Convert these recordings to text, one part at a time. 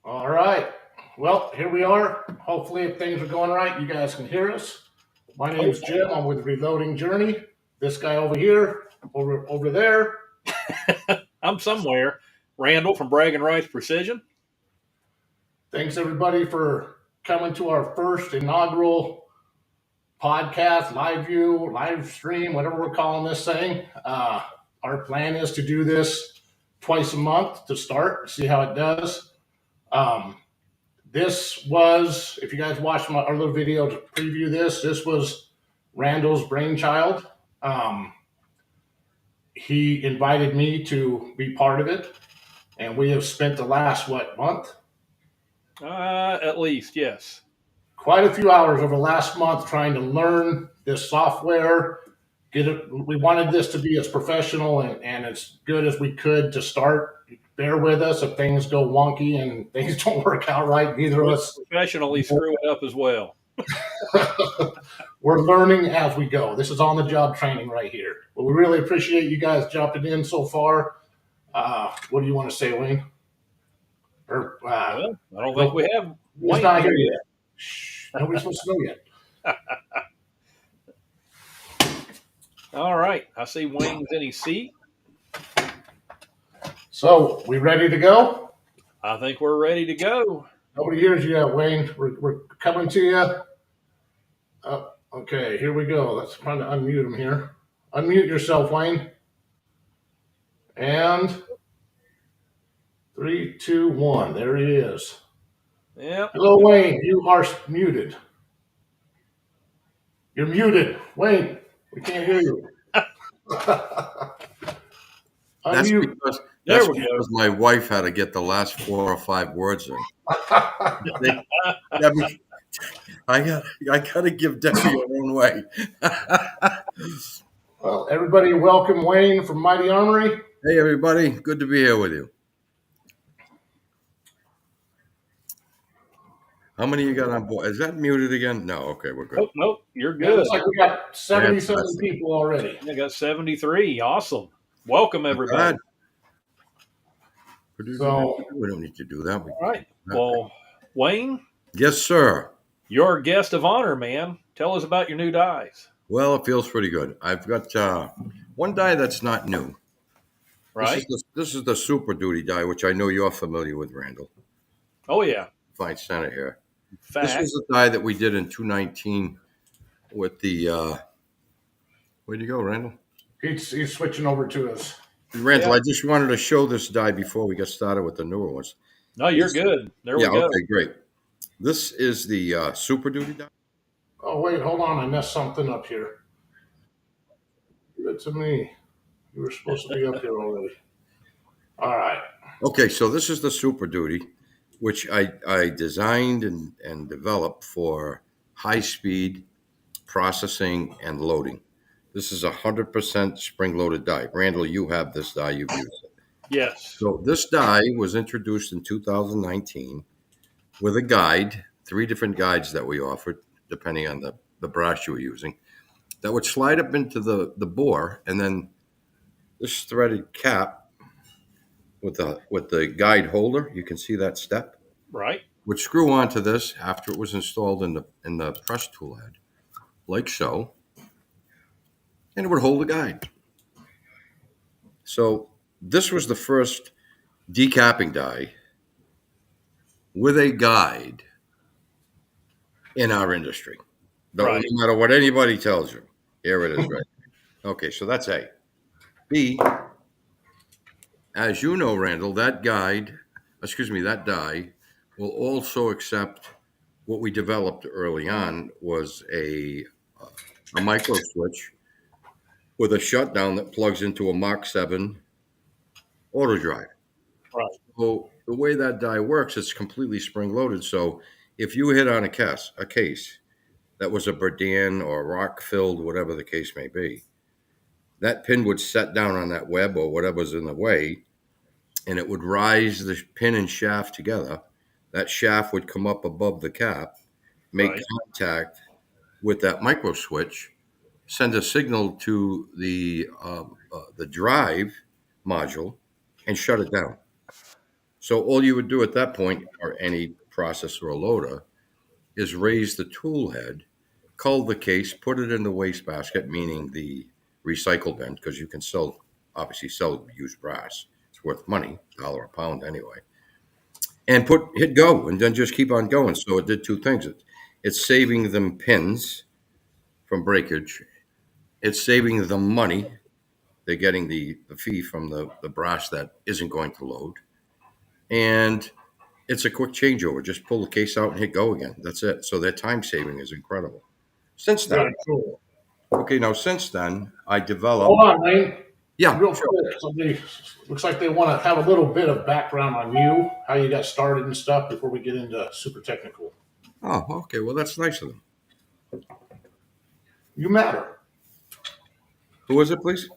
All right. Well, here we are. Hopefully, if things are going right, you guys can hear us. My name's Jim. I'm with Reloading Journey. This guy over here, over there. I'm somewhere. Randall from BragginRights Precision. Thanks, everybody, for coming to our first inaugural podcast, live view, live stream, whatever we're calling this thing. Our plan is to do this twice a month to start, see how it does. This was, if you guys watched our little video to preview this was Randall's brainchild. He invited me to be part of it, and we have spent the last, month? At least, yes. Quite a few hours over the last month trying to learn this software. We wanted this to be as professional and as good as we could to start. Bear with us if things go wonky and things don't work out right. Neither of us professionally screw it up as well. We're learning as we go. This is on the job training right here. But we really appreciate you guys jumping in so far. What do you want to say, Wayne? Well, I don't think we have. He's not here yet. Shh, nobody's supposed to know yet. All right. I see Wayne's in his seat. So, we ready to go? I think we're ready to go. Nobody hears you yet, Wayne. We're coming to you. Okay, here we go. Let's try to unmute him here. Unmute yourself, Wayne. And 3, 2, 1. There he is. Yep. Hello, Wayne. You are muted. You're muted. Wayne, we can't hear you. That's Unmute. because my wife had to get the last 4 or 5 words in. I got to give Debbie her own way. Well, everybody, welcome Wayne from Mighty Armory. Hey, everybody. Good to be here with you. How many you got on board? Is that muted again? No. Okay, we're good. Nope. You're Yeah, good. looks like we got 77 people already. I got 73. Awesome. Welcome, everybody. So, we don't need to do that. All right. Well, Wayne. Yes, sir. You're a guest of honor, man. Tell us about your new dies. Well, it feels pretty good. I've got one die that's not new. right? This is the Super Duty die, which I know you're familiar with, Randall. Oh yeah. Fine center here. This Fact. was the die that we did in 219 with the. Where'd you go, Randall? He's switching over to us. Randall, Yeah. I just wanted to show this die before we get started with the newer ones. No, you're good. There Yeah, we go. okay, great. This is the Super Duty die. Oh wait, hold on, I messed something up here. Give it to me. You were supposed to be up here already. All right. Okay, so this is the Super Duty, which I designed and developed for high speed processing and loading. This is 100% spring loaded die. Randall, you have this die, you've used it. Yes. So this die was introduced in 2019 with a guide, 3 different guides that we offered, depending on the brass you were using, that would slide up into the bore, and then this threaded cap with the guide holder, you can see that step, Right. would screw onto this after it was installed in the press tool head, like so, and it would hold the guide. So this was the first decapping die with a guide in our industry. No Right. matter what anybody tells you, here it is, right? Okay, so that's A. B, as you know, Randall, that die will also accept what we developed early on was a micro switch with a shutdown that plugs into a Mach 7 auto drive. Right. So the way that die works, it's completely spring loaded. So if you hit on a case that was a Berdan or rock filled, whatever the case may be, that pin would set down on that web or whatever's in the way, and it would rise the pin and shaft together. That shaft would come up above the cap, make Right. contact with that micro switch, send a signal to the drive module, and shut it down. So all you would do at that point, or any processor or loader, is raise the tool head, cull the case, put it in the wastebasket, meaning the recycle bin, because you can obviously sell used brass. It's worth money, $1 a pound anyway. And hit go, and then just keep on going. So it did 2 things. It's saving them pins from breakage. It's saving them money. They're getting the fee from the brass that isn't going to load. And it's a quick changeover. Just pull the case out and hit go again. That's it. So their time saving is incredible. Since then, Very cool. since then, I developed. Hold on, Wayne. Yeah, Real sure. quick. Somebody looks like they want to have a little bit of background on you, how you got started and stuff before we get into super technical. Oh, okay. Well, that's nice of them. You matter. Who was it, please?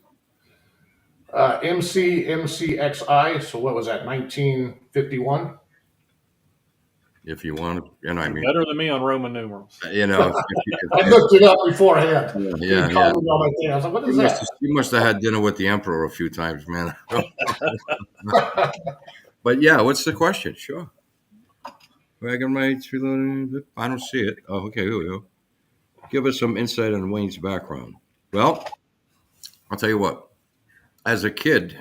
MCXI. So what was that? 1951. If you want to, and I mean, Better than me on Roman numerals. you know, I looked it up beforehand. yeah. He called me on my thing. I was like, "What is that?" You must have had dinner with the emperor a few times, man. But yeah, what's the question? Sure. BragginRights reloading. I don't see it. Oh, okay. Here we go. Give us some insight on Wayne's background. Well, I'll tell you what. As a kid,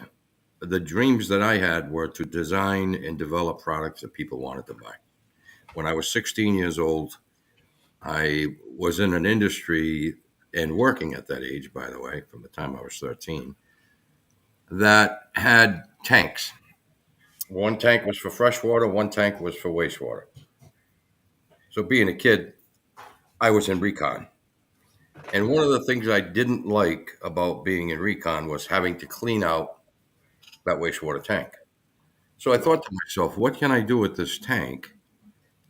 the dreams that I had were to design and develop products that people wanted to buy. When I was 16 years old, I was in an industry and working at that age, by the way, from the time I was 13, that had tanks. One tank was for fresh water, one tank was for wastewater. So being a kid, I was in recon. And one of the things I didn't like about being in recon was having to clean out that wastewater tank. So I thought to myself, what can I do with this tank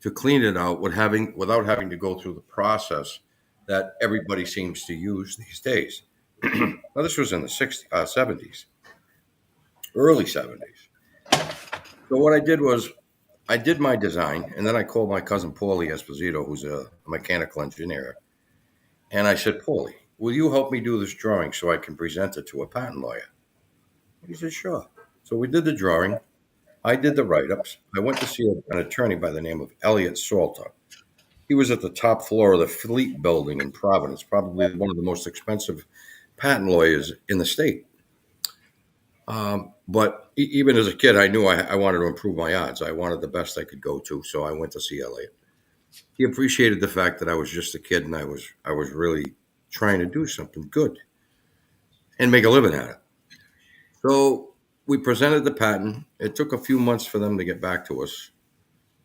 to clean it out without having to go through the process that everybody seems to use these days? Now, this was in the 70s, early 70s. So what I did was I did my design, and then I called my cousin Paulie Esposito, who's a mechanical engineer. And I said, Paulie, will you help me do this drawing so I can present it to a patent lawyer? He said, sure. So we did the drawing. I did the write-ups. I went to see an attorney by the name of Elliot Salter. He was at the top floor of the Fleet Building in Providence, probably one of the most expensive patent lawyers in the state. But even as a kid, I knew I wanted to improve my odds. I wanted the best I could go to, so I went to see Elliot. He appreciated the fact that I was just a kid and I was really trying to do something good and make a living at it. So we presented the patent. It took a few months for them to get back to us.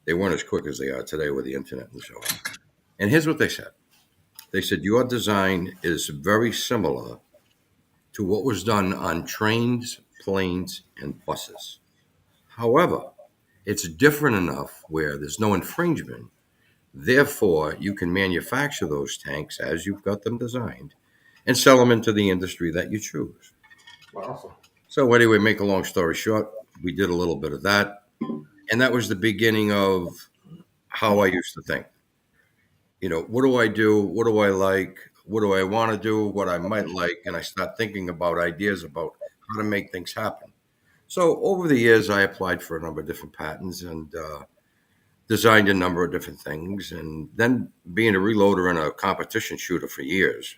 They weren't as quick as they are today with the internet and so on. And here's what they said. They said, your design is very similar to what was done on trains, planes, and buses. However, it's different enough where there's no infringement. Therefore, you can manufacture those tanks as you've got them designed and sell them into the industry that you choose. Awesome. So anyway, make a long story short, we did a little bit of that. And that was the beginning of how I used to think. What do I do? What do I like? What do I want to do? What I might like? And I start thinking about ideas about how to make things happen. So over the years, I applied for a number of different patents and designed a number of different things. And then being a reloader and a competition shooter for years,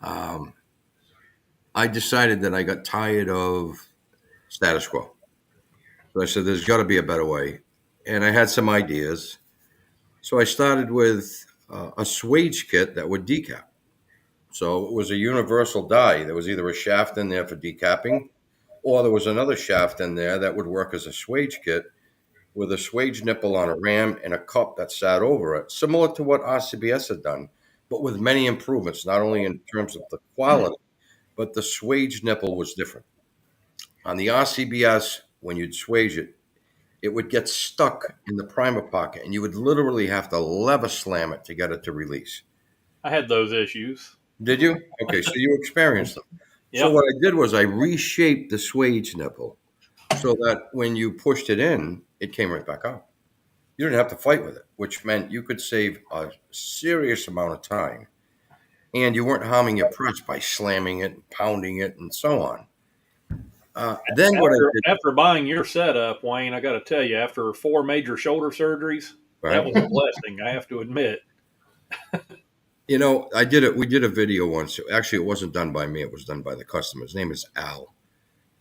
I decided that I got tired of status quo. So I said, there's got to be a better way. And I had some ideas. So I started with a swage kit that would decap. So it was a universal die. There was either a shaft in there for decapping, or there was another shaft in there that would work as a swage kit with a swage nipple on a ram and a cup that sat over it, similar to what RCBS had done, but with many improvements, not only in terms of the quality, but the swage nipple was different. On the RCBS, when you'd swage it, it would get stuck in the primer pocket, and you would literally have to lever slam it to get it to release. I had those issues. Did you? Okay, so you experienced them. So Yep. what I did was I reshaped the swage nipple so that when you pushed it in, it came right back out. You didn't have to fight with it, which meant you could save a serious amount of time. And you weren't harming your press by slamming it, pounding it, and so on. Then what I did, After buying your setup, Wayne, I got to tell you, after 4 major shoulder surgeries, that right? was a blessing, I have to admit. I did it. We did a video once. Actually, it wasn't done by me. It was done by the customer. His name is Al.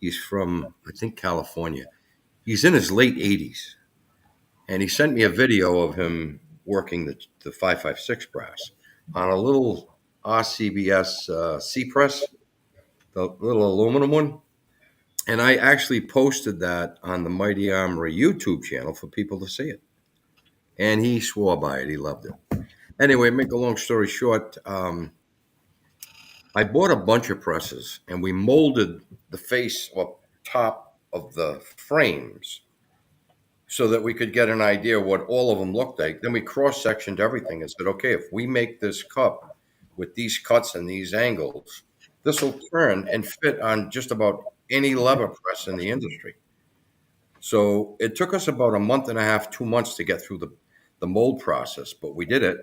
He's from, I think, California. He's in his late 80s. And he sent me a video of him working the 556 brass on a little RCBS C press, the little aluminum one. And I actually posted that on the Mighty Armory YouTube channel for people to see it. And he swore by it. He loved it. Anyway, make a long story short, I bought a bunch of presses and we molded the face or top of the frames so that we could get an idea of what all of them looked like. Then we cross-sectioned everything and said, okay, if we make this cup with these cuts and these angles, this will turn and fit on just about any lever press in the industry. So it took us about a month and a half, 2 months to get through the mold process, but we did it.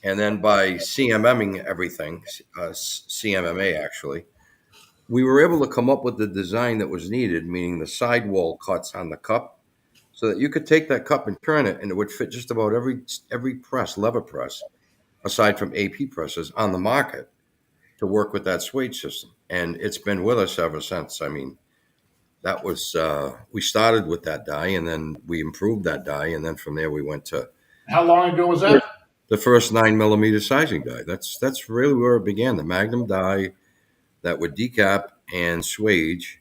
And then by CMMing everything, CMMA actually, we were able to come up with the design that was needed, meaning the sidewall cuts on the cup, so that you could take that cup and turn it, and it would fit just about every press, lever press, aside from AP presses on the market to work with that swage system. And it's been with us ever since. I mean, that was, we started with that die, and then we improved that die, and then from there we went to How long ago was that? the first 9mm sizing die. That's really where it began. The Magnum die that would decap and swage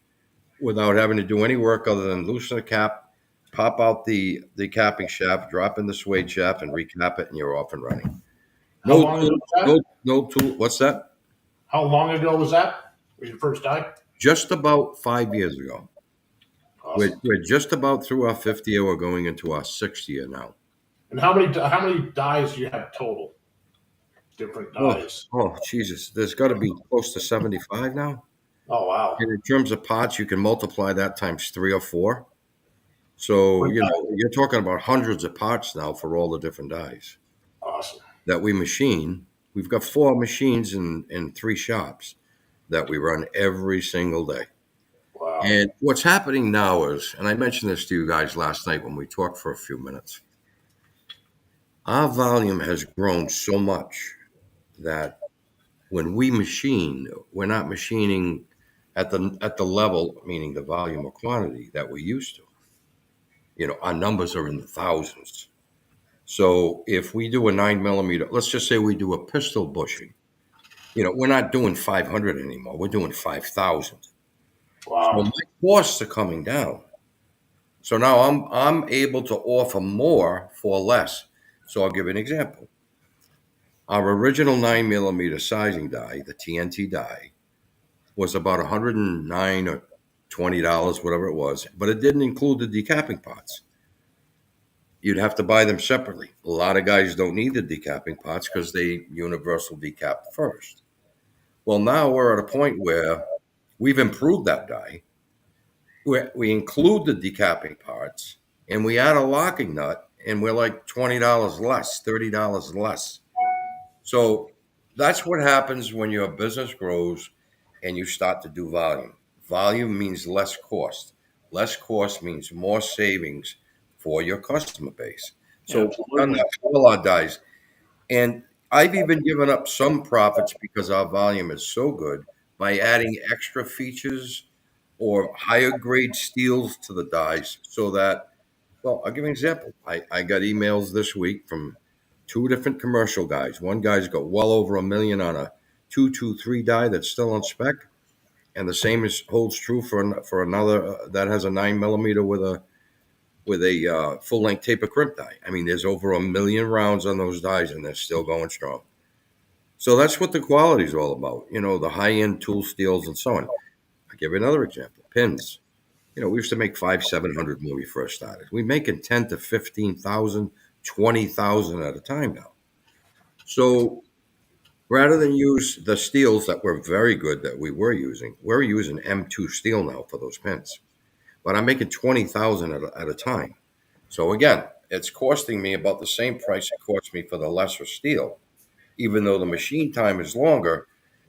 without having to do any work other than loosen the cap, pop out the capping shaft, drop in the swage shaft, and recap it, and you're off and running. How long ago was that? No tool. What's that? How long ago was that? Was your first die? Just about 5 years ago. Awesome. We're just about through our 5th year. We're going into our 6th year now. And how many dies do you have total? Different dies. Oh, Jesus. There's got to be close to 75 now. Oh wow. And in terms of parts, you can multiply that times 3 or 4. So, you're talking about hundreds of parts now for all the different dies Awesome. that we machine. We've got 4 machines in 3 shops that we run every single day. Wow. And what's happening now is, and I mentioned this to you guys last night when we talked for a few minutes, our volume has grown so much that when we machine, we're not machining at the level, meaning the volume or quantity that we're used to. Our numbers are in the thousands. So if we do a 9 millimeter, let's just say we do a pistol bushing, we're not doing 500 anymore. We're doing 5,000. So Wow. my costs are coming down. So now I'm able to offer more for less. So I'll give you an example. Our original 9 millimeter sizing die, the TNT die, was about $109 or $20, whatever it was, but it didn't include the decapping pots. You'd have to buy them separately. A lot of guys don't need the decapping pots because they universal decap first. Well, now we're at a point where we've improved that die. We include the decapping parts and we add a locking nut and we're like $20 less, $30 less. So that's what happens when your business grows and you start to do volume. Volume means less cost. Less cost means more savings for your customer base. So we've done Absolutely. that for all our dies. And I've even given up some profits because our volume is so good by adding extra features or higher grade steels to the dies so that, well, I'll give you an example. I got emails this week from two different commercial guys. One guy's got well over $1 million on a 223 die that's still on spec. And the same holds true for another that has a 9 millimeter with a full length taper crimp die. I mean, there's over 1 million rounds on those dies, and they're still going strong. So that's what the quality is all about. The high end tool steels and so on. I'll give you another example. Pins. We used to make 500-700 when we first started. We're making 10 to 15,000, 20,000 at a time now. So rather than use the steels that were very good that we were using M2 steel now for those pins. But I'm making 20,000 at a time. So again, it's costing me about the same price it cost me for the lesser steel. Even though the machine time is longer,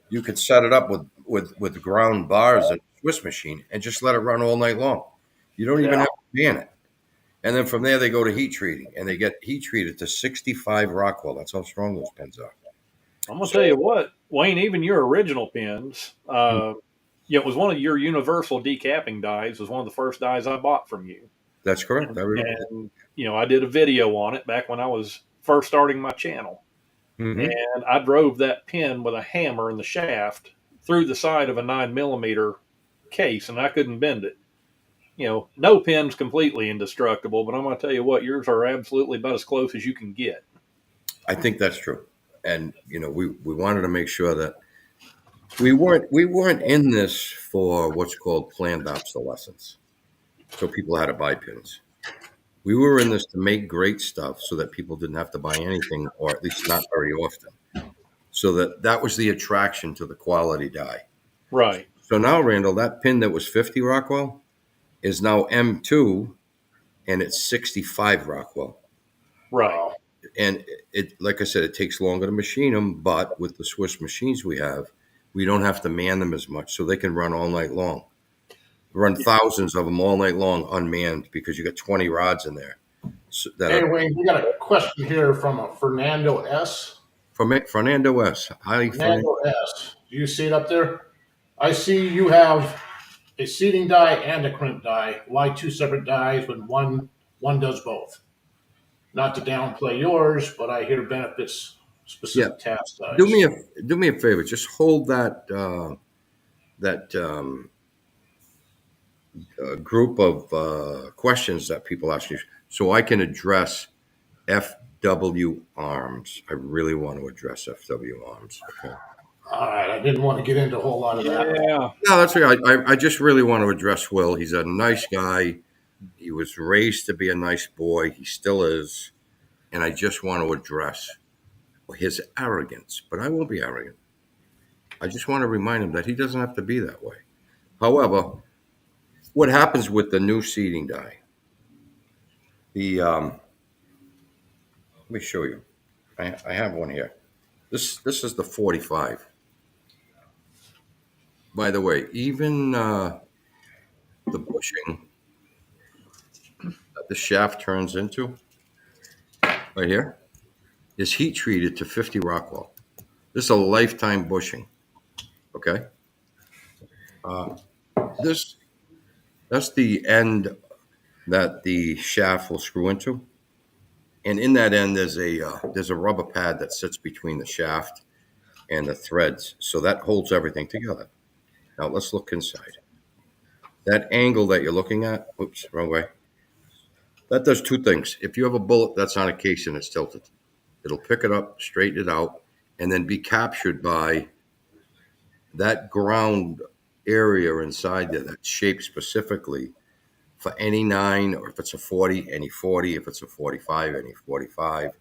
you could set it up with ground bars and a Swiss machine and just let it run all night long. You don't even Yeah. have to pan it. And then from there, they go to heat treating, and they get heat treated to 65 Rockwell. That's how strong those pins are. I'm gonna tell So you what, Wayne. Even your original pins, it was one of your universal decapping dies. Was one of the first dies I bought from you, that's correct. and, I remember. and I did a video on it back when I was first starting my channel, Mm-hmm. and I drove that pin with a hammer in the shaft through the side of a 9 millimeter case, and I couldn't bend it. No pin's completely indestructible, but I'm going to tell you what, yours are absolutely about as close as you can get. I think that's true. And we wanted to make sure that we weren't in this for what's called planned obsolescence. So people had to buy pins. We were in this to make great stuff so that people didn't have to buy anything, or at least not very often. So that was the attraction to the quality die. Right, So now, Randall, that pin that was 50 Rockwell is now M2 and it's 65 Rockwell. right. Wow. And like I said, it takes longer to machine them, but with the Swiss machines we have, we don't have to man them as much, so they can run all night long. Run thousands of them all night long unmanned because you got 20 rods in there. So Hey, Wayne, we got a question here from a Fernando S. from Fernando S. Hi, Fernando. Fernando S. Do you see it up there? I see you have a seating die and a crimp die. Why two separate dies when one does both? Not to downplay yours, but I hear benefits Yeah, specific task dies. do me a favor. Just hold that group of questions that people ask you, so I can address FW arms. I really want to address FW arms. Okay. All right, I didn't want to get into a whole lot of that. Yeah, No, that's okay. I just really want to address Will. He's a nice guy. He was raised to be a nice boy. He still is. And I just want to address his arrogance. But I won't be arrogant. I just want to remind him that he doesn't have to be that way. However, what happens with the new seating die? Let me show you. I have one here. This is the 45. By the way, even the bushing that the shaft turns into right here is heat treated to 50 Rockwell. This is a lifetime bushing. Okay. This that's the end that the shaft will screw into, and in that end there's a rubber pad that sits between the shaft and the threads, so that holds everything together. Now let's look inside. That angle that you're looking at, oops, wrong way. That does two things. If you have a bullet that's on a case and it's tilted, it'll pick it up, straighten it out, and then be captured by that ground area inside there that's shaped specifically for any 9, or if it's a 40, any 40, if it's a 45, any 45.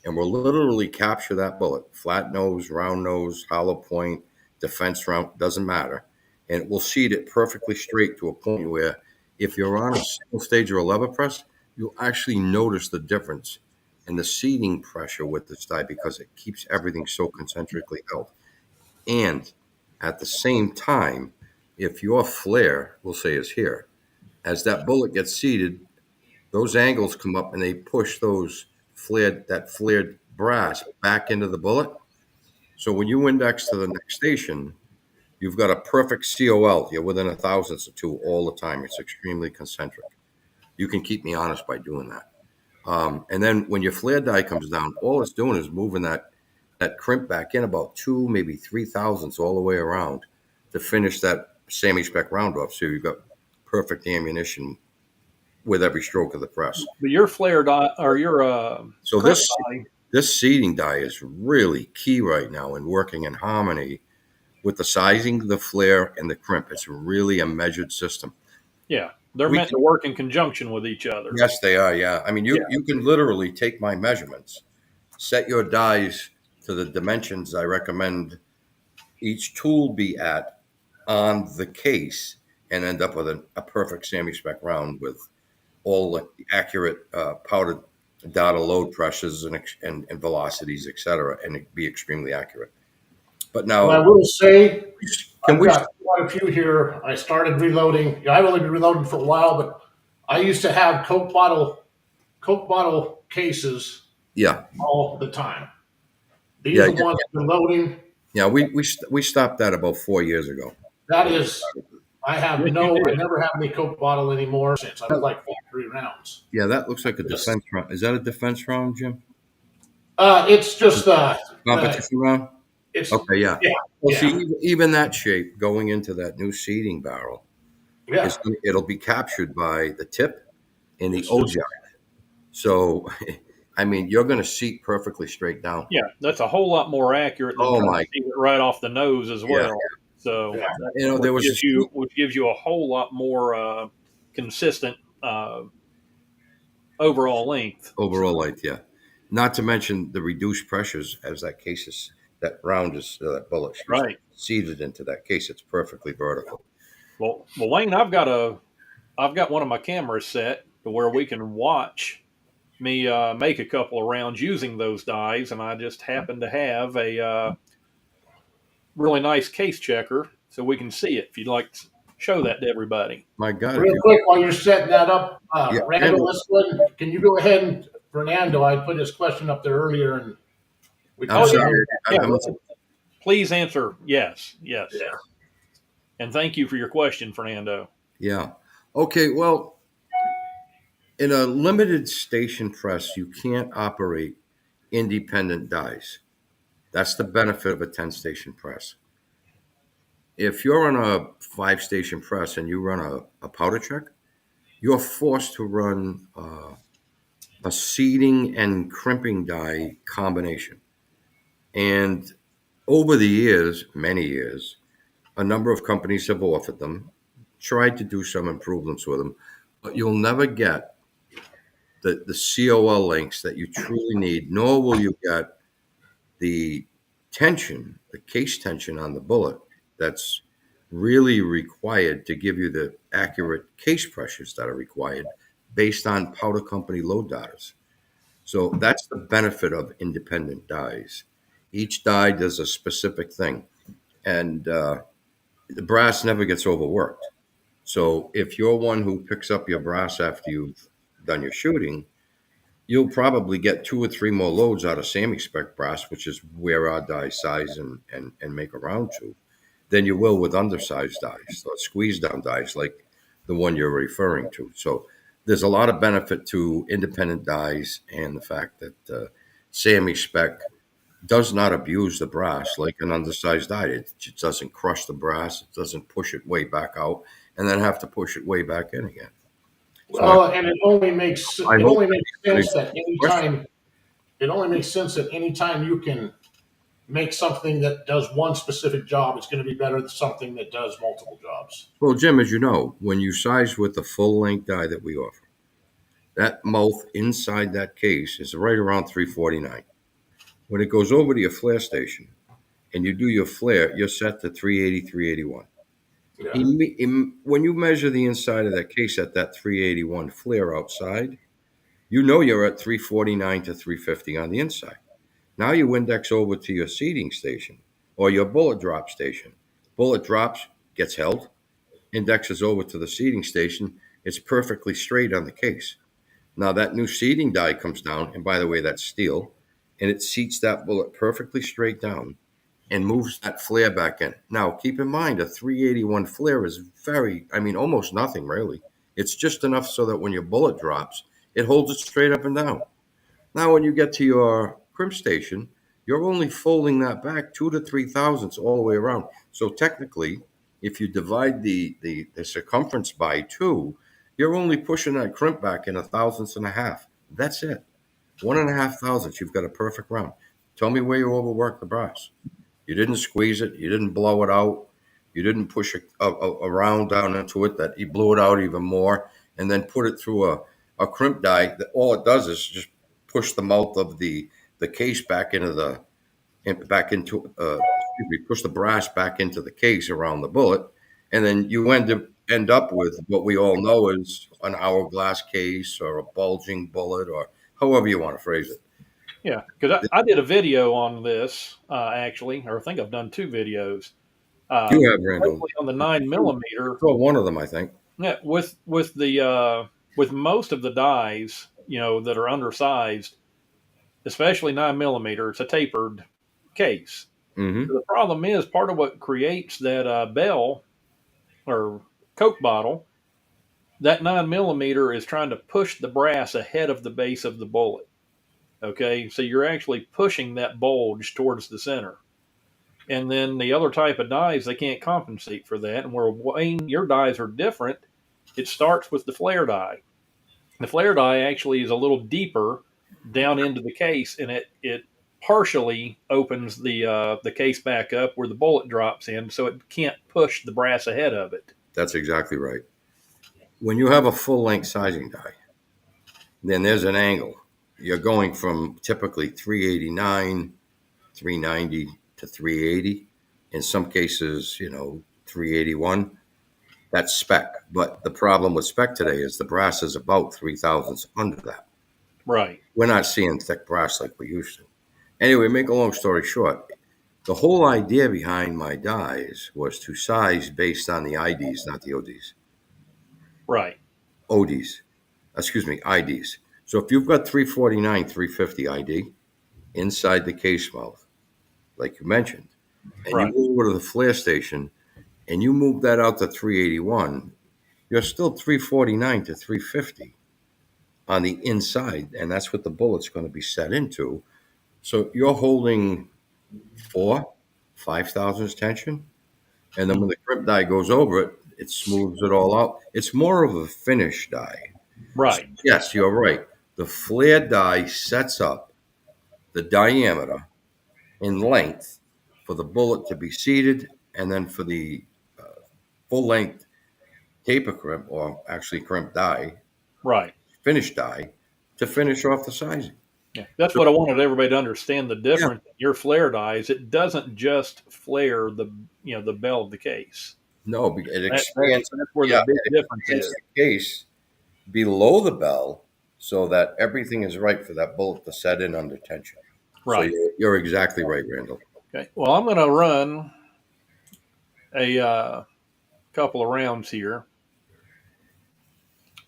And we'll literally capture that bullet, flat nose, round nose, hollow point, defense round, doesn't matter. And we'll seat it perfectly straight to a point where if you're on a single stage or a lever press, you'll actually notice the difference in the seating pressure with this die because it keeps everything so concentrically held. And at the same time, if your flare, we'll say, is here, as that bullet gets seated, those angles come up and they push that flared brass back into the bullet. So when you index to the next station, you've got a perfect COL. You're within a thousandths of 2 all the time. It's extremely concentric. You can keep me honest by doing that. And then when your flare die comes down, all it's doing is moving that crimp back in about 2, maybe 3 thousandths all the way around to finish that semi-spec round off. So you've got perfect ammunition with every stroke of the press. But your flare die or your So crimp this die, this seating die is really key right now in working in harmony with the sizing, the flare, and the crimp. It's really a measured system. yeah, they're meant to work in conjunction with each other. Yes, they are. Yeah, I mean, you can literally take my measurements, set your dies to the dimensions I recommend each tool be at on the case, and end up with a perfect semi-spec round with all the accurate powder data load pressures and velocities, etc., and it be extremely accurate. But now, I will say, can I've we? got quite a few here. I started reloading. I've only been reloading for a while, but I used to have Coke bottle cases Yeah, all the time. These yeah, are the ones I've been loading. yeah. We stopped that about 4 years ago. That is, I Yes, you did. never have any Coke bottle anymore since I was like factory rounds. Yeah, that looks like a defense round. Is that a defense round, Jim? It's just Competition round? it's Okay, yeah. yeah, Well, yeah, see, even that shape going into that new seating barrel, yeah. it'll be captured by the tip and the It's O just- jar. So, I mean, you're going to seat perfectly straight down. Yeah, that's a whole lot more accurate than Oh, trying my. to see it right off the nose as well. So, Yeah. You know, there was which gives you a whole lot more consistent overall length. overall length, yeah. Not to mention the reduced pressures as that that bullet is Right. seated into that case. It's perfectly vertical. Well, Wayne, I've got one of my cameras set to where we can watch me make a couple of rounds using those dies, and I just happen to have a really nice case checker, so we can see it. If you'd like to show that to everybody. My God. Real quick, while you're setting that up, Yeah, Randall, can you go ahead and Fernando? I put his question up there earlier, and we I'm sorry. Yeah, please answer yes. Yeah. And thank you for your question, Fernando. Yeah. Okay. Well, in a limited station press, you can't operate independent dies. That's the benefit of a 10-station press. If you're on a 5-station press and you run a powder check, you're forced to run a seating and crimping die combination. And over the years, many years, a number of companies have offered them, tried to do some improvements with them, but you'll never get the COL links that you truly need, nor will you get the tension, the case tension on the bullet that's really required to give you the accurate case pressures that are required based on powder company load datas. So that's the benefit of independent dies. Each die does a specific thing, and the brass never gets overworked. So if you're one who picks up your brass after you've done your shooting, you'll probably get 2 or 3 more loads out of semi-spec brass, which is where our die size and make a round to. than you will with undersized dies, or squeeze down dies like the one you're referring to. So there's a lot of benefit to independent dies, and the fact that Sammy Spec does not abuse the brass like an undersized die. It just doesn't crush the brass. It doesn't push it way back out and then have to push it way back in again. So Well, and it only makes I hope sense that anytime you can make something that does one specific job, it's going to be better than something that does multiple jobs. Well, Jim, as you know, when you size with the full length die that we offer, that mouth inside that case is right around 349. When it goes over to your flare station and you do your flare, you're set to 380, 381. Yeah. When you measure the inside of that case at that 381 flare outside, you know you're at 349 to 350 on the inside. Now you index over to your seating station or your bullet drop station. Bullet drops, gets held, indexes over to the seating station. It's perfectly straight on the case. Now that new seating die comes down, and by the way, that's steel, and it seats that bullet perfectly straight down and moves that flare back in. Now, keep in mind, a 381 flare is almost nothing really. It's just enough so that when your bullet drops, it holds it straight up and down. Now, when you get to your crimp station, you're only folding that back 2 to 3 thousandths all the way around. So technically, if you divide the circumference by 2, you're only pushing that crimp back in 1/1000th. That's it. 1.5 thousandths. You've got a perfect round. Tell me where you overworked the brass. You didn't squeeze it. You didn't blow it out. You didn't push a round down into it that you blew it out even more and then put it through a crimp die. That all it does is just push the mouth of the case back into push the brass back into the case around the bullet, and then you end up with what we all know is an hourglass case or a bulging bullet or however you want to phrase it. Yeah, because I did a video on this actually, or I think I've done 2 videos. You have, Randall, Mostly on the 9 millimeter. well, one of them, I think. Yeah, with most of the dies, that are undersized, especially 9 millimeter, it's a tapered case. Mm-hmm. So the problem is part of what creates that bell or Coke bottle. That 9 millimeter is trying to push the brass ahead of the base of the bullet. Okay, so you're actually pushing that bulge towards the center. And then the other type of dies, they can't compensate for that. And where Wayne, your dies are different, it starts with the flare die. The flare die actually is a little deeper down into the case, and it partially opens the case back up where the bullet drops in, so it can't push the brass ahead of it. That's exactly right. When you have a full-length sizing die, then there's an angle. You're going from typically 389, 390 to 380. In some cases, 381. That's spec. But the problem with spec today is the brass is about 3 thousandths under that. Right. We're not seeing thick brass like we used to. Anyway, make a long story short, the whole idea behind my dies was to size based on the IDs, not the ODs. Right. ODs. Excuse me, IDs. So if you've got 349, 350 ID inside the case mouth, like you mentioned, and Right. you go over to the flare station and you move that out to 381, you're still 349 to 350 on the inside, and that's what the bullet's going to be set into. So you're holding 5 thousandths tension, and then when the crimp die goes over it, it smooths it all out. It's more of a finish die. Right. Yes, you're right. The flare die sets up the diameter in length for the bullet to be seated, and then for the full-length taper crimp, or actually crimp die, Right. finish die, to finish off the sizing. Yeah. That's what I wanted everybody to understand. The difference in your flare dies, it doesn't just flare the bell of the case. No, it expands. That's where the big difference is. The case below the bell so that everything is right for that bullet to set in under tension. Right. So you're exactly right, Randall. Okay. Well, I'm going to run a couple of rounds here.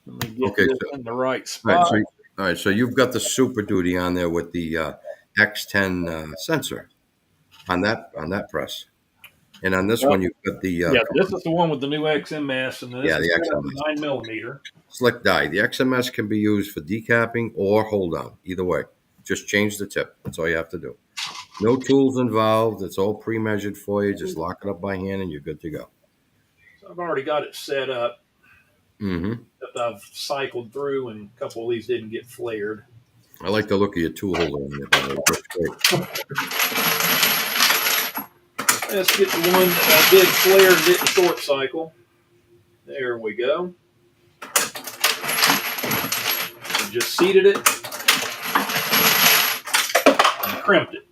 Let me get this in the right spot. All right, so you've got the Super Duty on there with the X10 sensor on that press. And on this one, you've got the Yeah, this is the one with the new XMS, and this Yeah, is the the XMS. 9 millimeter. slick die. The XMS can be used for decapping or hold on. Either way, just change the tip. That's all you have to do. No tools involved. It's all pre-measured for you. Just lock it up by hand, and you're good to go. So I've already got it set up. Mm-hmm. That I've cycled through, and a couple of these didn't get flared. I like the look of your tool holder on it. It looks great. Let's get the one that I did flare and didn't short cycle. There we go. And just seated it and crimped it.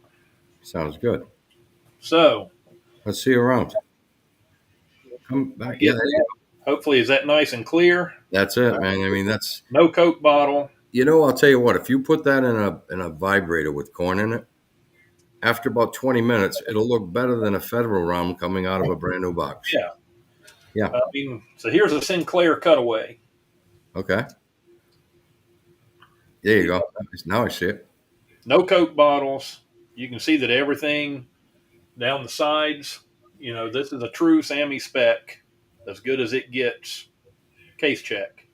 Sounds good. So Let's see you around. Come back. Yeah, there you go. hopefully, is that nice and clear? That's it, man. I mean, that's. No Coke bottle. I'll tell you what. If you put that in a vibrator with corn in it, after about 20 minutes, it'll look better than a Federal round coming out of a brand new box. Yeah. Yeah. I mean, so here's a Sinclair cutaway. Okay. There you go. Now I see it. No Coke bottles. You can see that everything down the sides, this is a true Sammy spec, as good as it gets. Case check.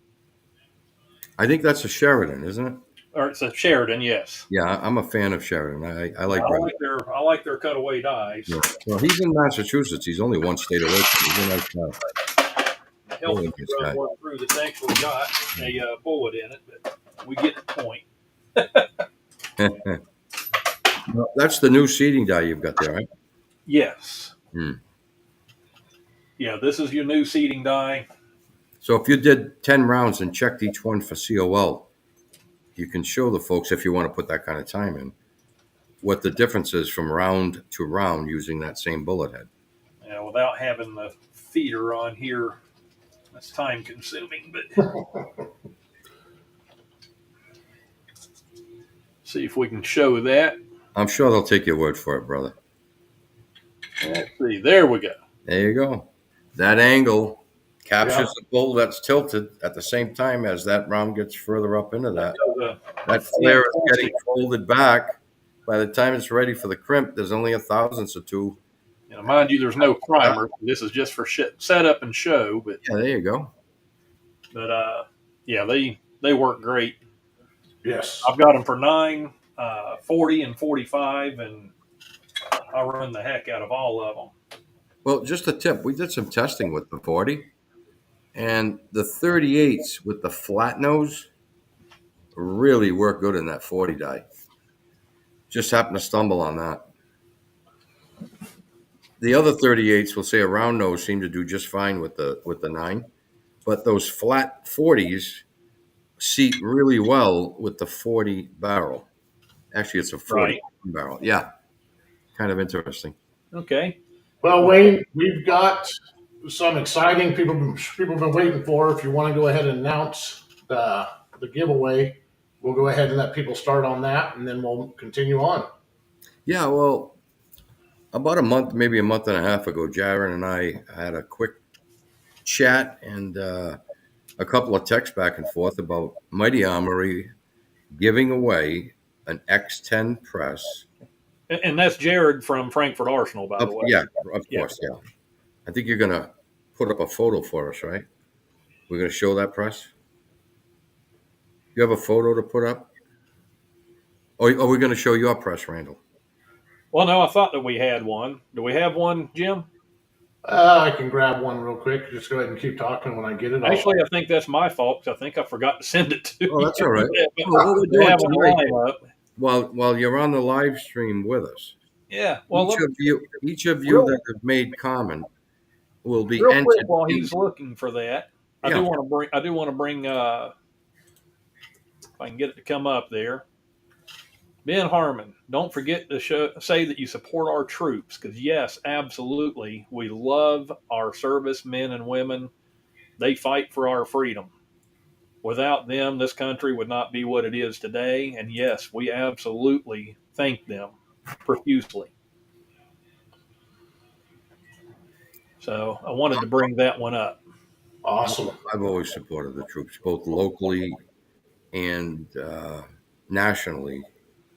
I think that's a Sheridan, isn't it? Or it's a Sheridan, yes. Yeah, I'm a fan of Sheridan. I like. I like their cutaway dies. Yeah. Well, he's in Massachusetts. He's only one state away from me. He's a nice guy. Help me run one through that's actually got a bullet in it, but we get the point. Well, that's the new seating die you've got there, right? Yes. Hmm. Yeah, this is your new seating die. So if you did 10 rounds and checked each one for COL, you can show the folks, if you want to put that kind of time in, what the difference is from round to round using that same bullet head. Yeah, without having the feeder on here, that's time consuming, but see if we can show that. I'm sure they'll take your word for it, brother. Let's see. There we go. There you go. That angle captures the bull that's tilted at the same time as that round gets further up into that. That flare is getting folded back. By the time it's ready for the crimp, there's only a thousandth or two. Mind you, there's no primer. This is just for setup and show. But yeah, there you go. But yeah, they work great. Yes, I've got them for 9, 40, and 45, and I run the heck out of all of them. Well, just a tip. We did some testing with the 40, and the 38s with the flat nose really work good in that 40 die. Just happened to stumble on that. The other 38s, we'll say a round nose, seem to do just fine with the 9, but those flat 40s seat really well with the 40 barrel. Actually, it's a 40 barrel. Yeah, kind of interesting. Okay. Well, Wayne, we've got some exciting people have been waiting for. If you want to go ahead and announce the giveaway, we'll go ahead and let people start on that, and then we'll continue on. Yeah, well, about a month, maybe a month and a half ago, Jaron and I had a quick chat and a couple of texts back and forth about Mighty Armory giving away an X10 press. And that's Jared from Frankfurt Arsenal, by the way. Yeah, of course, yeah. I think you're going to put up a photo for us, right? We're going to show that press? You have a photo to put up? Or are we going to show your press, Randall? Well, no, I thought that we had one. Do we have one, Jim? I can grab one real quick. Just go ahead and keep talking when I get it. Actually, I think that's my fault because I think I forgot to send it to you. Oh, that's all right. While you're on the live stream with us. Yeah. Well, each of you that have made comment will be entered. Quick, while he's looking for that, I do want to bring. If I can get it to come up there. Ben Harmon, don't forget to say that you support our troops because, yes, absolutely, we love our servicemen and women. They fight for our freedom. Without them, this country would not be what it is today. And, yes, we absolutely thank them profusely. So I wanted to bring that one up. Awesome. I've always supported the troops, both locally and nationally.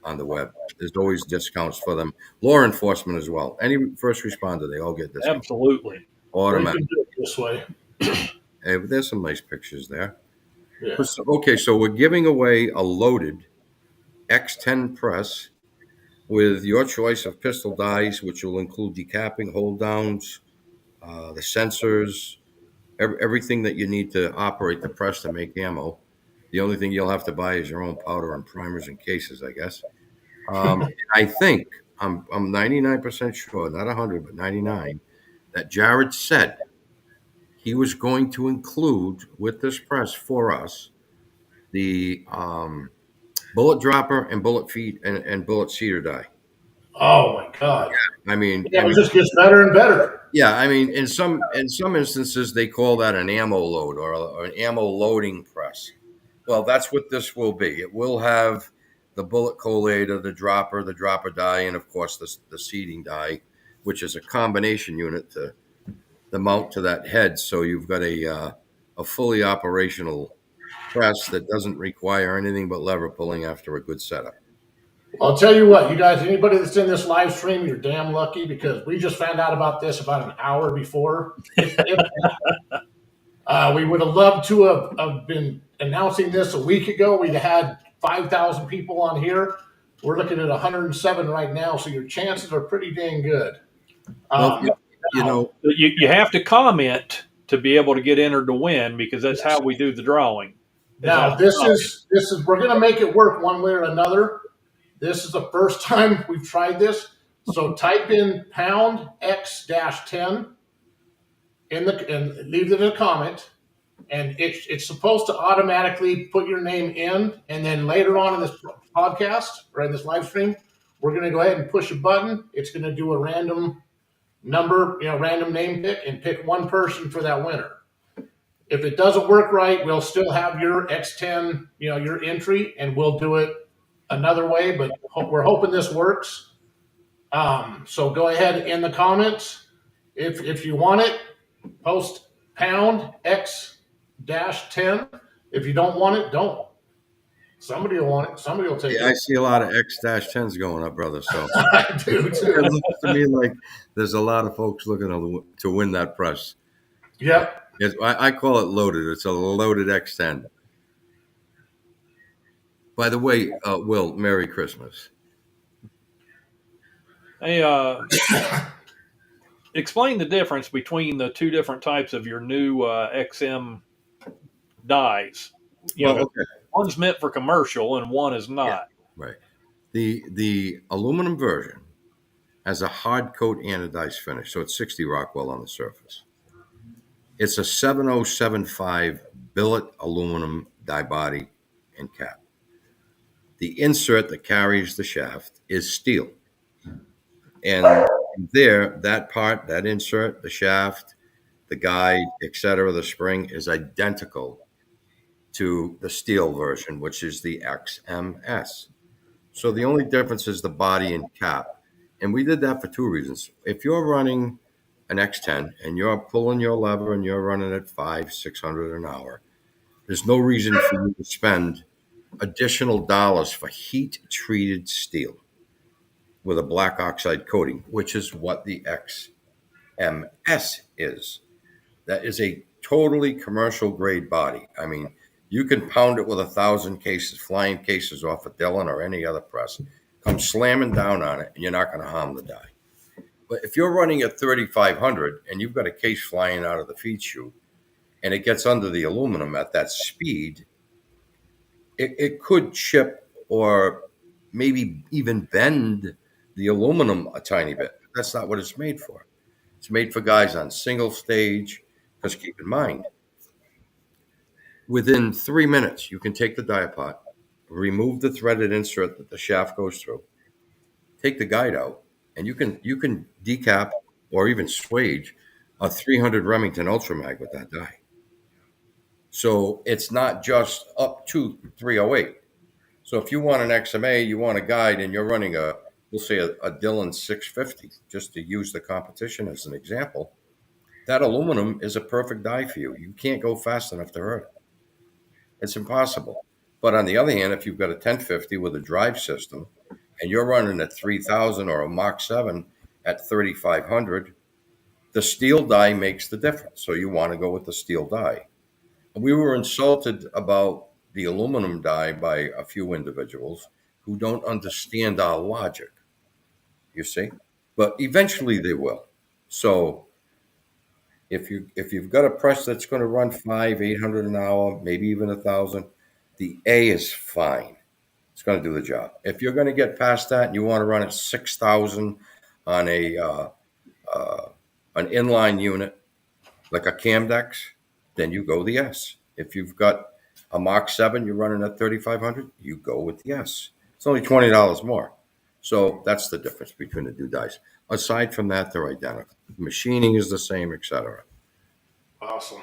on the web. There's always discounts for them. Law enforcement as well. Any first responder, they all get discounts. Absolutely. We Automatic. can do it this way. Hey, but there's some nice pictures there. Yeah. Okay, so we're giving away a loaded X10 press with your choice of pistol dies, which will include decapping, hold downs, the sensors, everything that you need to operate the press to make ammo. The only thing you'll have to buy is your own powder and primers and cases, I guess. I think I'm 99% sure, not 100, but 99, that Jared said he was going to include with this press for us the bullet dropper and bullet feed and bullet cedar die. Oh my God. I mean, Yeah, it just gets better and better. yeah, I mean, in some instances they call that an ammo load or an ammo loading press. Well, that's what this will be. It will have the bullet collator, the dropper die, and of course the seating die, which is a combination unit to the mount to that head. So you've got a fully operational press that doesn't require anything but lever pulling after a good setup. I'll tell you what, you guys, anybody that's in this live stream, you're damn lucky because we just found out about this about an hour before. We would have loved to have been announcing this a week ago. We'd had 5,000 people on here. We're looking at 107 right now, so your chances are pretty dang good. Well, you know, You have to comment to be able to get entered to win because that's how we do the drawing. Now this is we're gonna make it work one way or another. This is the first time we've tried this. So type in pound X-10 and leave it in a comment. And it's supposed to automatically put your name in. And then later on in this podcast or in this live stream, we're going to go ahead and push a button. It's going to do a random number, random name pick and pick one person for that winner. If it doesn't work right, we'll still have your X10, your entry, and we'll do it another way, but we're hoping this works. So go ahead in the comments. If you want it, post pound X-10. If you don't want it, don't. Somebody will want it. Somebody will take it. I see a lot of X-10s going up, brother. So I do too. it looks to me like there's a lot of folks looking to win that press. Yep. I call it loaded. It's a loaded X10. By the way, Will, Merry Christmas. Hey, explain the difference between the two different types of your new XM dies. Okay. One's meant for commercial and one is not. Yeah, right. The aluminum version has a hard coat anodized finish, so it's 60 Rockwell on the surface. It's a 7075 billet aluminum die body and cap. The insert that carries the shaft is steel. And there, that part, that insert, the shaft, the guide, etc., the spring is identical to the steel version, which is the XMS. So the only difference is the body and cap. And we did that for two reasons. If you're running an X10 and you're pulling your lever and you're running at 500-600 an hour, there's no reason for you to spend additional dollars for heat treated steel with a black oxide coating, which is what the XMS is. That is a totally commercial grade body. I mean, you can pound it with 1,000 cases, flying cases off a Dillon or any other press, come slamming down on it, and you're not going to harm the die. But if you're running at 3,500 and you've got a case flying out of the feed chute and it gets under the aluminum at that speed, it could chip or maybe even bend the aluminum a tiny bit. That's not what it's made for. It's made for guys on single stage, because keep in mind, within 3 minutes, you can take the die apart, remove the threaded insert that the shaft goes through, take the guide out, and you can decap or even swage a 300 Remington Ultramag with that die. So it's not just up to 308. So if you want an XMA, you want a guide, and you're running we'll say a Dillon 650, just to use the competition as an example, that aluminum is a perfect die for you. You can't go fast enough to hurt it. It's impossible. But on the other hand, if you've got a 1050 with a drive system and you're running a 3000 or a Mach 7 at 3500, the steel die makes the difference. So you want to go with the steel die. We were insulted about the aluminum die by a few individuals who don't understand our logic, you see? But eventually they will. So if you've got a press that's going to run 800 an hour, maybe even 1,000, the A is fine. It's going to do the job. If you're going to get past that and you want to run at 6,000 on a an inline unit like a Camdex, then you go the S. If you've got a Mach 7, you're running at 3,500, you go with the S. It's only $20 more. So that's the difference between the two dies. Aside from that, they're identical. Machining is the same, etc. Awesome.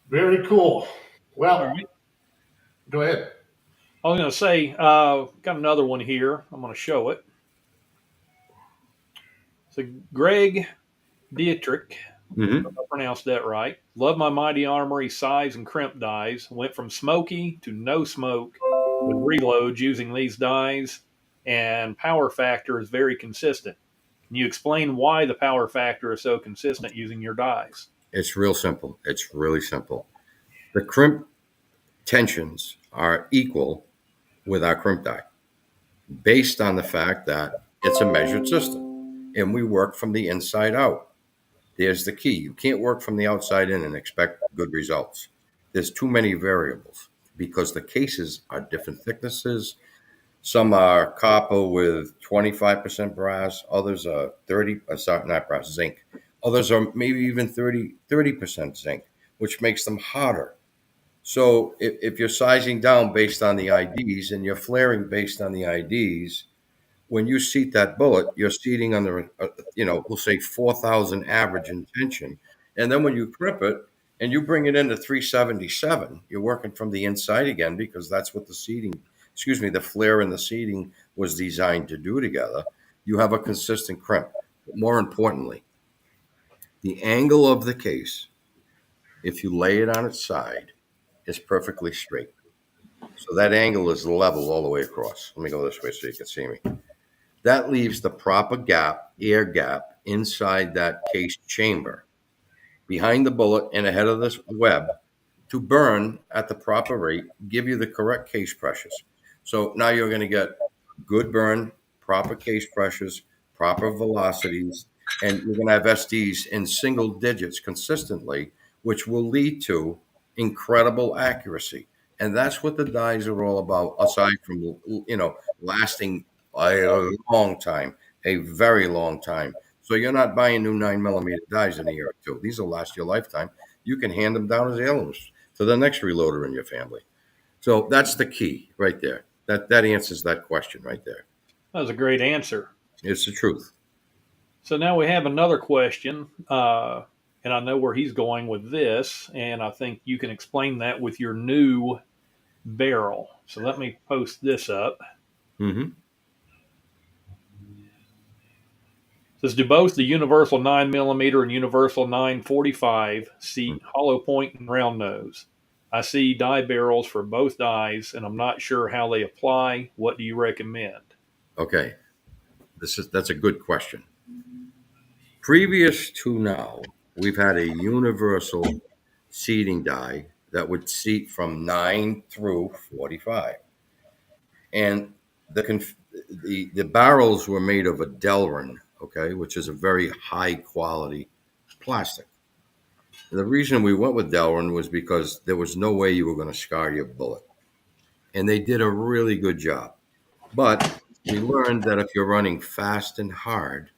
Very cool. All Well, right. go ahead. I was going to say, got another one here. I'm going to show it. So Greg Dietrich, Mm-hmm. I pronounced that right. Love my mighty Armory size and crimp dies. Went from smoky to no smoke with reloads using these dies, and power factor is very consistent. Can you explain why the power factor is so consistent using your dies? It's real simple. It's really simple. The crimp tensions are equal with our crimp die based on the fact that it's a measured system and we work from the inside out. There's the key. You can't work from the outside in and expect good results. There's too many variables because the cases are different thicknesses. Some are copper with 25% brass. Others are 30, sorry, not brass, zinc. Others are maybe even 30% zinc, which makes them harder. So if you're sizing down based on the IDs and you're flaring based on the IDs, when you seat that bullet, you're seating under, we'll say 4,000 average intention. And then when you grip it and you bring it into 377, you're working from the inside again because that's what the flare and the seating was designed to do together. You have a consistent crimp. But more importantly, the angle of the case, if you lay it on its side, is perfectly straight. So that angle is level all the way across. Let me go this way so you can see me. That leaves the proper air gap inside that case chamber, behind the bullet and ahead of this web to burn at the proper rate, give you the correct case pressures. So now you're going to get good burn, proper case pressures, proper velocities, and you're going to have SDs in single digits consistently, which will lead to incredible accuracy. And that's what the dies are all about, aside from, lasting a long time, a very long time. So you're not buying new 9mm dies in a year or two. These will last your lifetime. You can hand them down as heirlooms to the next reloader in your family. So that's the key right there. That answers that question right there. That was a great answer. It's the truth. So now we have another question, and I know where he's going with this, and I think you can explain that with your new barrel. So let me post this up. Mm-hmm. It says, do both the Universal 9mm and Universal 945 seat hollow point and round nose? I see die barrels for both dies, and I'm not sure how they apply. What do you recommend? Okay, that's a good question. Previous to now, we've had a universal seating die that would seat from 9 through 45, and the barrels were made of a Delrin, okay, which is a very high quality plastic. The reason we went with Delrin was because there was no way you were going to scar your bullet. And they did a really good job. But we learned that if you're running fast and hard,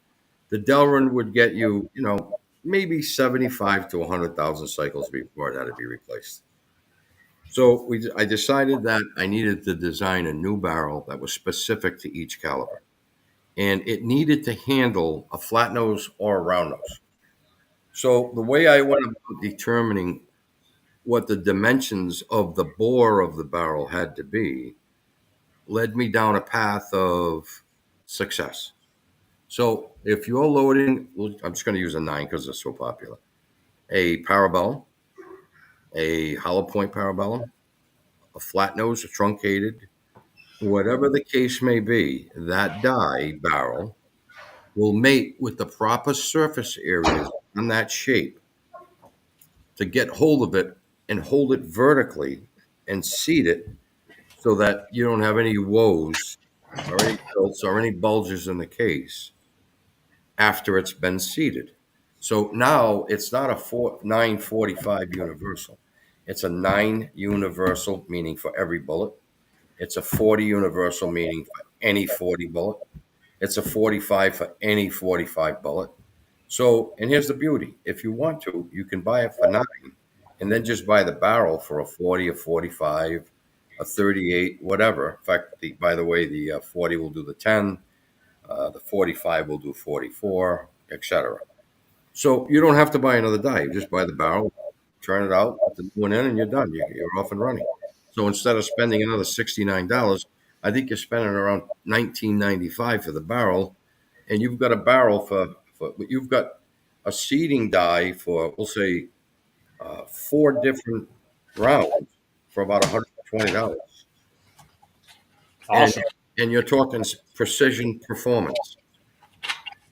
the Delrin would get you, maybe 75 to 100,000 cycles before it had to be replaced. So I decided that I needed to design a new barrel that was specific to each caliber. And it needed to handle a flat nose or a round nose. So the way I went about determining what the dimensions of the bore of the barrel had to be led me down a path of success. So if you're loading, I'm just going to use a 9 because it's so popular, a parabellum, a hollow point parabellum, a flat nose, a truncated, whatever the case may be, that die barrel will mate with the proper surface areas on that shape to get hold of it and hold it vertically and seat it so that you don't have any woes or any tilts or any bulges in the case after it's been seated. So now it's not a 945 universal. It's a 9 universal, meaning for every bullet. It's a 40 universal, meaning for any 40 bullet. It's a 45 for any 45 bullet. So, and here's the beauty. If you want to, you can buy it for 9 and then just buy the barrel for a 40, a 45, a 38, whatever. In fact, by the way, the 40 will do the 10, the 45 will do 44, etc. So you don't have to buy another die. You just buy the barrel, turn it out, put the new one in, and you're done. You're off and running. So instead of spending another $69, I think you're spending around $19.95 for the barrel, and you've got a barrel for you've got a seating die for, we'll say, 4 different rounds for about $120. Awesome. And you're talking precision performance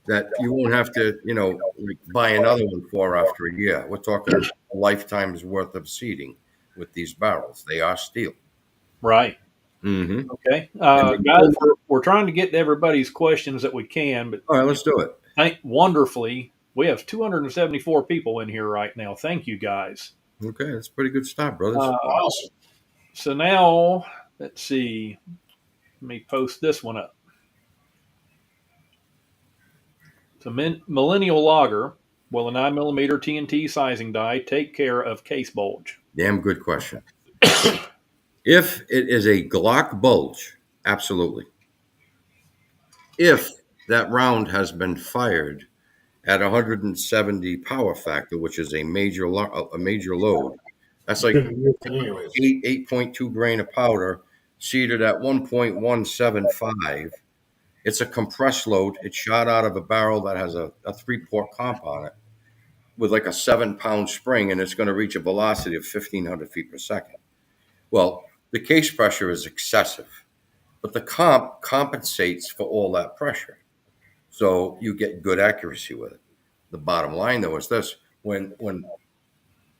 that you won't have to, like buy another one for after a year. We're talking a lifetime's worth of seating with these barrels. They are steel. Right. Mm-hmm. Okay. Guys, we're trying to get to everybody's questions that we can, but all right, let's do it. Wonderfully, we have 274 people in here right now. Thank you, guys. Okay, that's a pretty good start, brothers. Awesome. So now, let's see. Let me post this one up. So, Millennial Logger, will a 9mm TNT sizing die take care of case bulge? Damn good question. If it is a Glock bulge, absolutely. If that round has been fired at 170 power factor, which is a major load, that's like 8.2 grain of powder seated at 1.175. It's a compressed load. It's shot out of a barrel that has a 3-port comp on it with like a 7-pound spring, and it's going to reach a velocity of 1,500 feet per second. Well, the case pressure is excessive, but the comp compensates for all that pressure. So you get good accuracy with it. The bottom line, though, is this. When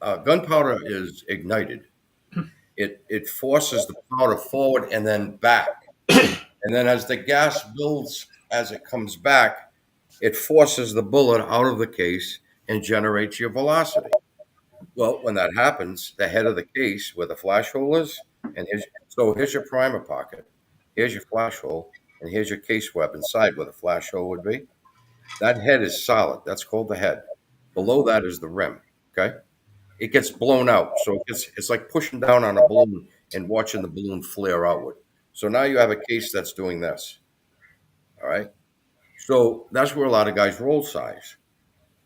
gunpowder is ignited, it forces the powder forward and then back. And then as the gas builds, as it comes back, it forces the bullet out of the case and generates your velocity. Well, when that happens, the head of the case where the flash hole is, and here's your primer pocket, here's your flash hole, and here's your case web inside where the flash hole would be. That head is solid. That's called the head. Below that is the rim. Okay, it gets blown out, so it's like pushing down on a balloon and watching the balloon flare outward. So now you have a case that's doing this. All right. So that's where a lot of guys roll size.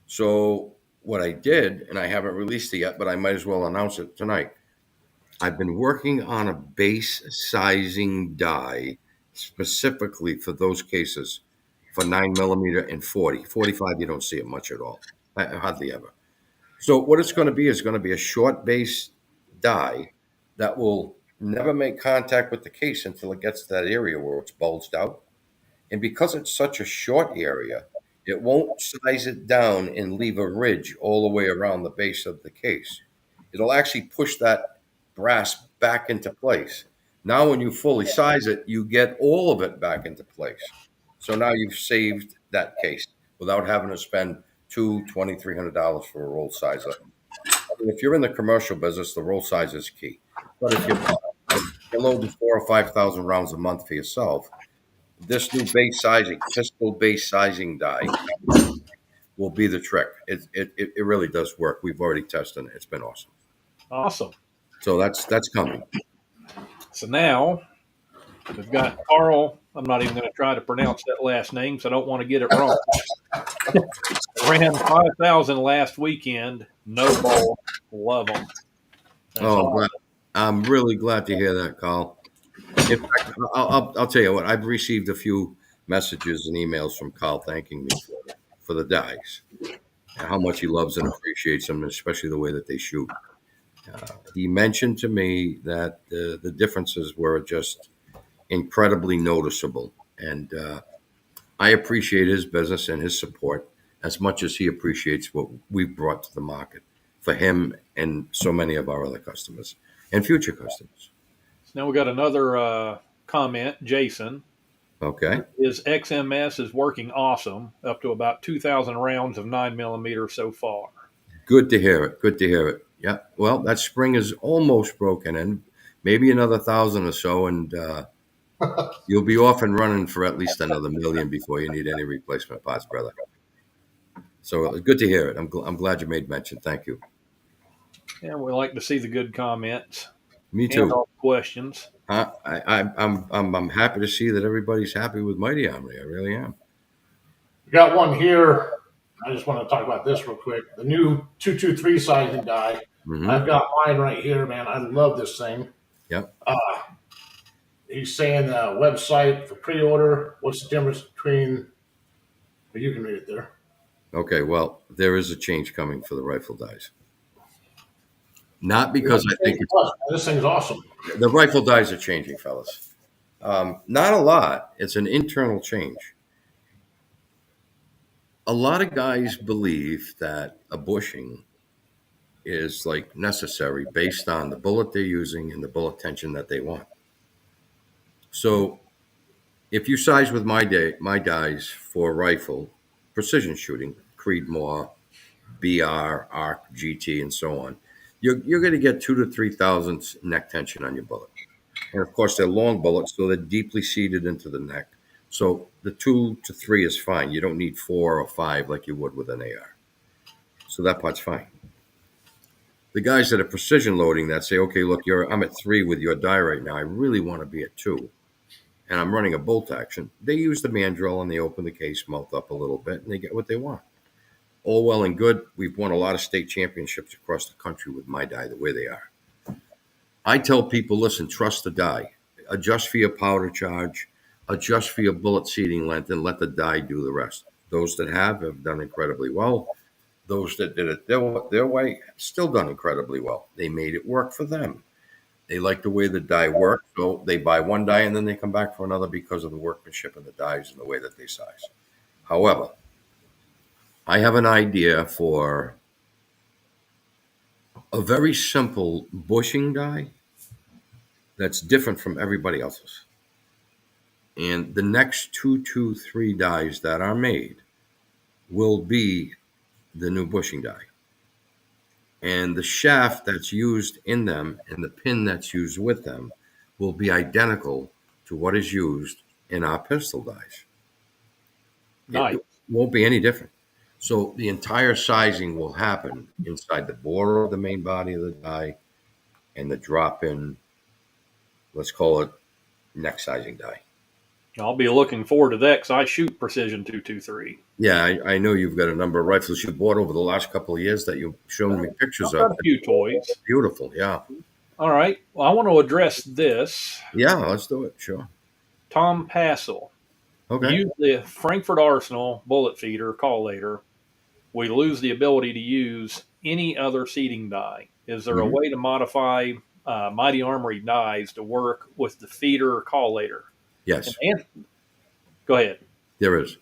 So what I did, and I haven't released it yet, but I might as well announce it tonight. I've been working on a base sizing die specifically for those cases for 9mm and 40. 45, you don't see it much at all. Hardly ever. So what it's going to be is going to be a short base die that will never make contact with the case until it gets to that area where it's bulged out. And because it's such a short area, it won't size it down and leave a ridge all the way around the base of the case. It'll actually push that brass back into place. Now, when you fully size it, you get all of it back into place. So now you've saved that case without having to spend $2,300 for a roll sizer. If you're in the commercial business, the roll size is key. But if you're loading 4,000 or 5,000 rounds a month for yourself, this new pistol base sizing die will be the trick. It really does work. We've already tested it. It's been awesome. Awesome. So that's coming. So now we've got Carl. I'm not even going to try to pronounce that last name, so I don't want to get it wrong. Ran 5,000 last weekend. No ball. Love them. I'm really glad to hear that, Carl. In fact, I'll tell you what. I've received a few messages and emails from Carl thanking me for the dies and how much he loves and appreciates them, especially the way that they shoot. He mentioned to me that the differences were just incredibly noticeable. And I appreciate his business and his support as much as he appreciates what we've brought to the market for him and so many of our other customers and future customers. Now we got another comment, Jason. Okay. His XMS is working awesome, up to about 2,000 rounds of 9mm so far. Good to hear it. Good to hear it. Yeah. Well, that spring is almost broken and maybe another 1,000 or so. And you'll be off and running for at least another million before you need any replacement parts, brother. So good to hear it. I'm glad you made mention. Thank you. Yeah, we like to see the good comments. Me And too. all the questions. I'm happy to see that everybody's happy with Mighty Armory. I really am. We got one here. I just want to talk about this real quick. The new 223 sizing die. Mm-hmm. I've got mine right here, man. I love this thing. Yep. He's saying the website for pre-order. What's the difference between? Well, you can read it there. Okay. Well, there is a change coming for the rifle dies. Not because I think This thing's awesome. the rifle dies are changing, fellas. Not a lot. It's an internal change. A lot of guys believe that a bushing is like necessary based on the bullet they're using and the bullet tension that they want. So if you size with my dies for rifle, precision shooting, Creedmoor, BR, ARC, GT, and so on, you're going to get 2 to 3 thousandths neck tension on your bullet. And of course, they're long bullets, so they're deeply seated into the neck. So the 2 to 3 is fine. You don't need 4 or 5 like you would with an AR. So that part's fine. The guys that are precision loading that say, okay, look, I'm at 3 with your die right now. I really want to be at 2. And I'm running a bolt action. They use the mandrel and they open the case mouth up a little bit and they get what they want. All well and good. We've won a lot of state championships across the country with my die the way they are. I tell people, listen, trust the die. Adjust for your powder charge, adjust for your bullet seating length, and let the die do the rest. Those that have done incredibly well. Those that did it their way have still done incredibly well. They made it work for them. They like the way the die works, so they buy one die and then they come back for another because of the workmanship of the dies and the way that they size. However, I have an idea for a very simple bushing die that's different from everybody else's. And the next 223 dies that are made will be the new bushing die. And the shaft that's used in them and the pin that's used with them will be identical to what is used in our pistol dies. Nice. It won't be any different. So the entire sizing will happen inside the border of the main body of the die and the drop-in, let's call it neck sizing die. I'll be looking forward to that because I shoot Precision 223. Yeah, I know you've got a number of rifles you bought over the last couple of years that you've shown me pictures I've got of. a few toys. Beautiful, yeah. All right. Well, I want to address this. Yeah, let's do it, sure. Tom Passel. Okay. Use the Frankfurt Arsenal bullet feeder collator. We lose the ability to use any other seating die. Is there a way to modify Mighty Armory dies to work with the feeder collator? Yes. Go ahead. There is.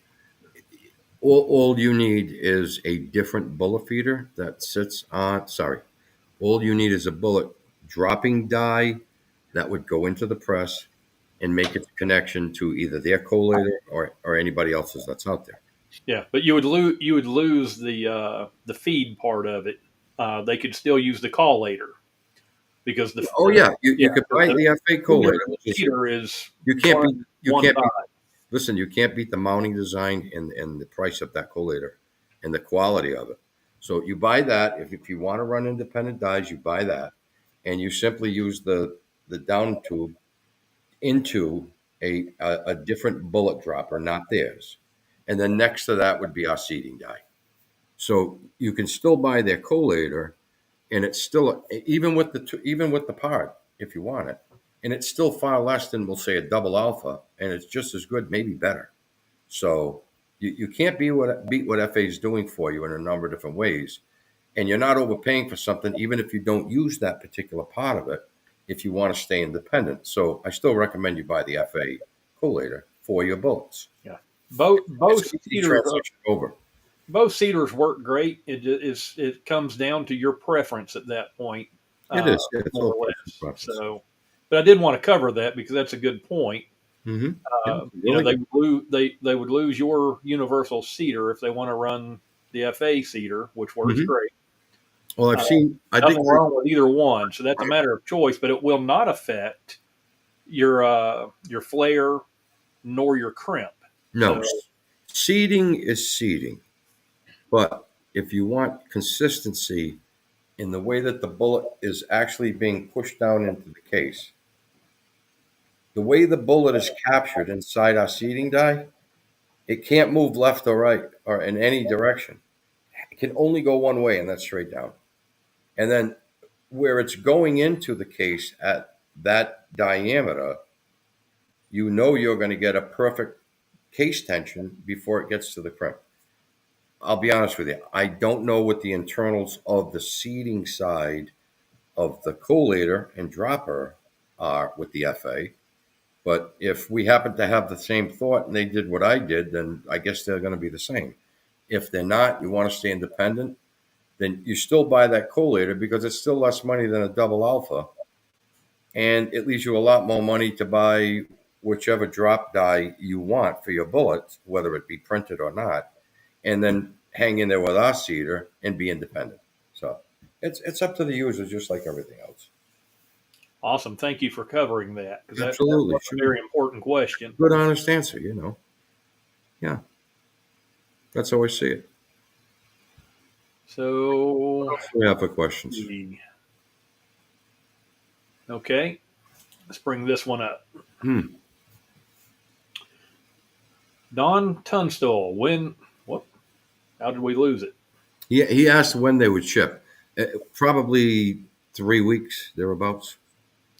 All you need is a different bullet feeder that sits on, all you need is a bullet dropping die that would go into the press and make its connection to either their collator or anybody else's that's out there. Yeah, but you would lose the feed part of it. They could still use the collator because the you could buy the FA collator. The feeder is you can't beat die. Listen, you can't beat the mounting design and the price of that collator and the quality of it. So you buy that. If you want to run independent dies, you buy that, and you simply use the down tube into a different bullet dropper, not theirs. And then next to that would be our seating die. So you can still buy their collator, and it's still even with the part if you want it. And it's still far less than, we'll say, a double alpha, and it's just as good, maybe better. So you can't beat what FA is doing for you in a number of different ways. And you're not overpaying for something, even if you don't use that particular part of it. if you want to stay independent. So I still recommend you buy the FA collator for your bullets. Yeah. Both It's easy cedars transition over. both cedars work great. It comes down to your preference at that point. It is. Yeah, it's More all or personal less. preference. So, but I did want to cover that because that's a good point. Mm-hmm. They would lose your universal cedar if they want to run the FA cedar, which works Mhm. great. Well, I've seen. I think Nothing wrong with either one, so that's a matter of choice. But it will not affect your flare nor your crimp. no, So, seeding is seeding, but if you want consistency in the way that the bullet is actually being pushed down into the case, the way the bullet is captured inside our seeding die, it can't move left or right or in any direction. It can only go one way, and that's straight down. And then where it's going into the case at that diameter, you know you're going to get a perfect case tension before it gets to the crimp. I'll be honest with you. I don't know what the internals of the seeding side of the collator and dropper are with the FA. But if we happen to have the same thought and they did what I did, then I guess they're going to be the same. If they're not, you want to stay independent, then you still buy that collator because it's still less money than a double alpha. And it leaves you a lot more money to buy whichever drop die you want for your bullets, whether it be printed or not, and then hang in there with our cedar and be independent. So it's up to the user, just like everything else. awesome. Thank you for covering that because Absolutely, that's a very important question. Good, honest answer. Yeah, that's how I see it. So, What else do we have for questions? okay, let's bring this one up. Don Tunstall, how did we lose it? He asked when they would ship. Probably 3 weeks, thereabouts.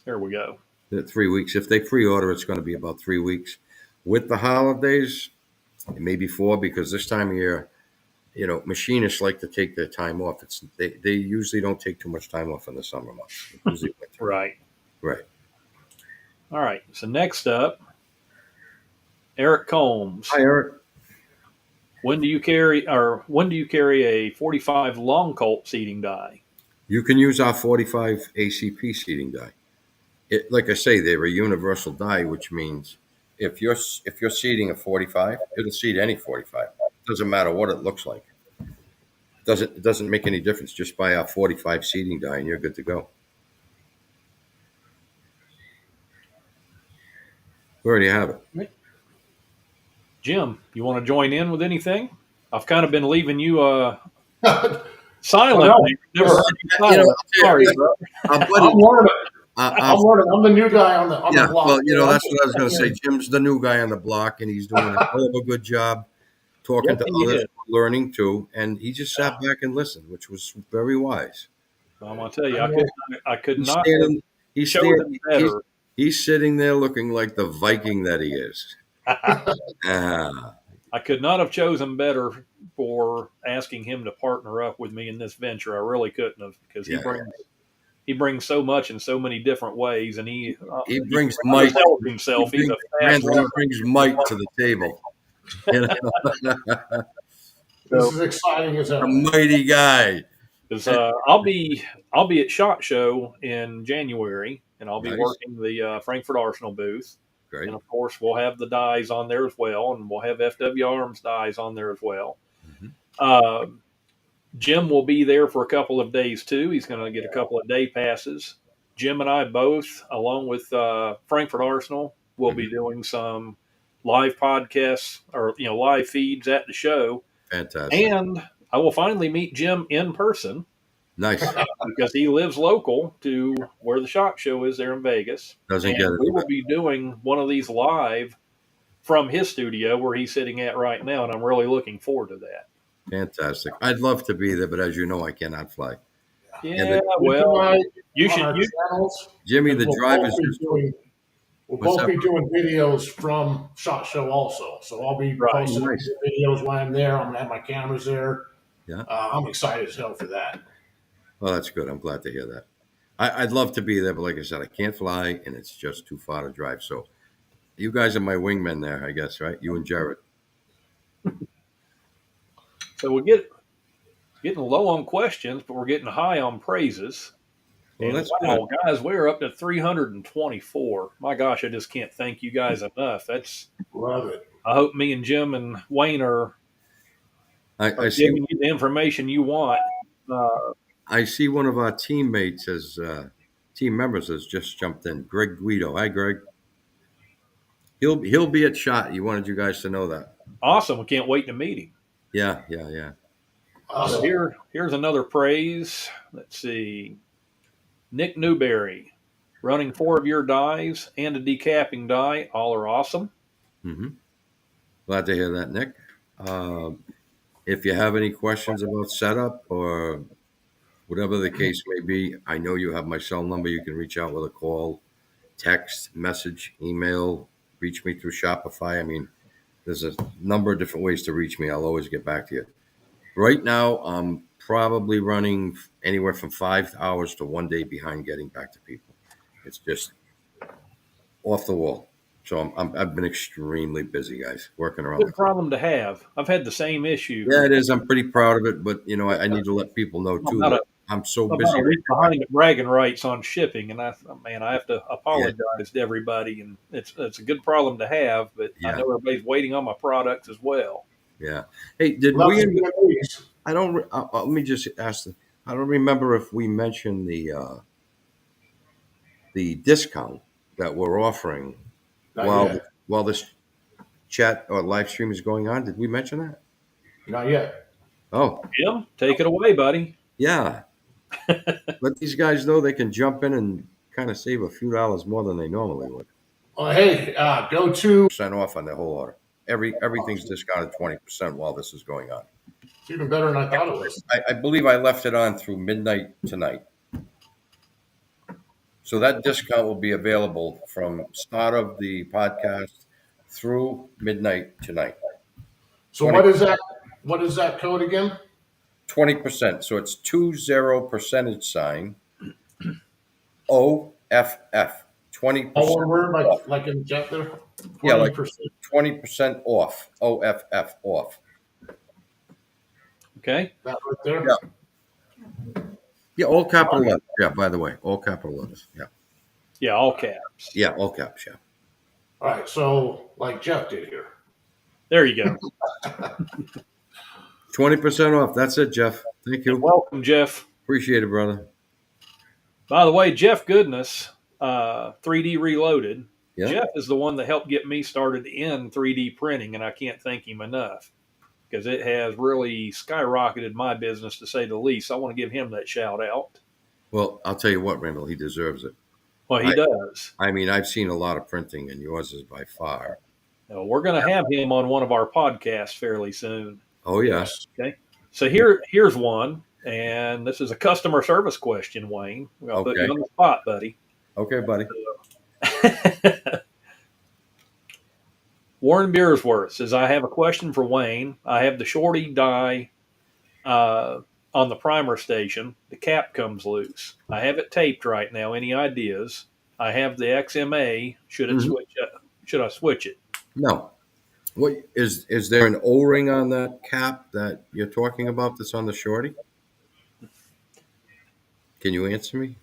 There we go. 3 weeks. If they pre-order, it's going to be about 3 weeks. With the holidays, maybe 4, because this time of year, machinists like to take their time off. They usually don't take too much time off in the summer months. Usually winter. Right. Right. All right. So next up, Eric Combs. Hi, Eric. When do you carry a 45 long Colt seeding die? You can use our 45 ACP seeding die. Like I say, they're a universal die, which means if you're seeding a 45, it'll seed any 45. It doesn't matter what it looks like. It doesn't make any difference. Just buy our 45 seeding die and you're good to go. Where do you have it? Jim, you want to join in with anything? I've kind of been leaving you silent. Never heard you silent. Sorry, bro. I'm learning. I'm learning. I'm the new guy on the block. Well, that's what I was going to say. Jim's the new guy on the block, and he's doing a hell of a good job talking to others, learning too. And he just sat back and listened, which was very wise. I'm going to tell you, I could not. He's sitting there looking like the Viking that he is. I could not have chosen better for asking him to partner up with me in this venture. I really couldn't have, because he brings so much in so many different ways, and he brings might himself. He brings might to the table. This is exciting as hell. A mighty guy. I'll be at SHOT Show in January, and I'll be working the Frankfurt Arsenal booth. Great. And of course, we'll have the dies on there as well, and we'll have FW Arms dies on there as well. Mm-hmm. Jim will be there for a couple of days too. He's going to get a couple of day passes. Jim and I both, along with Frankfurt Arsenal, will be doing some live podcasts or live feeds at the show. Fantastic. And I will finally meet Jim in person. Nice. Because he lives local to where the SHOT Show is there in Vegas. Doesn't get it. We will be doing one of these live from his studio where he's sitting at right now, and I'm really looking forward to that. Fantastic. I'd love to be there, but as you know, I cannot fly. Yeah, well, you should. Jimmy, the driver's We'll both be doing videos from SHOT Show also. So I'll be posting videos when I'm there. I'm going to have my cameras there. Yeah. I'm excited as hell for that. Well, that's good. I'm glad to hear that. I'd love to be there, but like I said, I can't fly, and it's just too far to drive. So you guys are my wingmen there, I guess, right? You and Jared. So we're getting low on questions, but we're getting high on praises. Well, And that's wow, good. guys, we're up to 324. My gosh, I just can't thank you guys enough. Love it. I hope me and Jim and Wayne are I see. giving you the information you want. I see one of our teammates as team members has just jumped in. Greg Guido. Hi, Greg. He'll be at shot. He wanted you guys to know that. Awesome. We can't wait to meet him. Yeah. So Awesome. here's another praise. Let's see. Nick Newberry, running 4 of your dies and a decapping die. All are awesome. Mm-hmm. Glad to hear that, Nick. If you have any questions about setup or whatever the case may be, I know you have my cell number. You can reach out with a call, text, message, email, reach me through Shopify. I mean, there's a number of different ways to reach me. I'll always get back to you. Right now, I'm probably running anywhere from 5 hours to 1 day behind getting back to people. It's just off the wall. So I've been extremely busy, guys, working around the Good clock. problem to have. I've had the same issue. Yeah, it is. I'm pretty proud of it, but I need to let people know too that I'm so About busy a right week now. behind at BragginRights on shipping, and I have to apologize to everybody. And it's a good problem to have, but I Yeah. know everybody's waiting on my products as well. Yeah. Hey, did Love we? to be at these. I don't. Let me just ask. I don't remember if we mentioned the discount that we're offering Not while yet. while this chat or live stream is going on. Did we mention that? Not yet. Oh, Jim, take it away, buddy. yeah. Let these guys know they can jump in and kind of save a few dollars more than they normally would. Well, hey, go to. % off on their whole order. Everything's discounted 20% while this is going on. It's even better than I thought it was. I believe I left it on through midnight tonight. So that discount will be available from start of the podcast through midnight tonight. So what is that? What is that code again? 20%. So it's 20% OFF. 20%. All one word, like in jet there. Yeah, like 20%. 20% off. OFF off. Okay. That right there. Yeah. Yeah, all capital letters. Yeah, by the way, all capital letters. Yeah. Yeah, all caps. Yeah, all caps. Yeah. All right. So like Jeff did here. There you go. 20% off. That's it, Jeff. Thank you. Welcome, Jeff. Appreciate it, brother. By the way, Jeff Goodness, 3D Reloaded. Yeah. Jeff is the one that helped get me started in 3D printing, and I can't thank him enough because it has really skyrocketed my business, to say the least. I want to give him that shout out. Well, I'll tell you what, Randall, he deserves it. Well, he does. I mean, I've seen a lot of printing, and yours is by far. We're going to have him on one of our podcasts fairly soon. Oh, yes. Okay. So here's one, and this is a customer service question, Wayne. We're going to put you on the spot, buddy. Okay, buddy. Warren Beersworth says, I have a question for Wayne. I have the shorty die on the primer station. The cap comes loose. I have it taped right now. Any ideas? I have the XMA. Should I switch it? No. What is there an O-ring on that cap that you're talking about that's on the shorty? Can you answer me?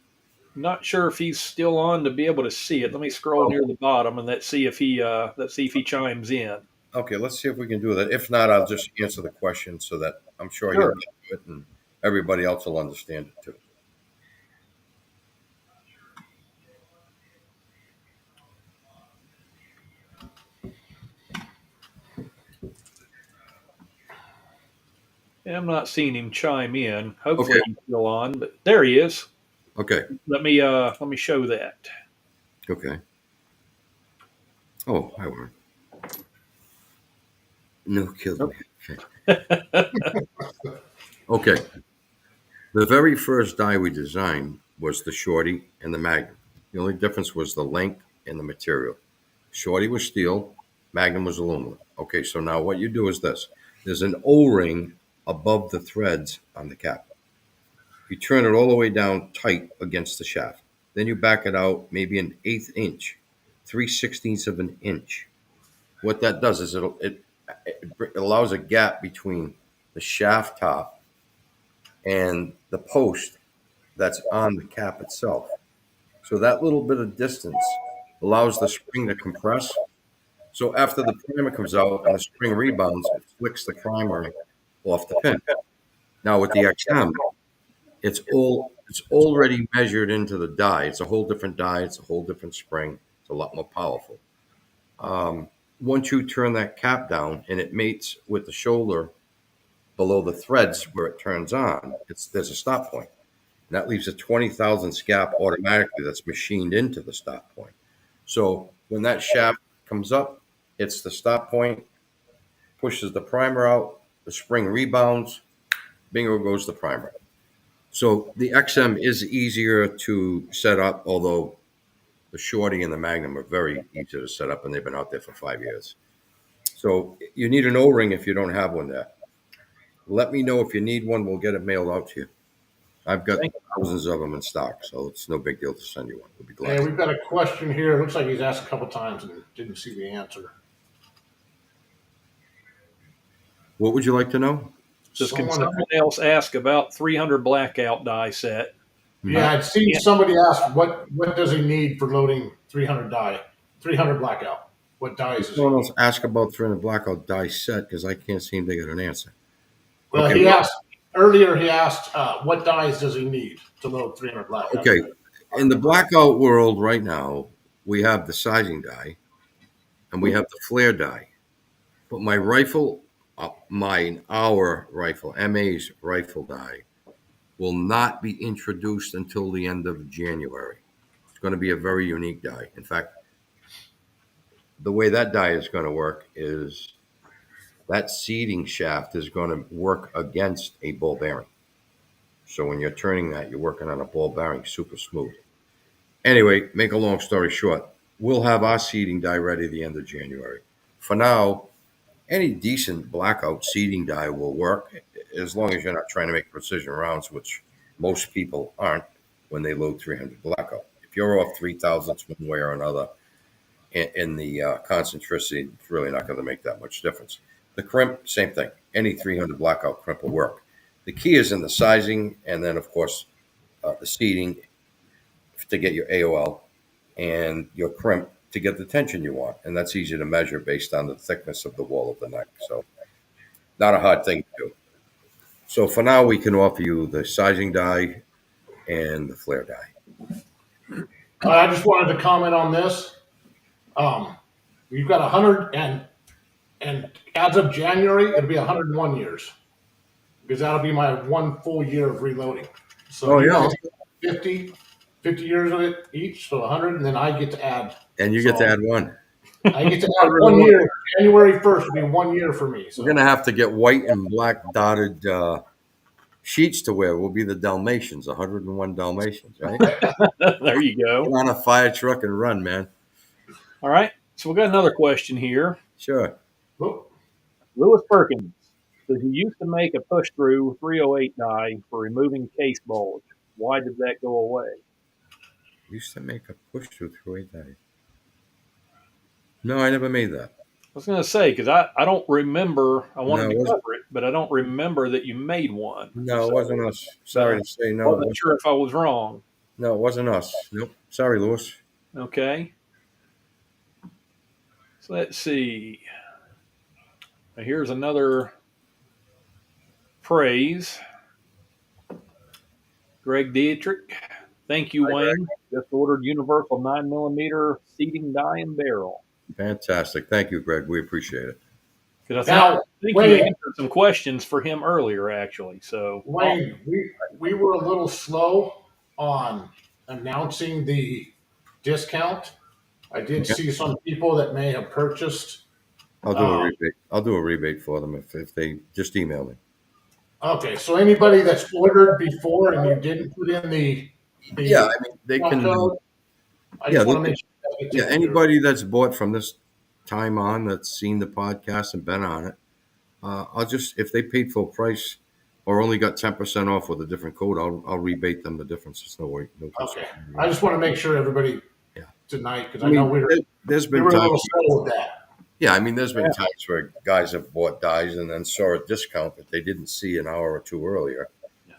Not sure if he's still on to be able to see it. Let me scroll near the bottom and let's see if he chimes in. Okay, let's see if we can do that. If not, I'll just answer the question so that I'm sure Sure. you'll get it and everybody else will understand it too. I'm not seeing him chime in. Hopefully he's still on, but there he is. Okay. Let me show that. Okay. Oh, hi, Warren. No kidding. Okay. The very first die we designed was the shorty and the Magnum. The only difference was the length and the material. Shorty was steel, Magnum was aluminum. Okay, so now what you do is this. There's an O-ring above the threads on the cap. You turn it all the way down tight against the shaft. Then you back it out maybe an 1/8 inch, 3/16 of an inch. What that does is it allows a gap between the shaft top and the post that's on the cap itself. So that little bit of distance allows the spring to compress. So after the primer comes out and the spring rebounds, it flicks the primer off the pin. Now with the XM, it's already measured into the die. It's a whole different die. It's a whole different spring. It's a lot more powerful. Once you turn that cap down and it mates with the shoulder below the threads where it turns on, there's a stop point. And that leaves a 20 thousandths gap automatically that's machined into the stop point. So when that shaft comes up, it's the stop point, pushes the primer out, the spring rebounds, bingo goes the primer. So the XM is easier to set up, although the Shorty and the Magnum are very easy to set up, and they've been out there for 5 years. So you need an O-ring if you don't have one there. Let me know if you need one. We'll get it mailed out to you. I've got thousands of them in stock, so it's no big deal to send you one. We'll be glad. Hey, we've got a question here. It looks like he's asked a couple times and didn't see the answer. What would you like to know? Can someone else ask about 300 blackout die set? Yeah, I'd seen somebody ask what does he need for loading 300 die, 300 blackout. What dies? Someone else ask about 300 blackout die set because I can't seem to get an answer. Well, okay, he asked earlier. He asked what dies does he need to load 300 blackout. Okay, in the blackout world right now, we have the sizing die and we have the flare die. But my rifle, our rifle, MA's rifle die, will not be introduced until the end of January. It's going to be a very unique die. In fact, the way that die is going to work is that seating shaft is going to work against a ball bearing. So when you're turning that, you're working on a ball bearing, super smooth. Anyway, make a long story short, we'll have our seating die ready at the end of January. For now, any decent blackout seating die will work as long as you're not trying to make precision rounds, which most people aren't when they load 300 blackout. If you're off 3 thousandths one way or another in the concentricity, it's really not going to make that much difference. The crimp, same thing. Any 300 blackout crimp will work. The key is in the sizing and then, of course, the seating to get your AOL and your crimp to get the tension you want. And that's easy to measure based on the thickness of the wall of the neck. So not a hard thing to do. So for now, we can offer you the sizing die and the flare die. I just wanted to comment on this. We've got 100 and as of January, it'll be 101 years because that'll be my 1 full year of reloading. So 50 years of it each, so 100, and then I get to add. And you get to add one. I get to add 1 year. January 1st will be 1 year for me. So. We're going to have to get white and black dotted sheets to wear. We'll be the Dalmatians, 101 Dalmatians, right? There you go. Get on a fire truck and run, man. All right. So we've got another question here. Sure. Lewis Perkins. Says he used to make a push-through 308 die for removing case bulge. Why did that go away? Used to make a push-through 308 die. No, I never made that. I was going to say, because I don't remember, I wanted to cover it, but I don't remember that you made one. No, it wasn't us. Sorry to say no. I wasn't sure if I was wrong. No, it wasn't us. Nope. Sorry, Lewis. Okay. So let's see. Now here's another praise. Greg Dietrich. Thank you, Wayne. Just ordered universal 9mm seating die and barrel. Fantastic. Thank you, Greg. We appreciate it. Because I think you answered some questions for him earlier, actually. So Wayne, we were a little slow on announcing the discount. I did see some people that may have purchased. I'll do a rebate. I'll do a rebate for them if they just email me. Okay, so anybody that's ordered before and you didn't put in the yeah, I mean they can. Code, I just want to make sure. Yeah, anybody that's bought from this time on that's seen the podcast and been on it, I'll just if they paid full price, or only got 10% off with a different code, I'll rebate them the difference. It's no way, no concern. Okay. I just want to make sure everybody Yeah. tonight, because I I know mean, there's we been were a times. little slow with that. Yeah, I mean, there's been times where guys have bought dies and then saw a discount that they didn't see an hour or two earlier.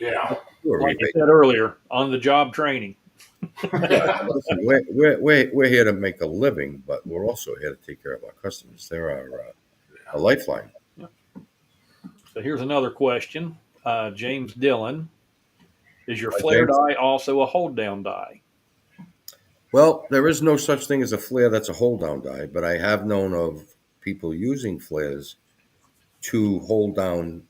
Yeah. Do a Like I rebate. said earlier, on the job training. Yeah, listen, we're here to make a living, but we're also here to take care of our customers. They're our lifeline. So here's another question. James Dillon, is your Hi, flare James. die also a hold down die? Well, there is no such thing as a flare that's a hold down die, but I have known of people using flares to hold down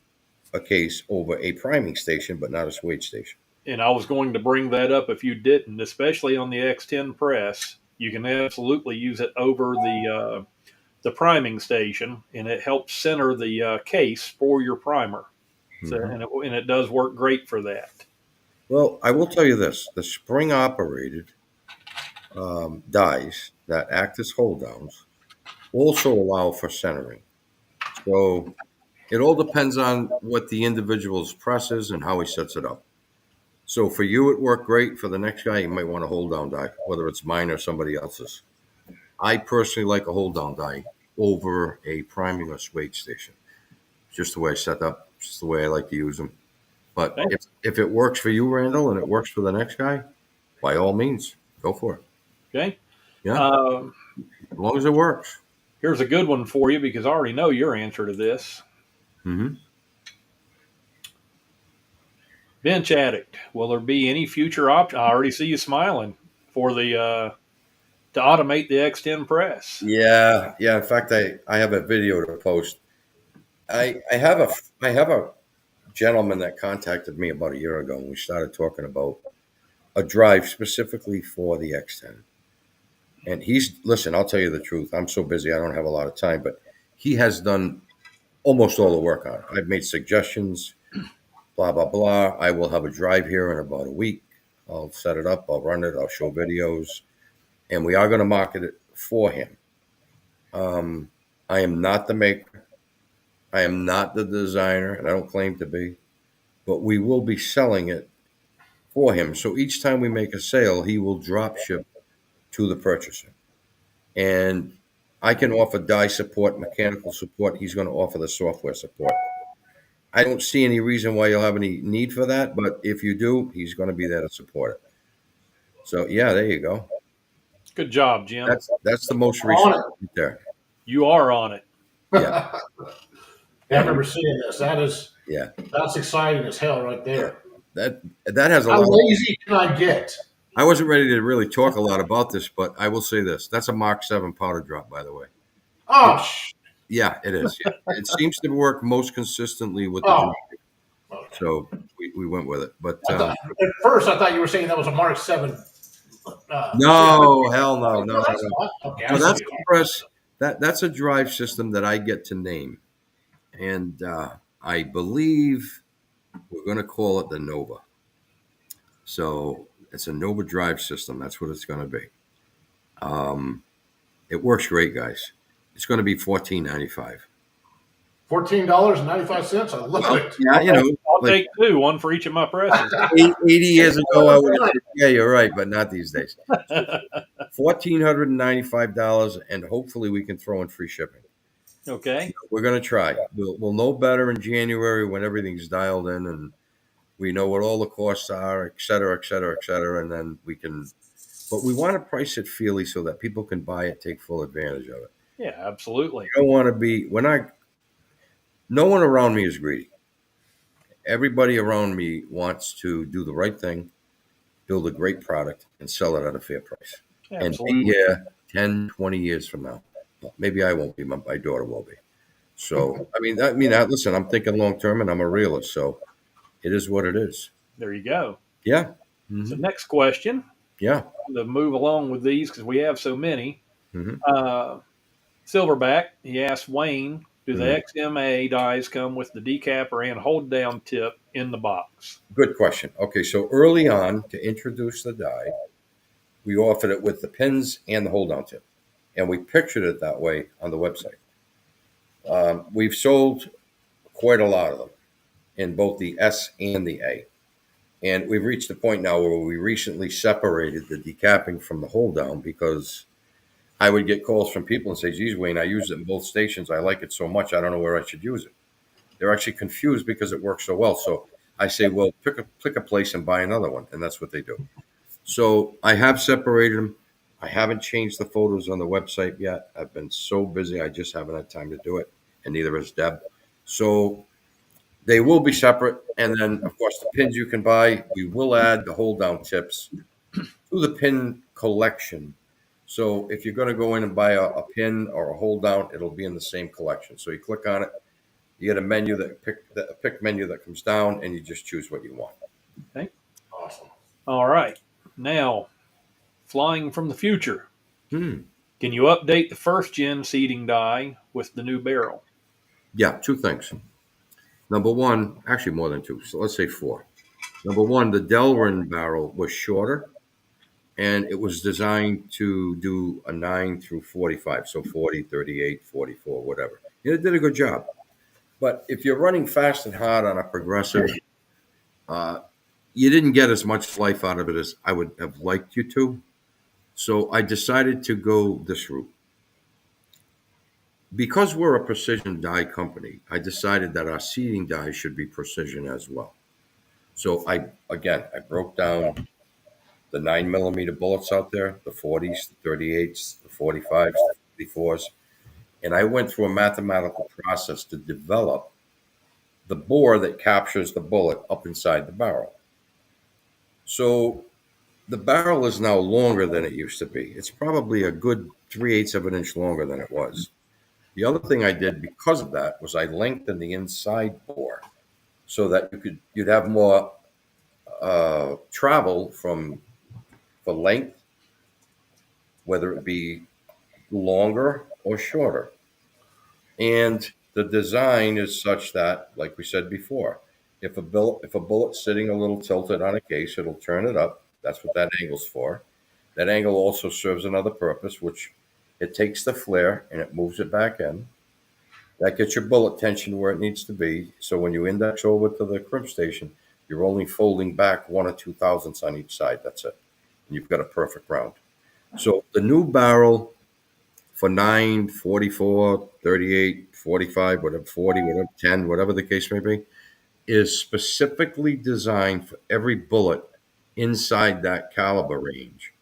a case over a priming station, but not a swage station. And I was going to bring that up if you didn't, especially on the X10 press. You can absolutely use it over the priming station, and it helps center the case for your primer. So, Mhm. and it does work great for that. Well, I will tell you this: the spring operated dies that act as hold downs also allow for centering. So it all depends on what the individual's press is and how he sets it up. So for you, it worked great. For the next guy, you might want a hold down die, whether it's mine or somebody else's. I personally like a hold down die over a priming or swage station. Just the way I set up, just the way I like to use them. But Okay. if it works for you, Randall, and it works for the next guy, by all means, go for it. Okay. Yeah, as long as it works. Here's a good one for you because I already know your answer to this. Mm-hmm. Bench addict. Will there be any future option? I already see you smiling for the to automate the X10 press. Yeah. In fact, I have a video to post. I have a gentleman that contacted me about a year ago, and we started talking about a drive specifically for the X10. And listen, I'll tell you the truth. I'm so busy, I don't have a lot of time, but he has done almost all the work on it. I've made suggestions, blah, blah, blah. I will have a drive here in about a week. I'll set it up, I'll run it, I'll show videos, and we are going to market it for him. I am not the maker. I am not the designer, and I don't claim to be, but we will be selling it for him. So each time we make a sale, he will drop ship to the purchaser. And I can offer die support, mechanical support. He's going to offer the software support. I don't see any reason why you'll have any need for that, but if you do, he's going to be there to support it. So yeah, there you go. Good job, Jim. That's the most On recent it. right there. You are on it. Yeah. I remember seeing this. Yeah. That's exciting as hell right there. That has a How lot. lazy can I get? I wasn't ready to really talk a lot about this, but I will say this: that's a Mark 7 powder drop, by the way. Oh, Yeah, it is. Yeah. It seems to work most consistently with the oh. drive. Okay. So we went with it. But At first, I thought you were saying that was a Mark 7. no, hell no. That's not. Okay, I So that's see the it. press. That's a drive system that I get to name, and I believe we're going to call it the Nova. So it's a Nova drive system. That's what it's going to be. It works great, guys. It's going to be $14.95. $14.95. I love it. Yeah, I'll like take two, one for each of my presses. 80 years ago, I would have said, yeah, you're right, but not these days. $1,495, and hopefully we can throw in free shipping. Okay. We're going to try. We'll know better in January when everything's dialed in and we know what all the costs are, et cetera, et cetera, et cetera, and then we can. But we want to price it fairly so that people can buy it, take full advantage of it. Yeah, absolutely. You don't want to be no one around me is greedy. Everybody around me wants to do the right thing, build a great product, and sell it at a fair price. And Absolutely. be here 10, 20 years from now. Well, maybe I won't be, my daughter will be. So, listen, I'm thinking long term and I'm a realist. So it is what it is. There you go. Yeah. So next question. Yeah. To move along with these because we have so many. Mm-hmm. Silverback, he asked Wayne, do the Mm-hmm. XMA dies come with the decapper and hold down tip in the box? Good question. Okay, so early on to introduce the die, we offered it with the pins and the hold down tip. And we pictured it that way on the website. We've sold quite a lot of them. in both the S and the A. And we've reached a point now where we recently separated the decapping from the hold down, because I would get calls from people and say, geez, Wayne, I use it in both stations. I like it so much, I don't know where I should use it. They're actually confused because it works so well. So I say, well, pick a place and buy another one. And that's what they do. So I have separated them. I haven't changed the photos on the website yet. I've been so busy, I just haven't had time to do it. And neither has Deb. So they will be separate. And then, of course, the pins you can buy, we will add the hold down tips to the pin collection. So if you're going to go in and buy a pin or a hold down, it'll be in the same collection. So you click on it, you get a menu a pick menu that comes down, and you just choose what you want. Okay. Awesome. All right. Now, flying from the future. Hmm. Can you update the first gen seating die with the new barrel? Yeah, two things. Number one, actually more than two. So let's say four. Number one, the Delrin barrel was shorter, and it was designed to do a 9 through 45. So 40, 38, 44, whatever. And it did a good job. But if you're running fast and hard on a progressive, you didn't get as much life out of it as I would have liked you to. So I decided to go this route. Because we're a precision die company, I decided that our seating die should be precision as well. So I broke down the 9mm bullets out there, the 40s, the 38s, the 45s, the 44s, and I went through a mathematical process to develop the bore that captures the bullet up inside the barrel. So the barrel is now longer than it used to be. It's probably a good 3/8 of an inch longer than it was. The other thing I did because of that was I lengthened the inside bore so that you'd have more travel for length, whether it be longer or shorter. And the design is such that, like we said before, if a bullet's sitting a little tilted on a case, it'll turn it up. That's what that angle's for. That angle also serves another purpose, which it takes the flare and it moves it back in. That gets your bullet tension where it needs to be. So when you index over to the crimp station, you're only folding back 1 or 2 thousandths on each side. That's it. And you've got a perfect round. So the new barrel for 9, 44, 38, 45, whatever, 40, whatever, 10, whatever the case may be, is specifically designed for every bullet inside that caliber range.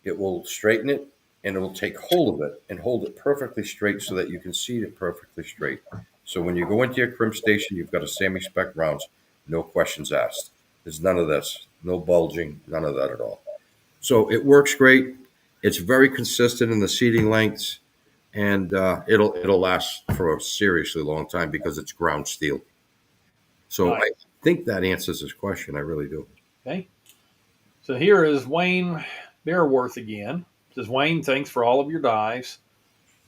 It will straighten it, and it will take hold of it and hold it perfectly straight so that you can seat it perfectly straight. So when you go into your crimp station, you've got a semi-spec rounds, no questions asked. There's none of this, no bulging, none of that at all. So it works great. It's very consistent in the seating lengths, and it'll last for a seriously long time because it's ground steel. So Nice. I think that answers his question. I really do. Okay. So here is Wayne Bearworth again. Says, Wayne, thanks for all of your dies.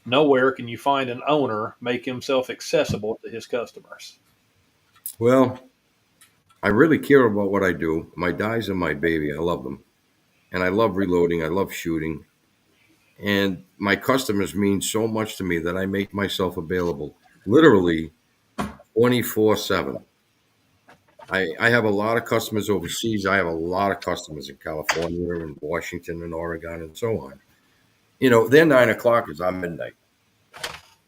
Nowhere can you find an owner make himself accessible to his customers. Well, I really care about what I do. My dies are my baby. I love them. And I love reloading. I love shooting. And my customers mean so much to me that I make myself available literally 24/7. I have a lot of customers overseas. I have a lot of customers in California and Washington and Oregon and so on. You know, their 9 o'clock is on midnight.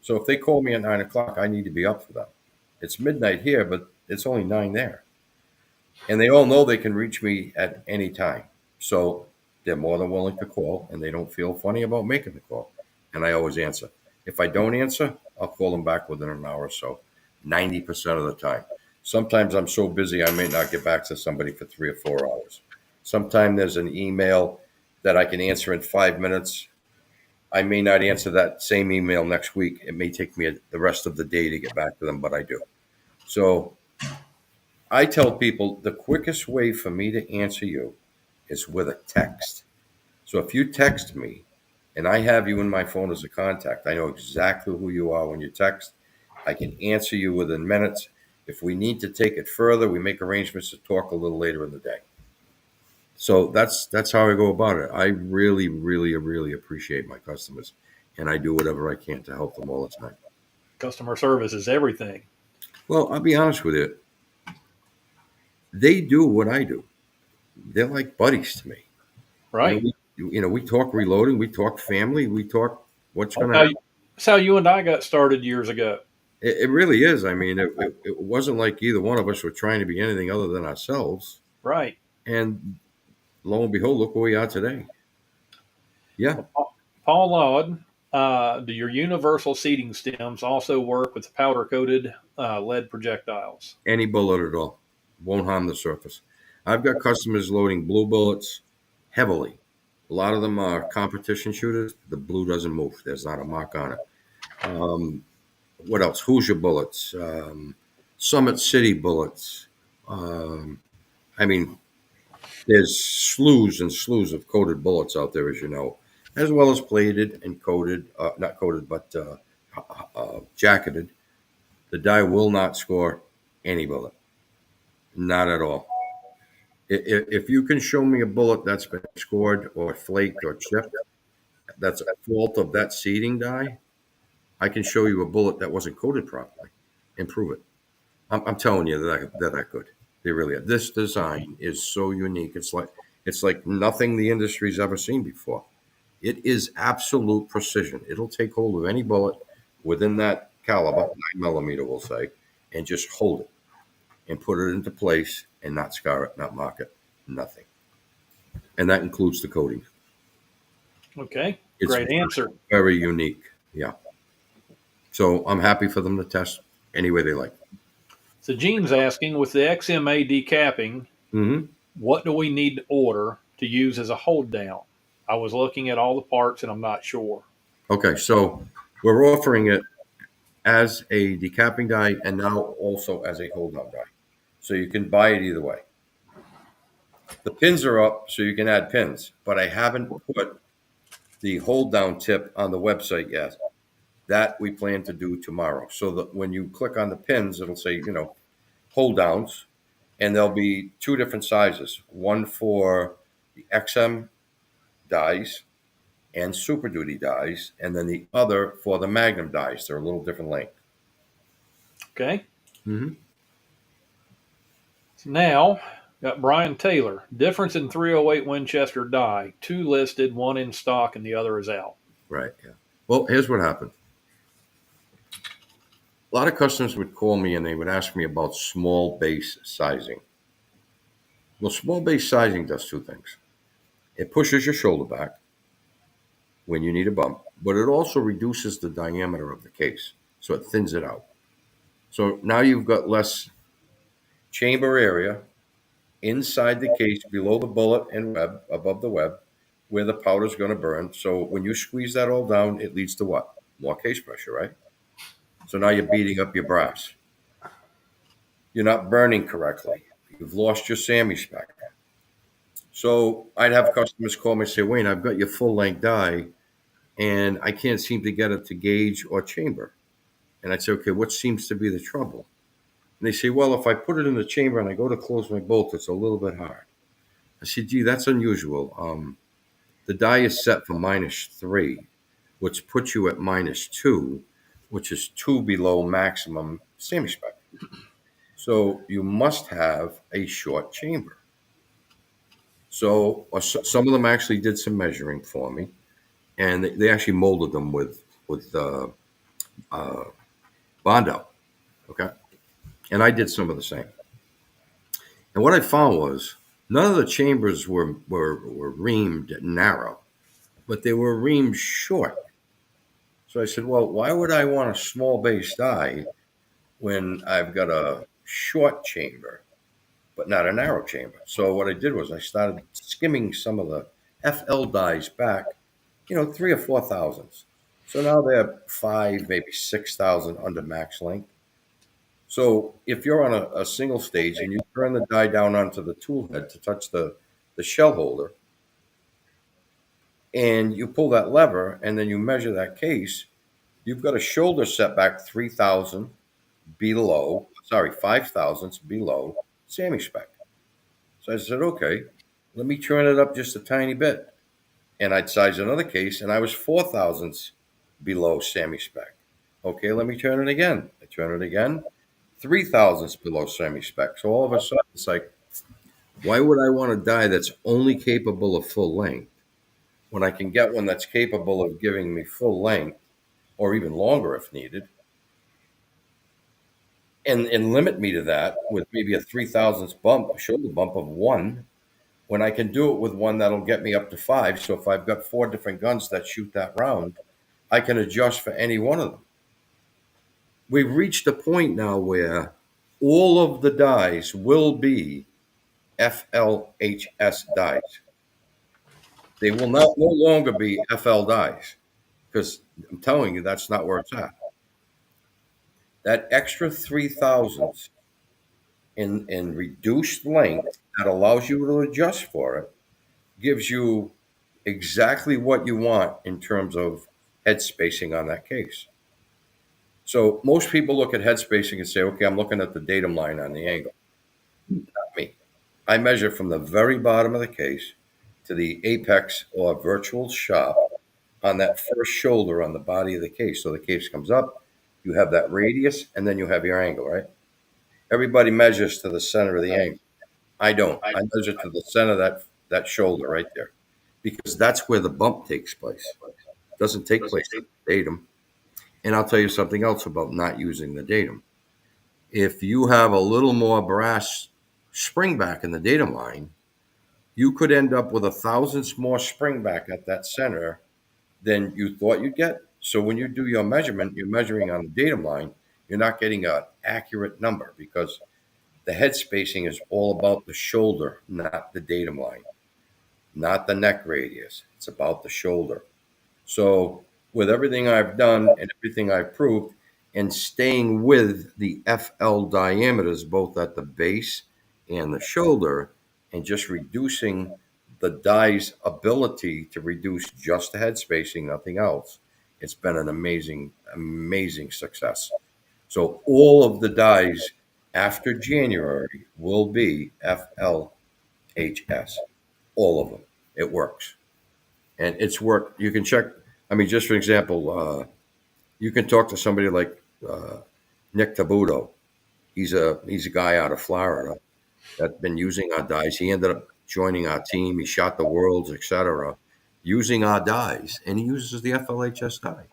So if they call me at 9 o'clock, I need to be up for them. It's midnight here, but it's only 9 there. And they all know they can reach me at any time. So they're more than willing to call, and they don't feel funny about making the call. And I always answer. If I don't answer, I'll call them back within an hour or so, 90% of the time. Sometimes I'm so busy I may not get back to somebody for 3 or 4 hours. Sometimes there's an email that I can answer in 5 minutes. I may not answer that same email next week. It may take me the rest of the day to get back to them, but I do. So I tell people the quickest way for me to answer you is with a text. So if you text me and I have you in my phone as a contact, I know exactly who you are when you text. I can answer you within minutes. If we need to take it further, we make arrangements to talk a little later in the day. So that's how I go about it. I really, really, really appreciate my customers, and I do whatever I can to help them all the time. Customer service is everything. Well, I'll be honest with you. they do what I do. They're like buddies to me. Right. We talk reloading, we talk family, we talk what's going That's to how, happen. you, that's how you and I got started years ago. It really is. I mean, it wasn't like either one of us were trying to be anything other than ourselves. Right. And lo and behold, look where we are today. Yeah. Paul Laud, do your universal seating stems also work with powder coated lead projectiles? Any bullet at all won't harm the surface. I've got customers loading blue bullets heavily. A lot of them are competition shooters. The blue doesn't move. There's not a mark on it. What else? Hoosier bullets, Summit City bullets. Um, I mean, there's slews and slews of coated bullets out there, as you know, as well as plated and coated, not coated, but jacketed. The die will not score any bullet. Not at all. If you can show me a bullet that's been scored or flaked or chipped, that's a fault of that seeding die, I can show you a bullet that wasn't coated properly and prove it. I'm telling you that I could. They really are. This design is so unique. It's like nothing the industry's ever seen before. It is absolute precision. It'll take hold of any bullet within that caliber, 9 millimeter, we'll say, and just hold it and put it into place and not scar it, not mark it, nothing. And that includes the coating. Okay. It's Great answer. very unique. Yeah. So I'm happy for them to test any way they like. So Gene's asking, with the XMA decapping, Mm-hmm. what do we need to order to use as a hold down? I was looking at all the parts and I'm not sure. Okay, so we're offering it as a decapping die and now also as a hold down die. So you can buy it either way. The pins are up, so you can add pins, but I haven't put the hold down tip on the website yet. That we plan to do tomorrow. So that when you click on the pins, it'll say, hold downs, and there'll be two different sizes, one for the XM dies and Super Duty dies, and then the other for the Magnum dies. They're a little different length. Okay. Mm-hmm. So now, got Brian Taylor. Difference in 308 Winchester die. 2 listed, 1 in stock, and the other is out. Right, yeah. Well, here's what happened. A lot of customers would call me and they would ask me about small base sizing. Well, small base sizing does two things. It pushes your shoulder back when you need a bump, but it also reduces the diameter of the case, so it thins it out. So now you've got less chamber area inside the case, below the bullet and web, above the web, where the powder's going to burn. So when you squeeze that all down, it leads to what? More case pressure, right? So now you're beating up your brass. You're not burning correctly. You've lost your SAMI spec. So I'd have customers call me and say, Wayne, I've got your full length die and I can't seem to get it to gauge or chamber. And I'd say, okay, what seems to be the trouble? And they say, well, if I put it in the chamber and I go to close my bolt, it's a little bit hard. I said, gee, that's unusual. The die is set for -3, which puts you at -2, which is 2 below maximum SAMI spec. So you must have a short chamber. So some of them actually did some measuring for me, and they actually molded them with Bondo. Okay, and I did some of the same. And what I found was none of the chambers were reamed narrow, but they were reamed short. So I said, well, why would I want a small base die when I've got a short chamber, but not a narrow chamber? So what I did was I started skimming some of the FL dies back, 3 or 4 thousandths. So now they're 5, maybe 6,000 under max length. So if you're on a single stage and you turn the die down onto the tool head to touch the shell holder, and you pull that lever and then you measure that case, you've got a shoulder setback 3,000 below, 5 thousandths below SAMI spec. So I said, okay, let me turn it up just a tiny bit. And I'd size another case and I was 4 thousandths below SAMI spec. Okay, let me turn it again. I turn it again, 3 thousandths below SAMI spec. So all of a sudden it's like Why would I want a die that's only capable of full length when I can get one that's capable of giving me full length or even longer if needed, and limit me to that with maybe a 3,000ths bump, a shoulder bump of 1, when I can do it with one that'll get me up to 5. So if I've got 4 different guns that shoot that round, I can adjust for any one of them. We've reached a point now where all of the dies will be FLHS dies. They will no longer be FL dies, because I'm telling you, that's not where it's at. That extra 3,000ths in reduced length that allows you to adjust for it gives you exactly what you want in terms of head spacing on that case. So most people look at head spacing and say, okay, I'm looking at the datum line on the angle. Not me. I measure from the very bottom of the case to the apex or virtual shop on that first shoulder on the body of the case. So the case comes up, you have that radius, and then you have your angle, right? Everybody measures to the center of the angle. I don't. I measure to the center of that shoulder right there, because that's where the bump takes place. It doesn't take place at the datum. And I'll tell you something else about not using the datum. If you have a little more brass spring back in the datum line, you could end up with 1,000ths more spring back at that center than you thought you'd get. So when you do your measurement, you're measuring on the datum line, you're not getting an accurate number, because the head spacing is all about the shoulder, not the datum line, not the neck radius. It's about the shoulder. So with everything I've done and everything I've proved, and staying with the FL diameters both at the base and the shoulder, and just reducing the die's ability to reduce just the head spacing, nothing else, it's been an amazing, amazing success. So all of the dies after January will be FLHS. All of them. It works. And it's worked. You can check. I mean, just for example, you can talk to somebody like Nick Tabuto. He's a guy out of Florida that's been using our dies. He ended up joining our team. He shot the worlds, etc., using our dies, and he uses the FLHS die.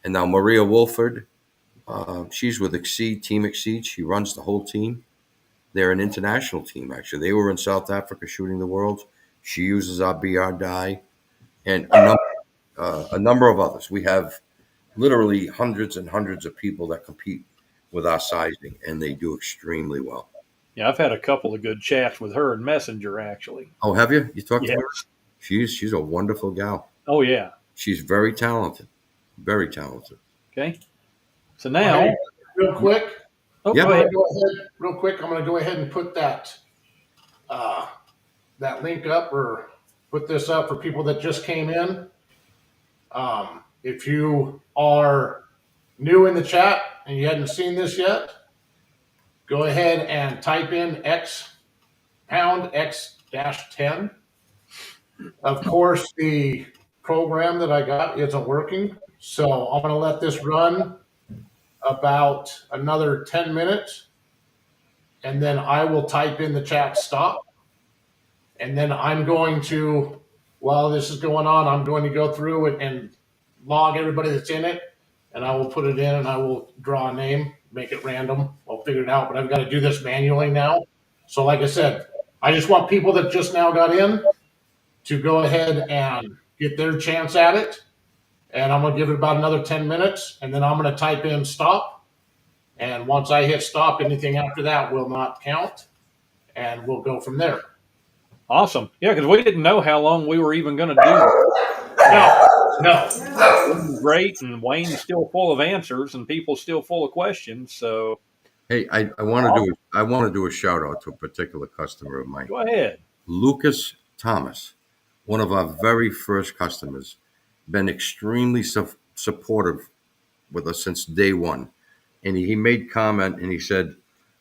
And now Maria Wolford, she's with Exceed, Team Exceed. She runs the whole team. They're an international team, actually. They were in South Africa shooting the worlds. She uses our BR die, and a number of others. We have literally hundreds and hundreds of people that compete with our sizing, and they do extremely well. Yeah, I've had a couple of good chats with her in Messenger, actually. Oh, have you? You talked Yes. to her? She's a wonderful gal. Oh, yeah. She's very talented. Very talented. Okay. So now, Hey, real quick, oh, Yeah. go ahead. real quick, I'm going to go ahead and put that that link up, or put this up for people that just came in. If you are new in the chat and you hadn't seen this yet, go ahead and type in X#X-10. Of course, the program that I got isn't working, so I'm going to let this run about another 10 minutes, and then I will type in the chat stop. And then I'm going to, while this is going on, I'm going to go through it and log everybody that's in it, and I will put it in, and I will draw a name, make it random. I'll figure it out, but I've got to do this manually now. So like I said, I just want people that just now got in to go ahead and get their chance at it. And I'm going to give it about another 10 minutes, and then I'm going to type in stop. And once I hit stop, anything after that will not count, and we'll go from there. Awesome. Yeah, because we didn't know how long we were even going to do. No. Great, and Wayne's still full of answers, and people still full of questions. So, Hey, I want to do a shout out to a particular customer of mine, go ahead. Lucas Thomas, one of our very first customers, been extremely supportive with us since day one. And he made comment, and he said,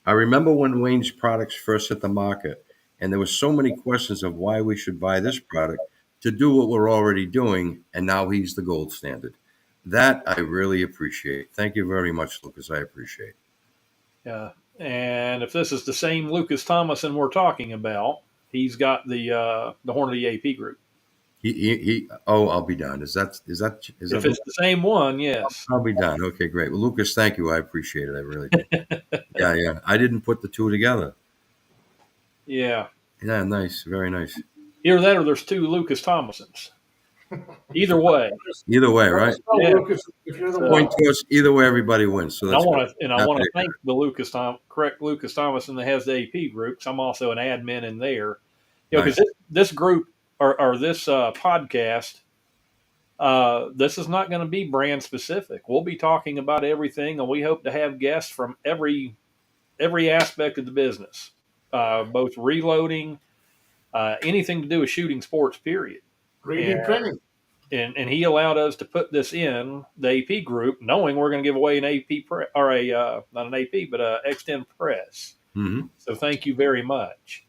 I remember when Wayne's products first hit the market, and there were so many questions of why we should buy this product to do what we're already doing, and now he's the gold standard. That I really appreciate. Thank you very much, Lucas. I appreciate it. Yeah. And if this is the same Lucas Thomason we're talking about, he's got the Hornady AP group. I'll be done. Is that If it's the same one, yes. I'll be done. Okay, great. Well, Lucas, thank you. I appreciate it. I really do. Yeah. I didn't put the two together. Yeah. Yeah, nice. Very nice. Either that or there's two Lucas Thomasons. Either way. Either way, right? Yeah. Lucas, if you're the Point one. to us. Either way, everybody wins. So I that's want to Happy thank the correct Lucas Thomason that has the AP group, because I'm also an admin in there. You know, because Nice. this group or this podcast, this is not going to be brand specific. We'll be talking about everything, and we hope to have guests from every aspect of the business, both reloading, anything to do with shooting sports, period. 3D printing. And he allowed us to put this in the AP group, knowing we're going to give away an AP or not an AP, but a X10 press. Mm-hmm. So thank you very much.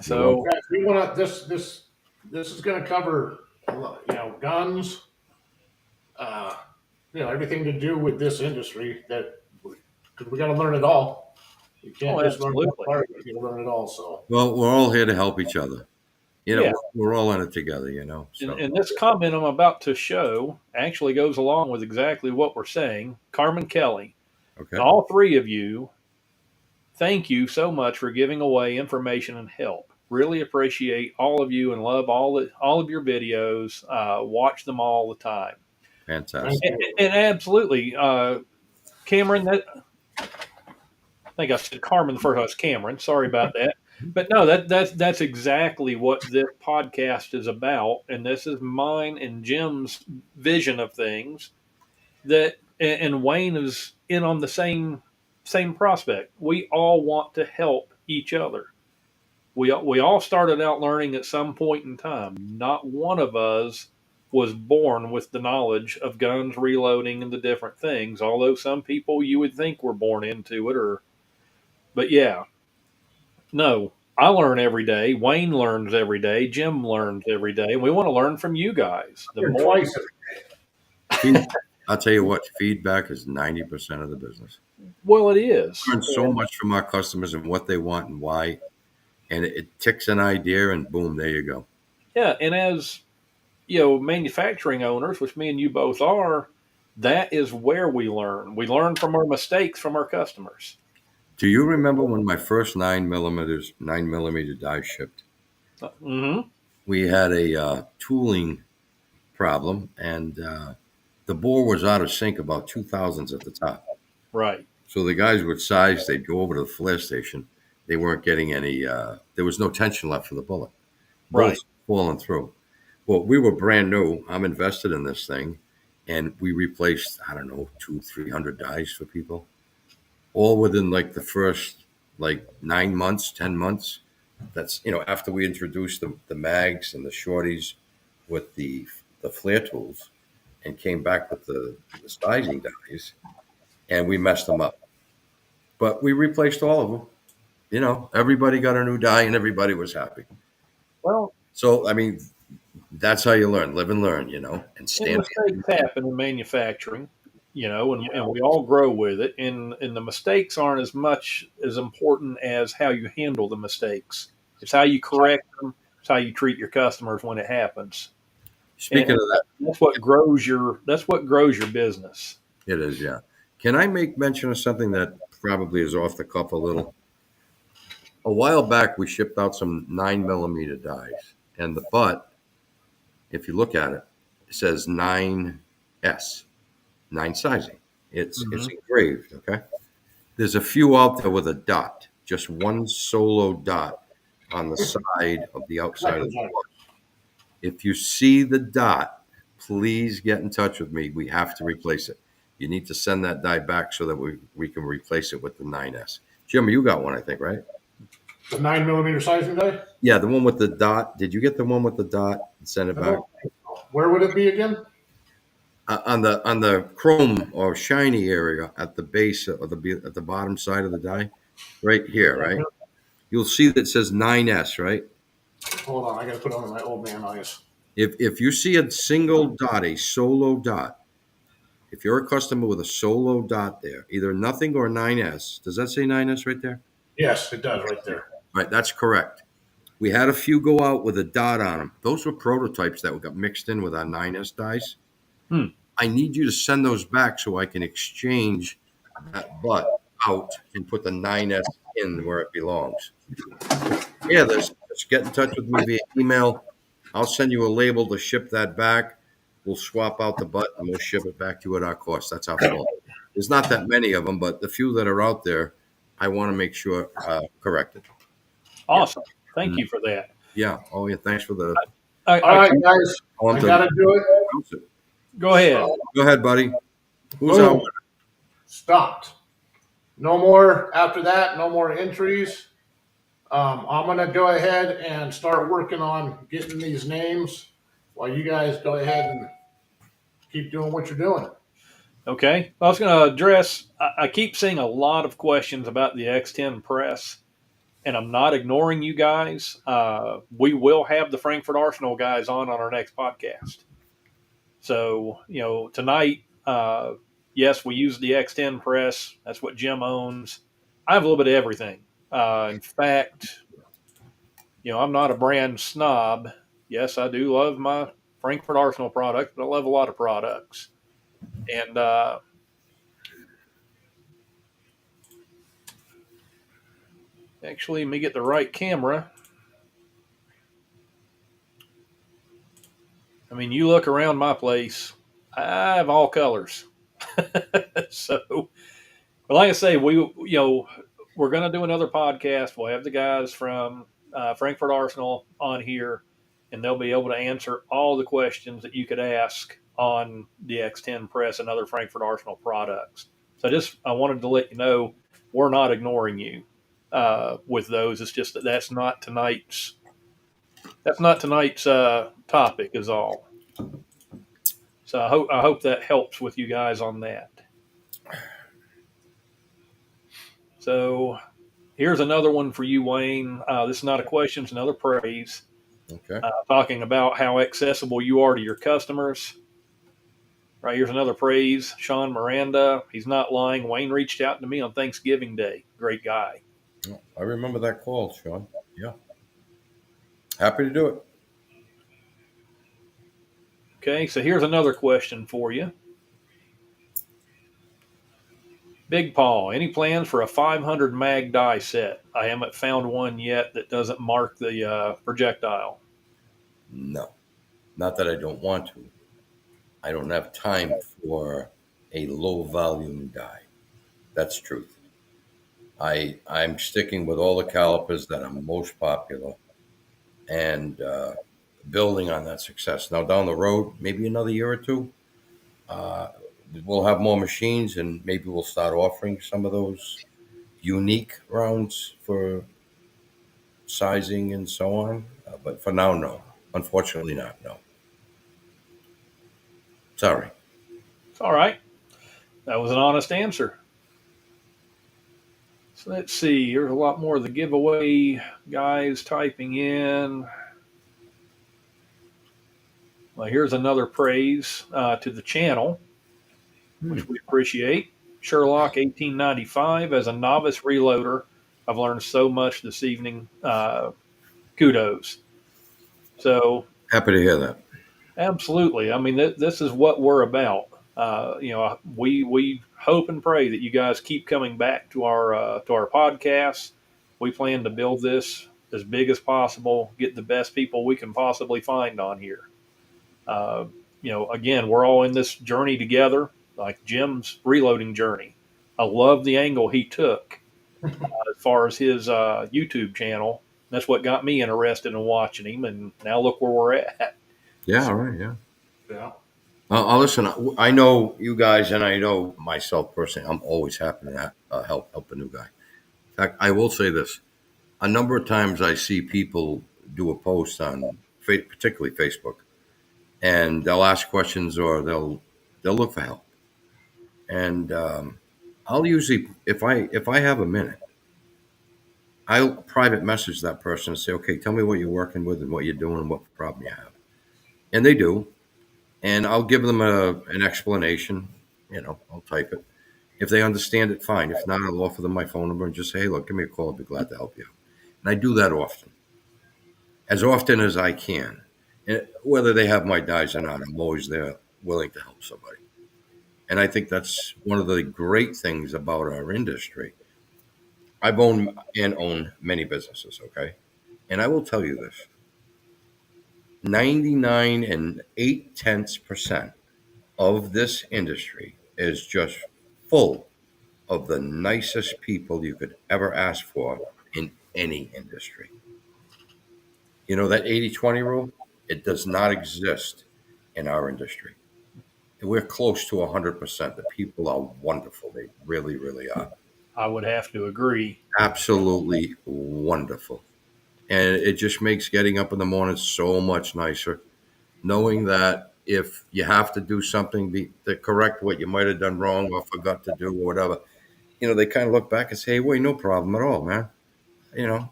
So Guys, we want to. This is going to cover, guns. Everything to do with this industry. Because we got to learn it all. You can't just learn one part. You got to learn it all. So. Well, we're all here to help each other. Yeah. We're all in it together. So. And this comment I'm about to show actually goes along with exactly what we're saying. Carmen Kelly, Okay. all three of you, thank you so much for giving away information and help. Really appreciate all of you and love all of your videos. Watch them all the time. Fantastic. And absolutely, Cameron. I think I said Carmen the first. I was Cameron. Sorry about that. But no, that's exactly what this podcast is about, and this is mine and Jim's vision of things. And Wayne is in on the same prospect. We all want to help each other. We all started out learning at some point in time. Not one of us was born with the knowledge of guns, reloading, and the different things. Although some people you would think were born into it, but yeah. No, I learn every day. Wayne learns every day. Jim learns every day. And we want to learn from you guys. Twice. I'll tell you what, feedback is 90% of the business. Well, it is. We learn so much from our customers and what they want and why. And it ticks an idea and boom, there you go. Yeah. And as, manufacturing owners, which me and you both are, that is where we learn. We learn from our mistakes from our customers. Do you remember when my first 9mm die shipped? Mm-hmm. We had a tooling problem, and the bore was out of sync about 2,000s at the top. Right. So the guys would size, they'd go over to the flare station. They weren't getting any, there was no tension left for the bullet. Bullets falling through. Well, we were brand new. I'm invested in this thing. And we replaced, 200-300 dies for people. All within the first 9 months, 10 months. That's, after we introduced the mags and the shorties with the flare tools and came back with the sizing dies, and we messed them up. But we replaced all of them. Everybody got a new die and everybody was happy. Well, so, that's how you learn, live and learn, and stand. Mistakes happen in manufacturing. And we all grow with it. And the mistakes aren't as much as important as how you handle the mistakes. It's how you correct them. It's how you treat your customers when it happens. Speaking of that, that's what grows your business. It is, yeah. Can I make mention of something that probably is off the cuff a little? A while back, we shipped out some 9mm dies, and the butt, if you look at it, it says 9S. 9 sizing. It's engraved, okay? There's a few out there with a dot, just one solo dot on the side of the outside of the book. If you see the dot, please get in touch with me. We have to replace it. You need to send that die back so that we can replace it with the 9S. Jim, you got one, I think, right? The 9mm sizing die? Yeah, the one with the dot. Did you get the one with the dot and send it back? Where would it be again? On the chrome or shiny area at the base of at the bottom side of the die, right here, right? You'll see that it says 9S, right? Hold on, I got to put on my old man eyes. If you see a single dot, a solo dot, If you're a customer with a solo dot there, either nothing or 9S, does that say 9S right there? Yes, it does right there. Right, that's correct. We had a few go out with a dot on them. Those were prototypes that got mixed in with our 9S dies. Hmm. I need you to send those back so I can exchange that butt out and put the 9S in where it belongs. Yeah, just get in touch with me via email. I'll send you a label to ship that back. We'll swap out the butt and we'll ship it back to you at our cost. That's our fault. There's not that many of them, but the few that are out there, I want to make sure corrected. Awesome. Thank you for that. Yeah. Oh, yeah. Thanks for the. All right, guys. I got to do it. Go ahead. Go ahead, buddy. Who's Boom. out? Stopped. No more after that. No more entries. I'm going to go ahead and start working on getting these names while you guys go ahead and keep doing what you're doing. Okay. I was going to address, I keep seeing a lot of questions about the X10 press, and I'm not ignoring you guys. We will have the Frankfurt Arsenal guys on our next podcast. So, tonight, yes, we use the X10 press. That's what Jim owns. I have a little bit of everything. In fact, I'm not a brand snob. Yes, I do love my Frankfurt Arsenal product, but I love a lot of products. And actually, let me get the right camera. I mean, you look around my place, I have all colors. So, but like I say, we're going to do another podcast. We'll have the guys from Frankfurt Arsenal on here, and they'll be able to answer all the questions that you could ask on the X10 press and other Frankfurt Arsenal products. So I wanted to let you know we're not ignoring you with those. It's just that's not tonight's topic is all. So I hope that helps with you guys on that. So here's another one for you, Wayne. This is not a question, it's another praise. Okay. Talking about how accessible you are to your customers. Right, here's another praise. Sean Miranda, he's not lying. Wayne reached out to me on Thanksgiving Day. Great guy. I remember that call, Sean. Yeah. Happy to do it. Okay, so here's another question for you. Big Paul, any plans for a 500 mag die set? I haven't found one yet that doesn't mark the projectile. No, not that I don't want to. I don't have time for a low volume die. That's truth. I'm sticking with all the calipers that are most popular and building on that success. Now down the road, maybe another year or two, we'll have more machines and maybe we'll start offering some of those unique rounds for sizing and so on. But for now, no. Unfortunately not, no. Sorry. It's all right. That was an honest answer. So let's see. There's a lot more of the giveaway guys typing in. Well, here's another praise to the channel, which we appreciate. Sherlock 1895, as a novice reloader, I've learned so much this evening. Kudos. So Happy to hear that. absolutely. I mean, this is what we're about. We hope and pray that you guys keep coming back to our podcasts. We plan to build this as big as possible, get the best people we can possibly find on here. Again, we're all in this journey together, like Jim's reloading journey. I love the angle he took as far as his YouTube channel. That's what got me interested in watching him, and now look where we're at. Yeah, all right, yeah. Yeah. Listen, I know you guys, and I know myself personally. I'm always happy to help a new guy. In fact, I will say this: a number of times I see people do a post on, particularly Facebook, and they'll ask questions or they'll look for help. And I'll usually, if I have a minute, I'll private message that person and say, okay, tell me what you're working with and what you're doing and what problem you have. And they do. And I'll give them an explanation, I'll type it. If they understand it, fine. If not, I'll offer them my phone number and just say, hey, look, give me a call. I'll be glad to help you out. And I do that as often as I can. And whether they have my dies or not, I'm always there willing to help somebody. And I think that's one of the great things about our industry. I've owned and own many businesses, okay? And I will tell you this 99 and 8/10% of this industry is just full of the nicest people you could ever ask for in any industry. That 80/20 rule, it does not exist in our industry. We're close to 100%. The people are wonderful. They really, really are. I would have to agree. Absolutely wonderful. And it just makes getting up in the morning so much nicer, knowing that if you have to do something to correct what you might have done wrong or forgot to do or whatever, they kind of look back and say, wait, no problem at all, man.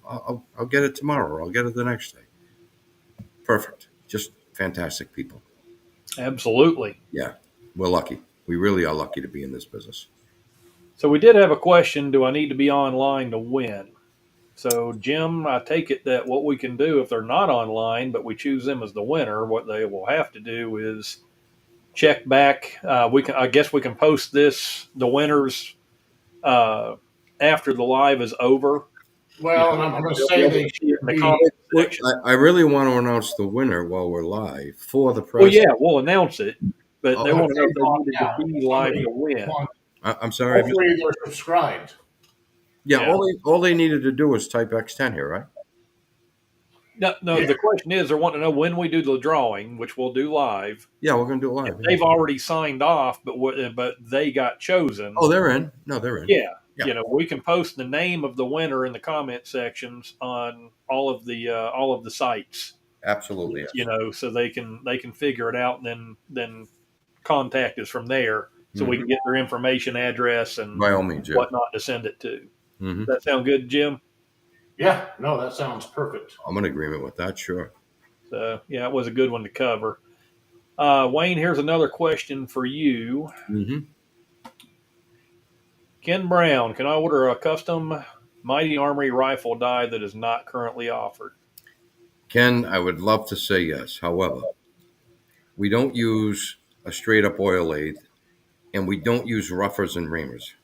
I'll get it tomorrow or I'll get it the next day. Perfect. Just fantastic people. Absolutely. Yeah, we're lucky. We really are lucky to be in this business. So we did have a question. Do I need to be online to win? So, Jim, I take it that what we can do if they're not online, but we choose them as the winner, what they will have to do is check back. I guess we can post the winners, after the live is over. Well, and I'm going to say they In should the be. comment section. I really want to announce the winner while we're live for the press. Well, yeah, we'll announce it, but they Oh, want to know if they needed to be live to win. I'm sorry. Hopefully they're subscribed. Yeah, Yeah. all they needed to do was type X10 here, right? No. Yeah. The question is, they're wanting to know when we do the drawing, which we'll do live. Yeah, we're going to do it If live. they've already signed off, but they got chosen. Oh, they're in. No, they're in. Yeah. Yeah. We can post the name of the winner in the comment sections on all of the sites. Absolutely. So they can figure it out and then contact us from there, so we can get their information, address, and By all means, yeah. whatnot to send it to. Mm-hmm. Does that sound good, Jim? Yeah, no, that sounds perfect. I'm in agreement with that, sure. So yeah, it was a good one to cover. Wayne, here's another question for you. Mm-hmm. Ken Brown, can I order a custom Mighty Armory rifle die that is not currently offered? Ken, I would love to say yes. However, we don't use a straight up oil lathe and we don't use roughers and reamers.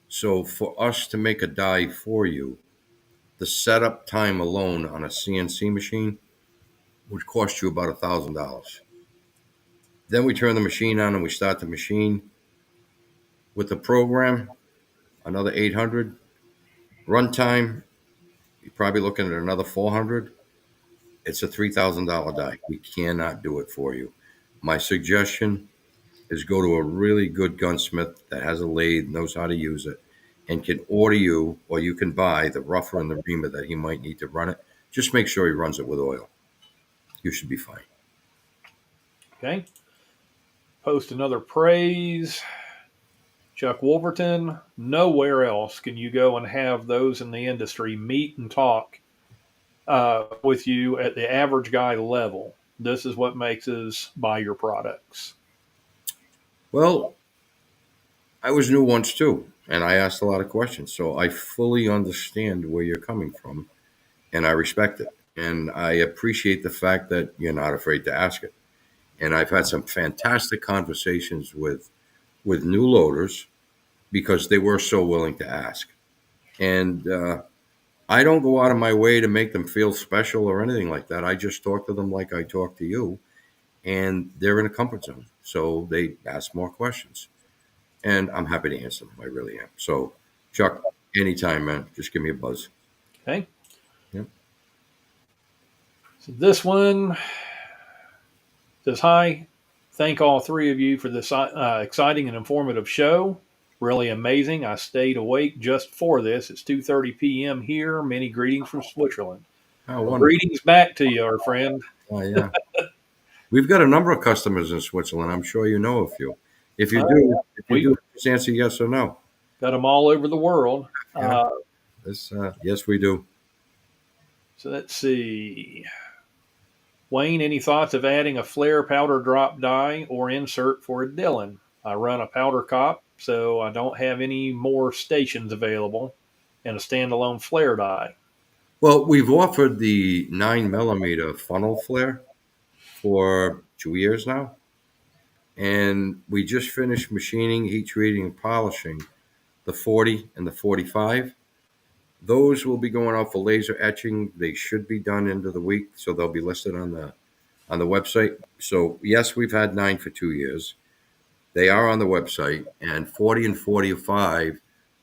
So for us to make a die for you, the setup time alone on a CNC machine would cost you about $1,000. Then we turn the machine on and we start the machine. With the program, another $800. Runtime, you're probably looking at another $400. It's a $3,000 die. We cannot do it for you. My suggestion is go to a really good gunsmith that has a lathe, knows how to use it, and can order you, or you can buy the rougher and the reamer that he might need to run it. Just make sure he runs it with oil. You should be fine. Okay. Post another praise. Chuck Wolverton, nowhere else can you go and have those in the industry meet and talk with you at the average guy level. This is what makes us buy your products. Well, I was new once too, and I asked a lot of questions. So I fully understand where you're coming from, and I respect it. And I appreciate the fact that you're not afraid to ask it. And I've had some fantastic conversations with new loaders because they were so willing to ask. And I don't go out of my way to make them feel special or anything like that. I just talk to them like I talk to you, and they're in a comfort zone. So they ask more questions. And I'm happy to answer them. I really am. So, Chuck, anytime, man, just give me a buzz. Okay. Yep. So this one says, hi, thank all three of you for this exciting and informative show. Really amazing. I stayed awake just for this. It's 2:30 p.m. here. Many greetings from Switzerland. Oh, wonderful. Greetings back to you, our friend. Oh, yeah. We've got a number of customers in Switzerland. I'm sure you know a few. If you do, just answer yes or no. Got them all over the world. Yeah. Yes, we do. So let's see. Wayne, any thoughts of adding a flare powder drop die or insert for a Dillon? I run a powder cop, so I don't have any more stations available, and a standalone flare die. Well, we've offered the 9 millimeter funnel flare for 2 years now, and we just finished machining, heat treating, and polishing the 40 and the 45. Those will be going out for laser etching. They should be done into the week, so they'll be listed on the website. So yes, we've had 9 for 2 years. They are on the website, and 40 and 45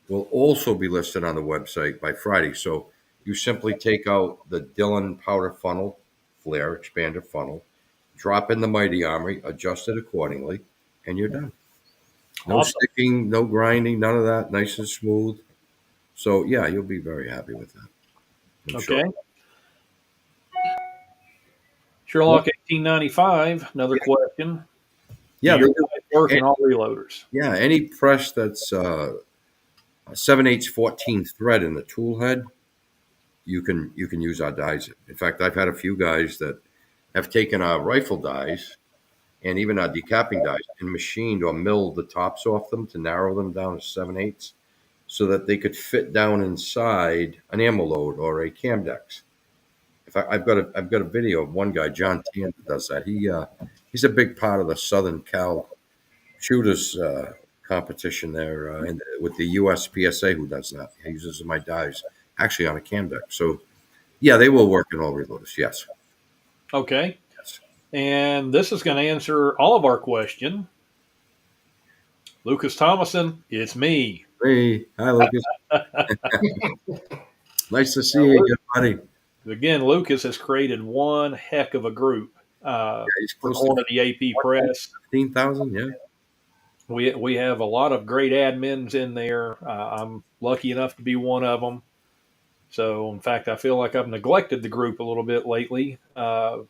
will also be listed on the website by Friday. So you simply take out the Dillon powder funnel, flare expander funnel, drop in the Mighty Armory, adjust it accordingly, and you're done. No Awesome. sticking, no grinding, none of that. Nice and smooth. So yeah, you'll be very happy with that. I'm Okay. sure. Sherlock 1895, another question. Yeah, Do your they do. guys work in all reloaders? Yeah, any press that's a 7/8 14 thread in the tool head, you can use our dies. In fact, I've had a few guys that have taken our rifle dies and even our decapping dies and machined or milled the tops off them to narrow them down to 7/8 so that they could fit down inside an ammo load or a Camdex. In fact, I've got a video of one guy, John Tan, that does that. He's a big part of the Southern Cal shooters competition there with the USPSA, who does that. He uses my dies actually on a Camdex. So yeah, they will work in all reloaders. Yes. Okay. Yes. And this is going to answer all of our question. Lucas Thomason, it's me. Hey, hi, Lucas. Nice to see you again, buddy. Again, Lucas has created one heck of a group He's for close to Quantity AP Press. 15,000. Yeah. We have a lot of great admins in there. I'm lucky enough to be one of them. So, in fact, I feel like I've neglected the group a little bit lately. I've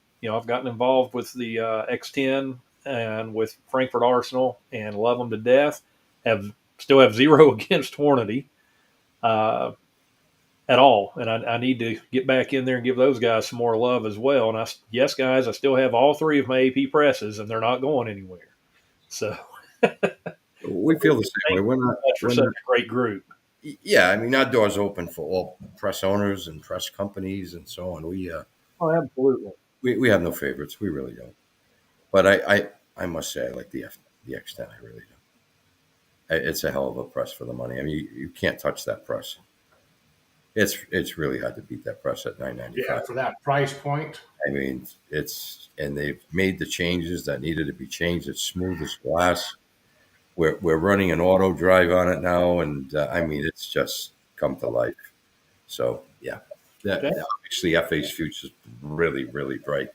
gotten involved with the X10 and with Frankfurt Arsenal and love them to death. Still have zero against Hornady at all, and I need to get back in there and give those guys some more love as well. And yes, guys, I still have all three of my AP presses, and they're not going anywhere. So We feel the same way. for such a great group. Yeah, I mean, our door's open for all press owners and press companies and so on. Oh, absolutely. We have no favorites. We really don't. But I must say I like the X10. I really do. It's a hell of a press for the money. I mean, you can't touch that press. It's really hard to beat that press at $995. Yeah, for that price point. I mean, and they've made the changes that needed to be changed. It's smooth as glass. We're running an auto drive on it now, and I mean, it's just come to life. So yeah, Okay. obviously FA's future is really, really bright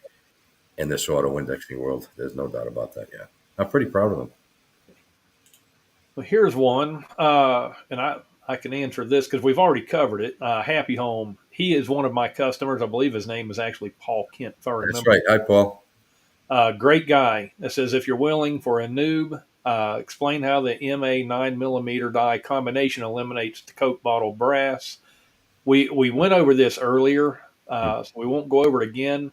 in this auto indexing world. There's no doubt about that. Yeah, I'm pretty proud of them. Well, here's one, and I can answer this because we've already covered it. Happy Home. He is one of my customers. I believe his name is actually Paul Kent, if I remember. That's right. Hi, Paul. Great guy. It says, if you're willing for a noob, explain how the MA 9mm die combination eliminates the Coke bottle brass. We went over this earlier, so we won't go over it again.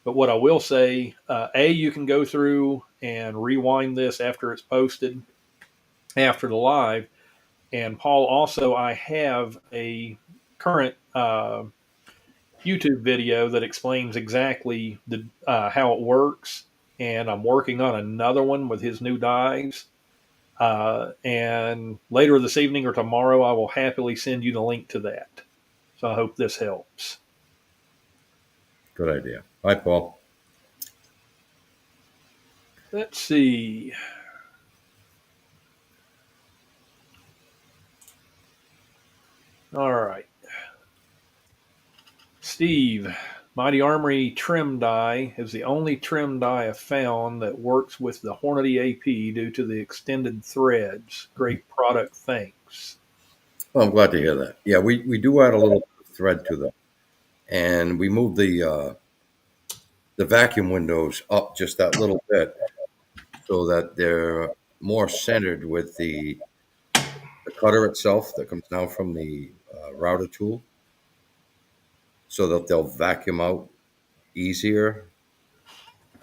But what I will say, you can go through and rewind this after it's posted, after the live. And Paul, also, I have a current YouTube video that explains exactly how it works. And I'm working on another one with his new dies. And later this evening or tomorrow, I will happily send you the link to that. So I hope this helps. Good idea. Hi, Paul. Let's see. All right. Steve, Mighty Armory trim die is the only trim die I've found that works with the Hornady AP due to the extended threads. Great product, thanks. Well, I'm glad to hear that. Yeah, we do add a little thread to them, and we move the vacuum windows up just that little bit so that they're more centered with the cutter itself that comes down from the router tool, so that they'll vacuum out easier.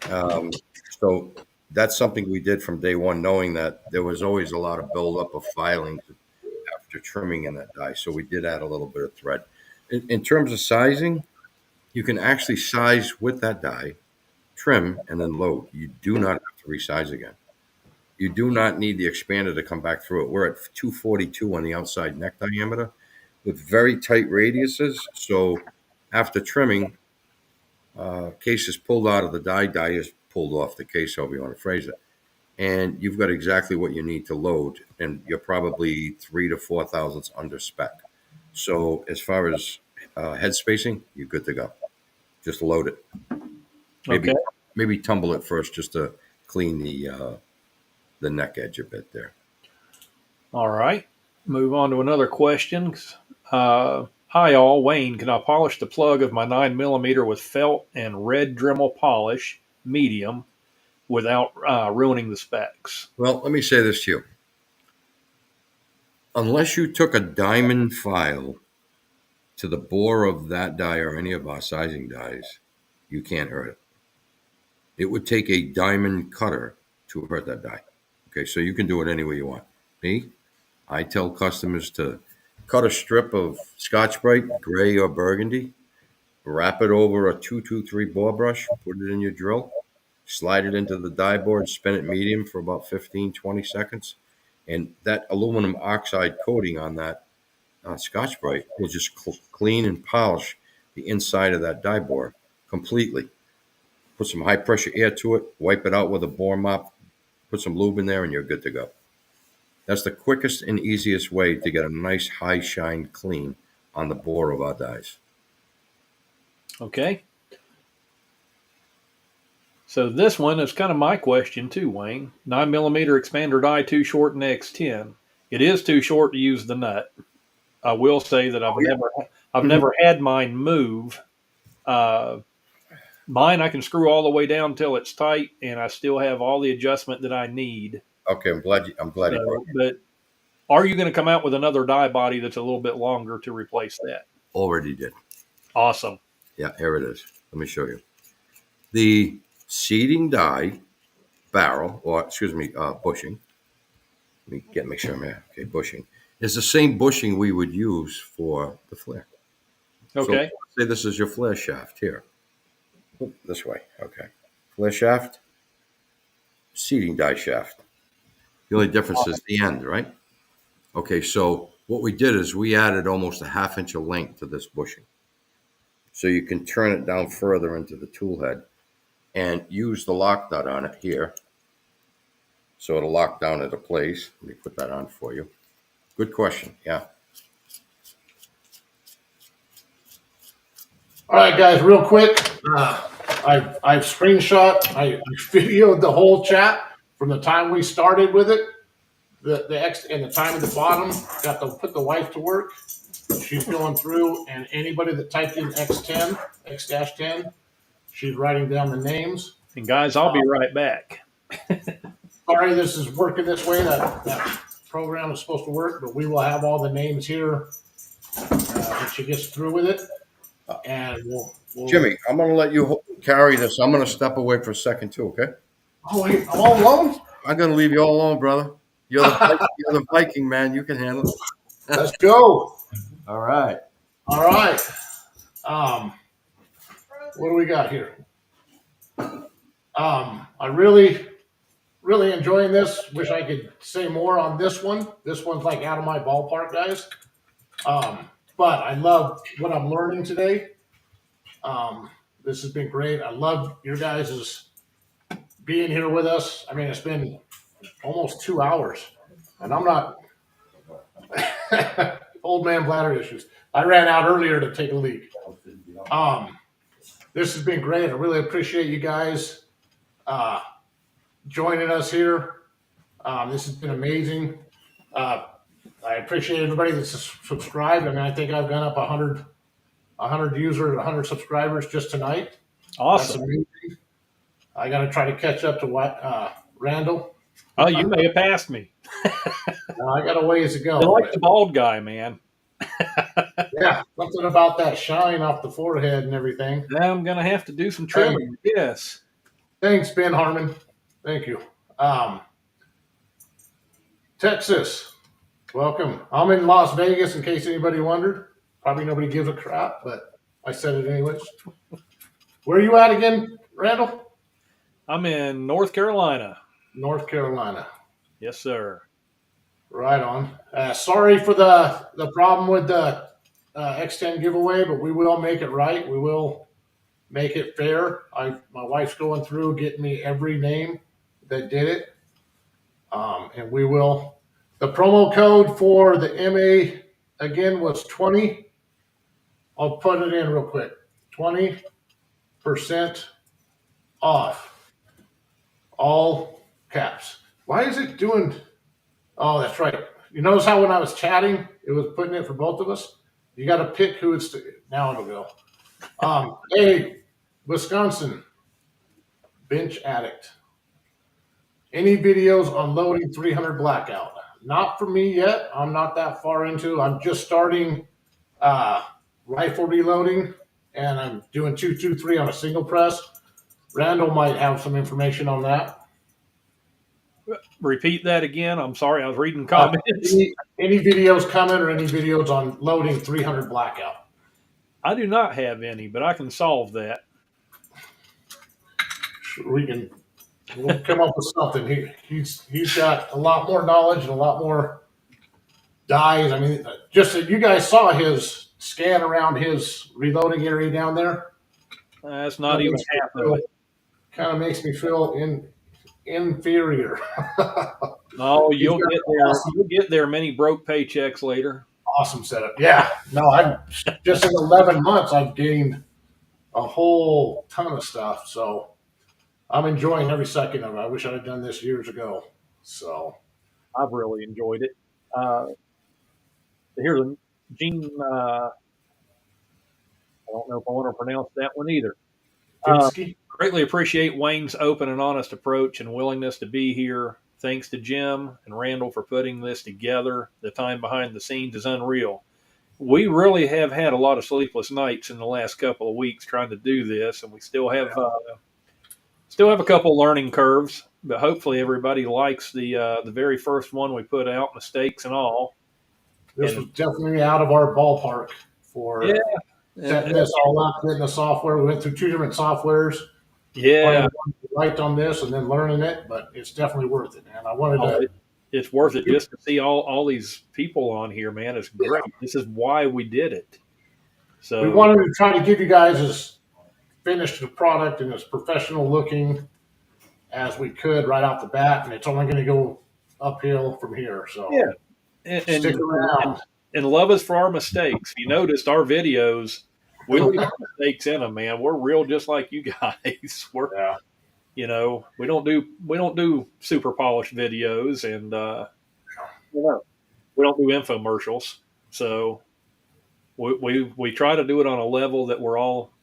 So that's something we did from day one, knowing that there was always a lot of buildup of filings after trimming in that die. So we did add a little bit of thread. In terms of sizing, you can actually size with that die, trim, and then load. You do not have to resize again. You do not need the expander to come back through it. We're at 242 on the outside neck diameter with very tight radiuses. So after trimming, case is pulled out of the die is pulled off the case, however you want to phrase it. And you've got exactly what you need to load, and you're probably 3 to 4 thousandths under spec. So as far as head spacing, you're good to go. Just load it. Maybe tumble it first just to clean the neck edge a bit there. All right. Move on to another question. Hi all, Wayne. Can I polish the plug of my 9mm with felt and red Dremel polish, medium, without ruining the specs? Well, let me say this to you. Unless you took a diamond file to the bore of that die or any of our sizing dies, you can't hurt it. It would take a diamond cutter to hurt that die. Okay, so you can do it any way you want. Me, I tell customers to cut a strip of Scotch-Brite, gray or burgundy, wrap it over a 223 bore brush, put it in your drill, slide it into the die board, spin it medium for about 15, 20 seconds. And that aluminum oxide coating on that Scotch-Brite will just clean and polish the inside of that die board completely. Put some high pressure air to it, wipe it out with a bore mop, put some lube in there, and you're good to go. That's the quickest and easiest way to get a nice high shine clean on the bore of our dies. Okay. So this one is kind of my question too, Wayne. 9mm expander die too short in X10. It is too short to use the nut. I will say that I've never had mine move. Mine I can screw all the way down until it's tight, and I still have all the adjustment that I need. Okay, I'm glad you brought it. But are you going to come out with another die body that's a little bit longer to replace that? Already did. Awesome. Yeah, here it is. Let me show you. The seating die barrel, bushing. Let me make sure I'm here. Okay, bushing is the same bushing we would use for the flare. Okay. So say this is your flare shaft here. This way. Okay. Flare shaft, seating die shaft. The only difference is the end, right? Okay, so what we did is we added almost a 1/2 inch of length to this bushing. So you can turn it down further into the tool head and use the lock nut on it here. So it'll lock down into place. Let me put that on for you. Good question. Yeah. All right, guys, real quick. I've screenshot, I videoed the whole chat from the time we started with it. The X and the time at the bottom, got to put the wife to work. She's going through, and anybody that typed in X10, X-10, she's writing down the names. And guys, I'll be right back. Sorry, this is working this way. That program is supposed to work, but we will have all the names here when she gets through with it. And we'll Jimmy, I'm going to let you carry this. I'm going to step away for a second too, okay? Oh, wait, I'm all alone? I'm going to leave you all alone, brother. You're the Viking, man. You can handle it. Let's go. All right. All right. What do we got here? I really enjoying this. Wish I could say more on this one. This one's like out of my ballpark, guys. But I love what I'm learning today. This has been great. I love your guys' being here with us. I mean, it's been almost 2 hours, and I'm not old man bladder issues. I ran out earlier to take a leak. This has been great. I really appreciate you guys joining us here. This has been amazing. I appreciate everybody that's subscribed. I mean, I think I've gone up 100 users, 100 subscribers just tonight. Awesome. That's amazing. I got to try to catch up to what Randall. Oh, you may have passed me. I got a ways to go. I like the bald guy, man. Yeah, something about that shine off the forehead and everything. Now I'm going to have to do some trimming. Yes. Thanks, Ben Harmon. Thank you. Texas, welcome. I'm in Las Vegas in case anybody wondered. Probably nobody gives a crap, but I said it anyways. Where are you at again, Randall? I'm in North Carolina. North Carolina. Yes, sir. Right on. Sorry for the problem with the X10 giveaway, but we will make it right. We will make it fair. My wife's going through getting me every name that did it, and we will. The promo code for the MA again was 20. I'll put it in real quick. 20% off. All caps. Why is it doing? Oh, that's right. You notice how when I was chatting, it was putting it for both of us? You got to pick who it's to. Now it'll go. Hey, Wisconsin, bench addict. Any videos on loading 300 blackout? Not for me yet. I'm not that far into. I'm just starting rifle reloading, and I'm doing 223 on a single press. Randall might have some information on that. Repeat that again. I'm sorry, I was reading comments. Any videos coming or any videos on loading 300 blackout? I do not have any, but I can solve that. We'll come up with something. He's got a lot more knowledge and a lot more dies. I mean, just that you guys saw his scan around his reloading area down there. That's not even half of it. Kind of makes me feel inferior. Oh, you'll get there. Awesome. You'll get there. Many broke paychecks later. Awesome setup. Yeah. No, I'm just in 11 months. I've gained a whole ton of stuff. So I'm enjoying every second of it. I wish I had done this years ago. So I've really enjoyed it. Here's Gene. I don't know if I want to pronounce that one either. Greatly appreciate Wayne's open and honest approach and willingness to be here. Thanks to Jim and Randall for putting this together. The time behind the scenes is unreal. We really have had a lot of sleepless nights in the last couple of weeks trying to do this, and we still have a couple learning curves. But hopefully everybody likes the very first one we put out, mistakes and all. This was definitely out of our ballpark for setting this all up, getting the software. We went through 2 different softwares. Yeah, right on this and then learning it, but it's definitely worth it, man. I wanted to. It's worth it just to see all these people on here, man. It's great. Yeah. This is why we did it. So we wanted to try to give you guys as finished the product and as professional looking as we could right off the bat, and it's only going to go uphill from here. So yeah, stick around and love us for our mistakes. If you noticed our videos, we leave our mistakes in them, man. We're real, just like you guys. You know, we don't do super polished videos, and we don't do infomercials. So we try to do it on a level that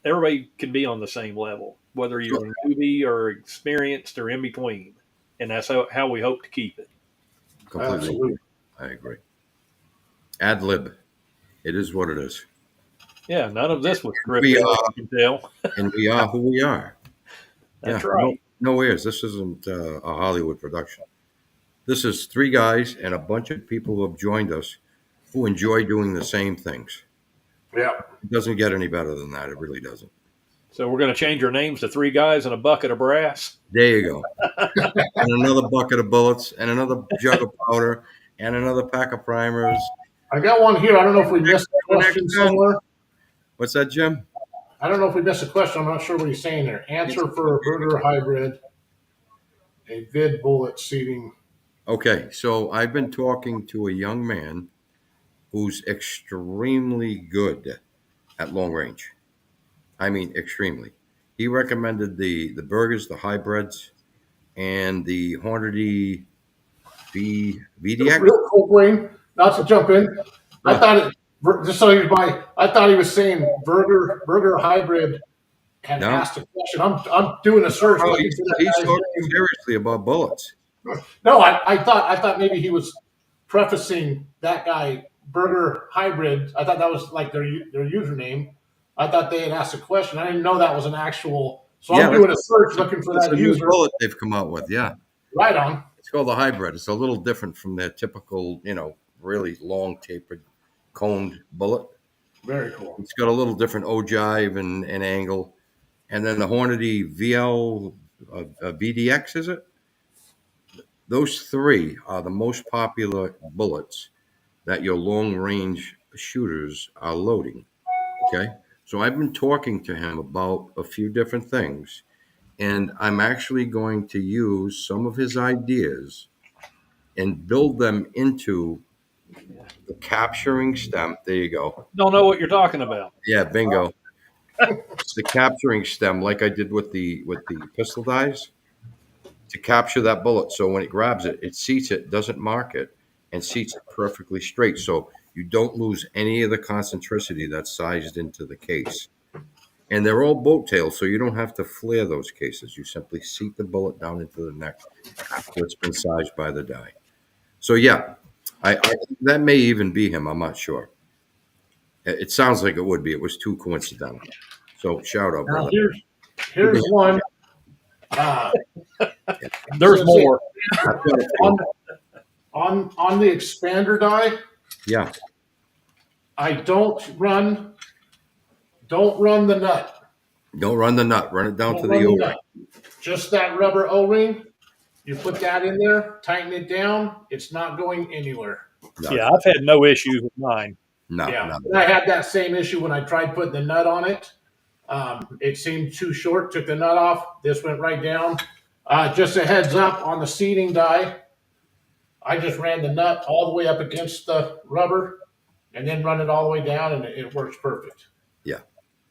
everybody can be on the same level, whether you're a newbie or experienced or in between, and that's how we hope to keep it. Completely. Absolutely. I agree. Ad lib. It is what it is. Yeah, none of this was scripted, you can tell. And we are who we are. That's right. No ears. This isn't a Hollywood production. This is 3 guys and a bunch of people who have joined us who enjoy doing the same things. Yeah. It doesn't get any better than that. It really doesn't. So we're going to change our names to 3 guys and a bucket of brass. There you go. And another bucket of bullets and another jug of powder and another pack of primers. I got one here. I don't know if we missed a question somewhere. What's that, Jim? I don't know if we missed a question. I'm not sure what he's saying there. Answer for a Burger hybrid, a vid bullet seating. Okay, so I've been talking to a young man who's extremely good at long range. I mean, extremely. He recommended the Burgers, the hybrids, and the Hornady VDX. Real cool, Wayne. Not to jump in. I thought just so I thought he was saying Burger hybrid had asked a question. I'm doing a search. Oh, he's talking seriously about bullets. No, I thought maybe he was prefacing that guy Burger hybrid. I thought that was like their username. I thought they had asked a question. I didn't know that was an actual So I'm doing a search looking for That's that a new user. bullet they've come out with. Yeah. Right on. It's called the hybrid. It's a little different from their typical, really long tapered coned bullet. Very cool. It's got a little different ogive and angle. And then the Hornady VL VDX, is it? Those three are the most popular bullets that your long range shooters are loading. Okay. So I've been talking to him about a few different things, and I'm actually going to use some of his ideas and build them into the capturing stem. There you go. Don't know what you're talking about. Yeah, bingo. It's the capturing stem, like I did with the pistol dies, to capture that bullet. So when it grabs it, it seats it, doesn't mark it, and seats it perfectly straight. So you don't lose any of the concentricity that's sized into the case. And they're all boat tails, so you don't have to flare those cases. You simply seat the bullet down into the neck after it's been sized by the die. So yeah, I that may even be him. I'm not sure. It sounds like it would be. It was too coincidental. So shout out, Now brother. here's one. There's more. On the expander die, Yeah. I don't run the nut. Don't run the nut. Run it down Don't to run the the O-ring. nut. Just that rubber O-ring. You put that in there, tighten it down. It's not going anywhere. No, Yeah, I've had no issues with mine. no, Yeah, no. and I had that same issue when I tried putting the nut on it. It seemed too short. Took the nut off. This went right down. Just a heads up on the seating die. I just ran the nut all the way up against the rubber, and then run it all the way down, and it works perfect. Yeah.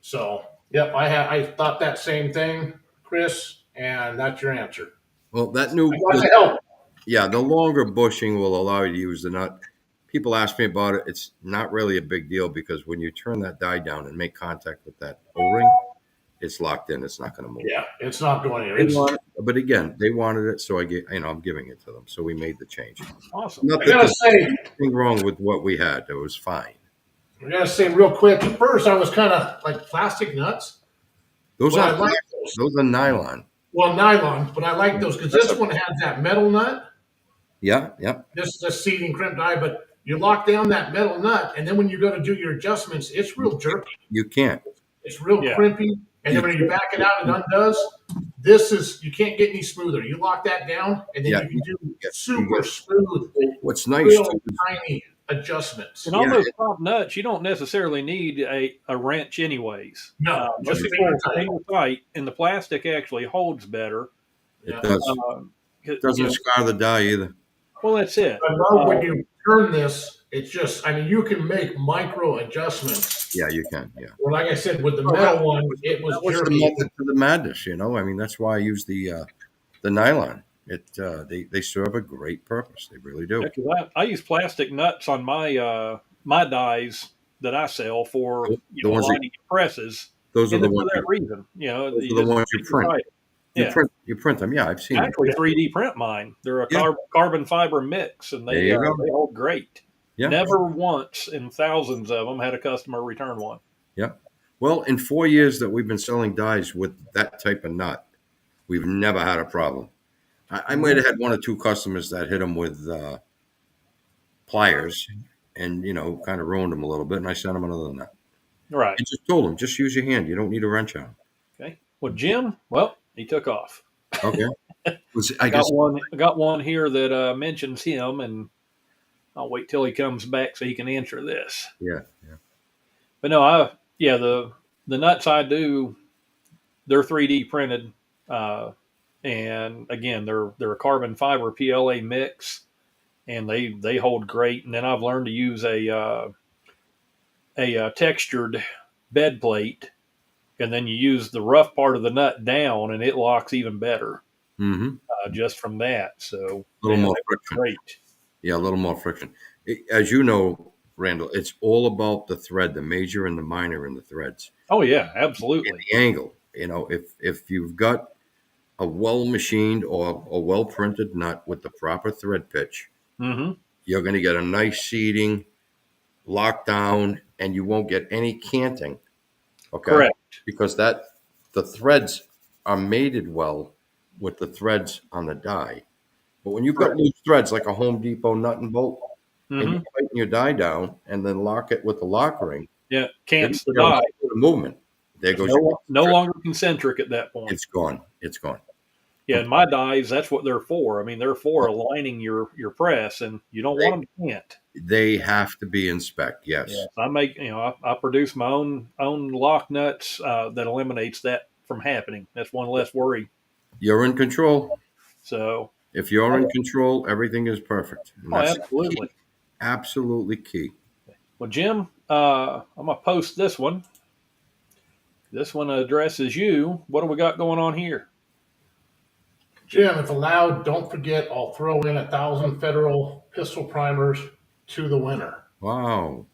So, yep, I thought that same thing, Chris, and that's your answer. Well, that new, I got to help. yeah, the longer bushing will allow you to use the nut. People ask me about it. It's not really a big deal because when you turn that die down and make contact with that O-ring, it's locked in. It's not going to move. Yeah, it's not going anywhere. They want it, but again, they wanted it, so I'm giving it to them. So we made the change. Awesome. Not I that gotta there's say, anything wrong with what we had. It was fine. real quick. At first, I was kind of like plastic nuts. Those Well, I are like those are nylon. Well, nylon, but I like those because this one has that metal nut. Yeah, yeah. This is a seating crimp die, but you lock down that metal nut, and then when you go to do your adjustments, it's real jerky. You can't. It's real crimpy, and then when you back it out, it undoes. You can't get any smoother. You lock that down, and then you can do super smooth, What's nice real too, tiny adjustments. And on those top nuts, you don't necessarily need a wrench anyways. No, Just just finger tight, and the plastic actually holds better. it does. It doesn't You know, scar the die either. well, that's it. I love when you turn this. It's just, you can make micro adjustments. Yeah, you can. Yeah. Well, like I said, with the metal one, it was What's the jerky. method to the madness? That's why I use the nylon. They serve a great purpose. They really do. Yeah, 'cause I use plastic nuts on my my dies that I sell for The ones that- lining presses. Those are And the for ones. that reason, Those are the ones you print. Right. You Yeah. print them. Yeah, I've seen them. Actually, 3D print mine. They're a Yeah. carbon fiber mix, and There they you go. they hold great. Yeah. Never once in thousands of them had a customer return one. Yeah. Well, in 4 years that we've been selling dies with that type of nut, we've never had a problem. I might have had one or two customers that hit them with pliers and, kind of ruined them a little bit. And I sent them another nut. Right. I just told them, just use your hand. You don't need a wrench on. Okay. Well, Jim, he took off. Okay. I got one here that mentions him, and I'll wait till he comes back so he can answer this. Yeah. But no, the nuts I do, they're 3D printed, and again, they're a carbon fiber PLA mix, and they hold great. And then I've learned to use a textured bed plate, and then you use the rough part of the nut down, and it locks even better. Mm-hmm. Just from that, so A little more friction. Great. Yeah, a little more friction. As you know, Randall, it's all about the thread, the major and the minor in the threads. Oh yeah, absolutely. And the angle. If you've got a well machined or a well printed nut with the proper thread pitch, Mm-hmm. you're going to get a nice seating, lockdown, and you won't get any canting. Okay. Correct. Because the threads are mated well with the threads on the die. But when you've got Correct. loose threads like a Home Depot nut and bolt, and Mm-hmm. you tighten your die down and then lock it with the lock ring, Yeah, you're cants the gonna get a die. lot of movement. There goes your No longer concentric at that point. It's gone. It's gone. Yeah, and my dies, that's what they're for. I mean, they're for aligning your press, and you don't want them to cant. They have to be in spec. Yes. Yeah, I make I produce my own lock nuts that eliminates that from happening. That's one less worry. You're in control. So, If you're in control, everything is perfect. And that's absolutely. key. Absolutely key. Well, Jim, I'm gonna post this one. This one addresses you. What do we got going on here? Jim, if allowed, don't forget I'll throw in 1,000 federal pistol primers to the winner. Wow.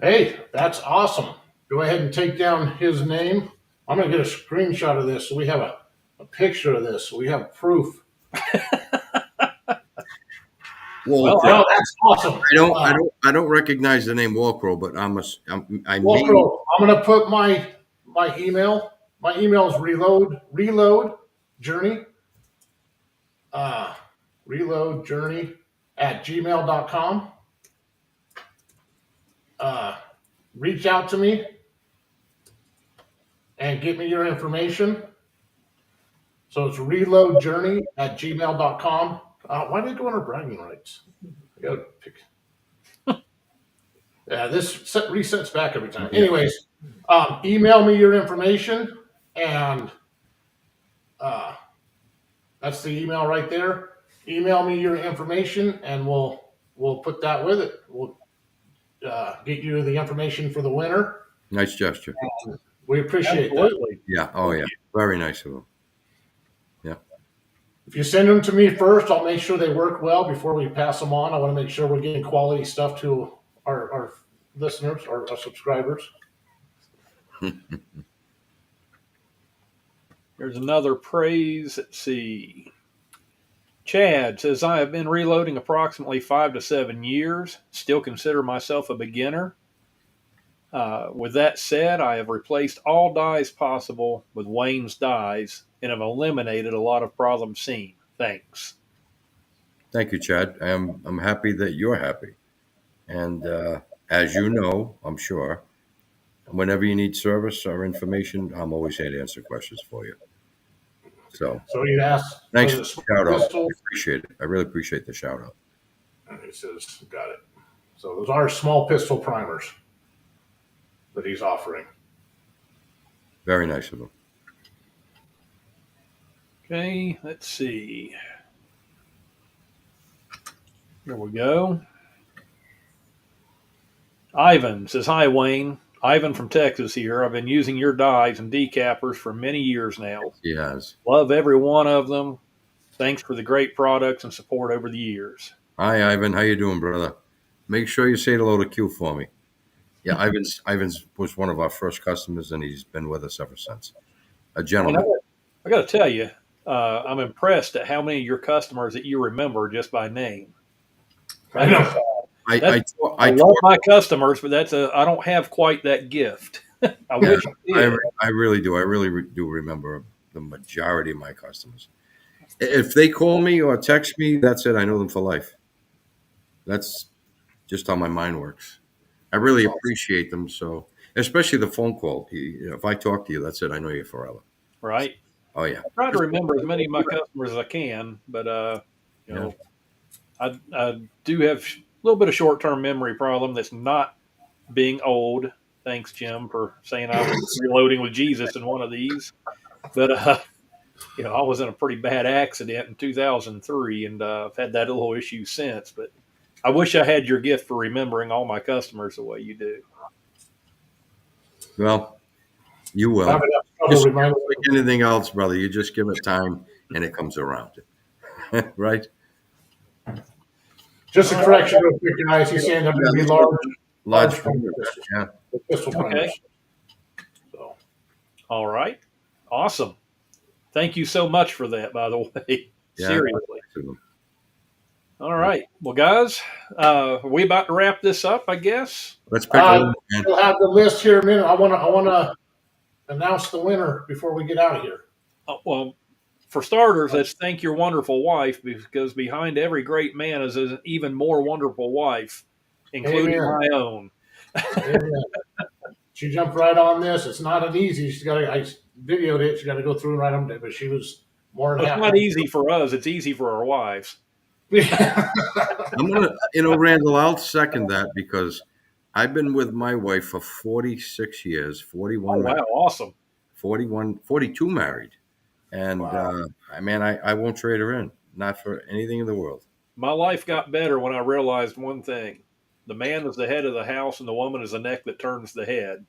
Hey, that's awesome. Go ahead and take down his name. I'm going to get a screenshot of this so we have a picture of this. So we have proof. Well, Oh, that's awesome. I don't recognize the name Walcrow, but I Walcrow, I'm going to put my email. My email is reload journey @gmail.com. Reach out to me and get me your information. So it's reloadjourney@gmail.com. Why did it go under bragging rights? I gotta pick. Yeah, this resets back every time. Anyways, email me your information, and that's the email right there. Email me your information, and we'll put that with it. We'll get you the information for the winner. Nice gesture. We appreciate Absolutely. that. Yeah. Oh, yeah. Very nice of them. Yeah. If you send them to me first, I'll make sure they work well before we pass them on. I want to make sure we're getting quality stuff to our listeners, our subscribers. There's another praise. Let's see. Chad says, I have been reloading approximately 5 to 7 years. Still consider myself a beginner. With that said, I have replaced all dies possible with Wayne's dies and have eliminated a lot of problems seen. Thanks. Thank you, Chad. I'm happy that you're happy. And as you know, I'm sure, whenever you need service or information, I'm always here to answer questions for you. So you asked. thanks for the shout out. Pistol. I appreciate it. I really appreciate the shout out. And he says, got it. So those are small pistol primers that he's offering. Very nice of him. Okay, let's see. Here we go. Ivan says, hi, Wayne. Ivan from Texas here. I've been using your dies and decappers for many years now. He has. Love every one of them. Thanks for the great products and support over the years. Hi, Ivan. How you doing, brother? Make sure you say hello to Q for me. Yeah, Ivan's was one of our first customers, and he's been with us ever since. A gentleman. I got to tell you, I'm impressed at how many of your customers that you remember just by name. I know. I love my customers, but I don't have quite that gift. I wish I did. I really do. I really do remember the majority of my customers. If they call me or text me, that's it. I know them for life. That's just how my mind works. I really appreciate them. So, especially the phone call. If I talk to you, that's it. I know you forever. Right. Oh yeah. I try to remember as many of my customers as I can, but I do have a little bit of short-term memory problem that's not being old. Thanks, Jim, for saying I was reloading with Jesus in one of these. But I was in a pretty bad accident in 2003, and I've had that little issue since. But I wish I had your gift for remembering all my customers the way you do. Well, you will. Just like anything else, brother. You just give it time, and it comes around. Right? Just a correction real quick, guys. He's saying they're going to be large pistols. Yeah. Pistol primers. Okay. So, all right. Awesome. Thank you so much for that, by the way. Yeah. Seriously. All right. Well, guys, are we about to wrap this up, I guess? Let's pick one. We'll have the list here in a minute. I want to announce the winner before we get out of here. Well, for starters, let's thank your wonderful wife, because behind every great man is an even more wonderful wife, including Amen. my own. Amen. She jumped right on this. It's not an easy. She's got to. I videoed it. She got to go through and write them, but she was more than It's happy. not easy for us; it's easy for our wives. Yeah. I'm gonna, Randall, I'll second that because I've been with my wife for 46 years, Oh 41 wow, married, awesome! 42 married. And Wow. I won't trade her in, not for anything in the world. My life got better when I realized one thing: the man is the head of the house, and the woman is the neck that turns the head.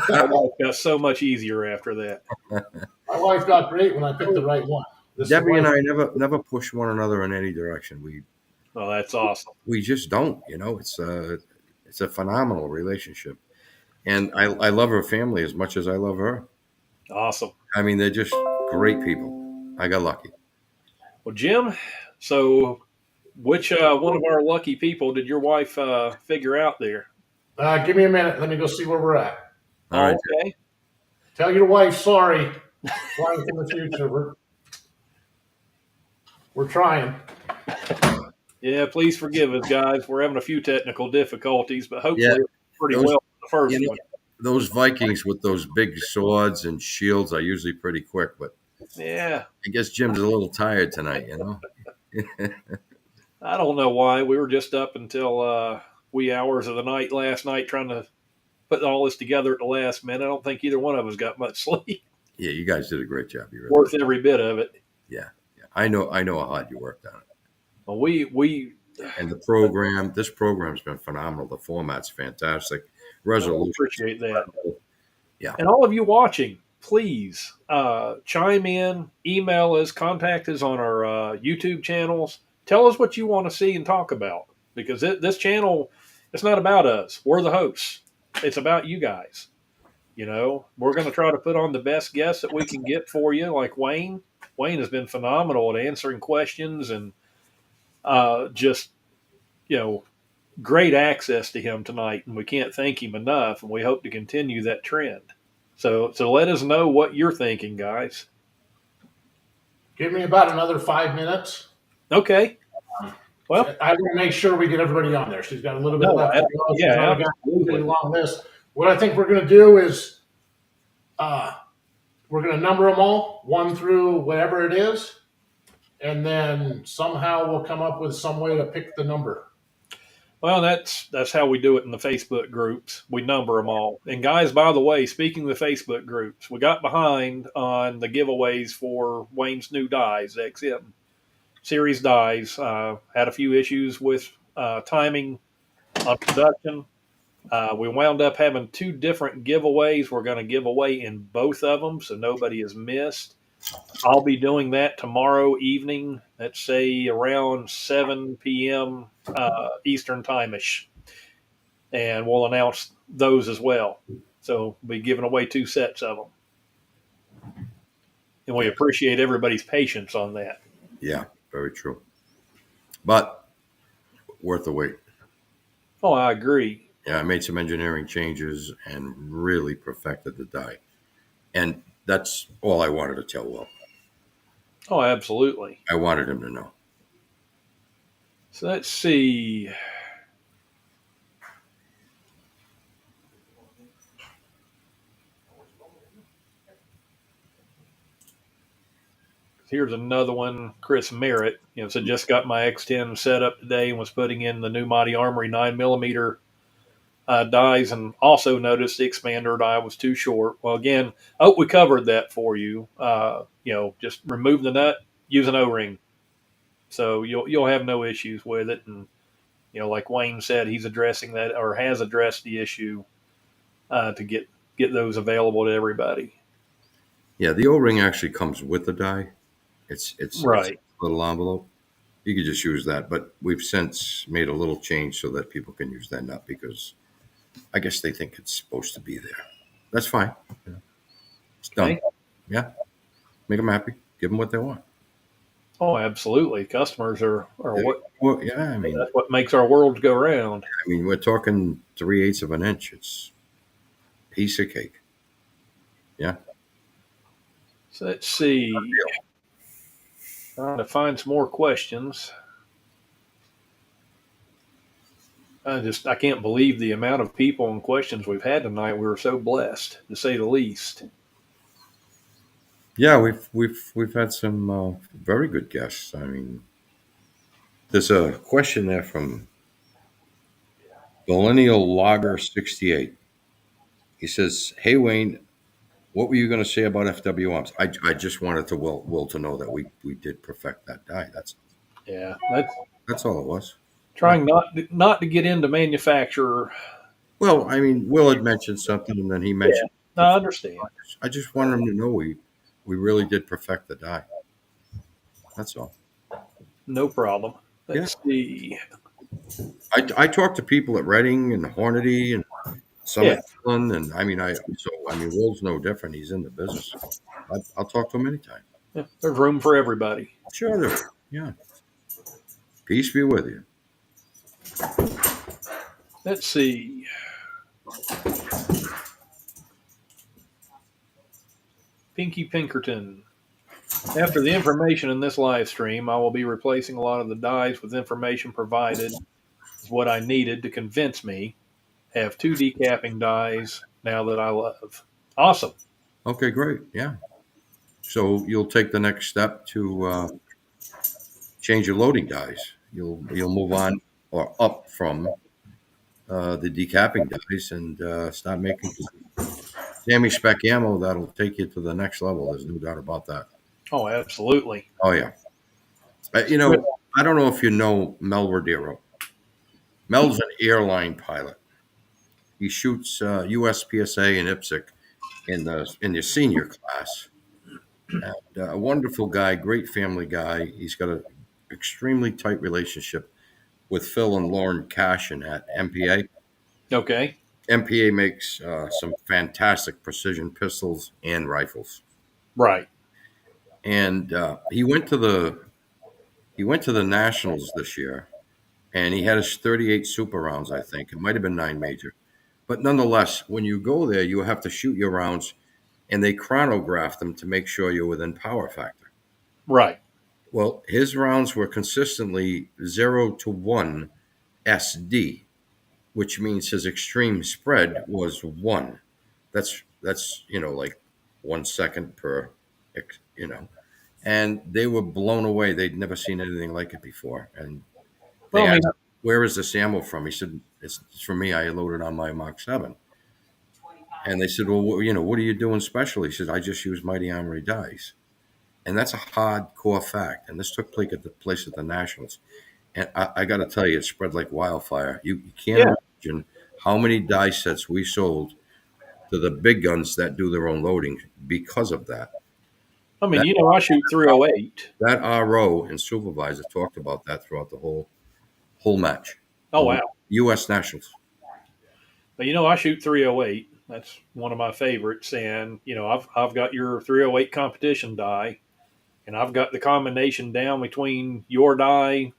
My life got so much easier after that. My wife got great when I picked the right one. This is the Debbie and wife. I never push one another in any direction. Oh, that's awesome. We just don't. It's a phenomenal relationship, and I love her family as much as I love her. Awesome. I mean, they're just great people. I got lucky. Well, Jim, so which one of our lucky people did your wife figure out there? Give me a minute. Let me go see where we're at. All right. Oh, okay. Tell your wife sorry. Flying in the future. We're trying. Yeah, please forgive us, guys. We're having a few technical difficulties, but Yeah, hopefully it's pretty those well for the first you know one. those Vikings with those big swords and shields are usually pretty quick, but Yeah, I guess Jim's a little tired tonight. I don't know why. We were just up until wee hours of the night last night trying to put all this together at the last minute. I don't think either one of us got much sleep. Yeah, you guys did a great job. You really Worth did. every bit of it. Yeah, yeah. I know how hard you worked on it. Well, we And this program's been phenomenal. The format's fantastic. Resolution. appreciate that. Yeah. And all of you watching, please chime in, email us, contact us on our YouTube channels. Tell us what you want to see and talk about, because this channel, it's not about us. We're the hosts. It's about you guys. We're going to try to put on the best guests that we can get for you, like Wayne. Wayne has been phenomenal at answering questions and just, you know, great access to him tonight. And we can't thank him enough. And we hope to continue that trend. So let us know what you're thinking, guys. Give me about another 5 minutes. Okay. Well, I will make sure we get everybody on there. She's got a little bit no, left to go. She's yeah, already got a absolutely. really long list. What I think we're going to do is we're going to number them all, one through whatever it is, and then somehow we'll come up with some way to pick the number. Well, that's how we do it in the Facebook groups. We number them all. And guys, by the way, speaking of the Facebook groups, we got behind on the giveaways for Wayne's new dies, XM series dies. Had a few issues with timing on production. We wound up having two different giveaways. We're going to give away in both of them, so nobody is missed. I'll be doing that tomorrow evening, let's say around 7 p.m. Eastern time-ish. And we'll announce those as well. So we'll be giving away two sets of them. And we appreciate everybody's patience on that. Yeah, very true. But worth the wait. Oh, I agree. Yeah, I made some engineering changes and really perfected the die. And that's all I wanted to tell Will. Oh, absolutely. I wanted him to know. So let's see. Here's another one, Chris Merritt. So just got my X10 set up today and was putting in the new Mighty Armory 9mm dies, and also noticed the expander die was too short. Well, again, we covered that for you. Just remove the nut, use an O-ring, so you'll have no issues with it. And like Wayne said, he's addressing that, or has addressed the issue to get those available to everybody. Yeah, the O-ring actually comes with the die. It's Right. a little envelope. You could just use that, but we've since made a little change so that people can use that nut because I guess they think it's supposed to be there. That's fine. It's done. Okay. Yeah. Make them happy. Give them what they want. Oh, absolutely. Customers are what. Well, yeah, That's what makes our world go round. we're talking 3/8 of an inch. It's piece of cake. Yeah. So let's see. Trying to find some more questions. I can't believe the amount of people and questions we've had tonight. We were so blessed, to say the least. Yeah, we've had some very good guests. I mean, there's a question there from Millennial Logger 68. He says, "Hey Wayne, what were you going to say about FWMs?" I just wanted to Will to know that we did perfect that die. Yeah, That's all it was. trying not to get into manufacturer. Well, I mean, Will had mentioned something, and then he Yeah, mentioned. I understand. I just wanted him to know we really did perfect the die. That's all. No problem. Yeah, Let's see. I talked to people at Reading and Hornady and Yeah, Summit, and I mean, Will's no different. He's in the business. I'll talk to him anytime. yeah, there's room for everybody. Sure, there is. Yeah. Peace be with you. Let's see. Pinky Pinkerton. After the information in this live stream, I will be replacing a lot of the dies with information provided is what I needed to convince me. Have 2 decapping dies now that I love. Awesome. Okay, great. Yeah. So you'll take the next step to change your loading dies. You'll move on or up from the decapping dies and start making Sammy spec ammo that'll take you to the next level. There's no doubt about that. Oh, absolutely. Oh yeah. I don't know if you know Mel Rodero. Mel's an airline pilot. He shoots USPSA and IPSC in the senior class. And, a wonderful guy, great family guy. He's got an extremely tight relationship with Phil and Lauren Cashin at MPA. Okay. MPA makes some fantastic precision pistols and rifles. Right. And he went to the Nationals this year, and he had his 38 super rounds. I think it might have been 9 major, but nonetheless, when you go there, you have to shoot your rounds, and they chronograph them to make sure you're within power factor. Right. Well, his rounds were consistently 0 to 1 SD, which means his extreme spread was 1. That's like 1 second per, and they were blown away. They'd never seen anything like it before. And they Well, I mean, asked, "Where is this ammo from?" He said, "It's from me. I loaded on my Mach 7." And they said, "Well, what are you doing special?" He said, "I just use Mighty Armory dies." And that's a hardcore fact. And this took place at the Nationals. And I got to tell you, it spread like wildfire. You can't yeah. imagine how many die sets we sold to the big guns that do their own loading because of that. I mean, That, I shoot 308. that RO and supervisor talked about that throughout the whole match. Oh, wow. U.S. Nationals. But, I shoot 308. That's one of my favorites. And, I've got your 308 competition die, and I've got the combination down between your die.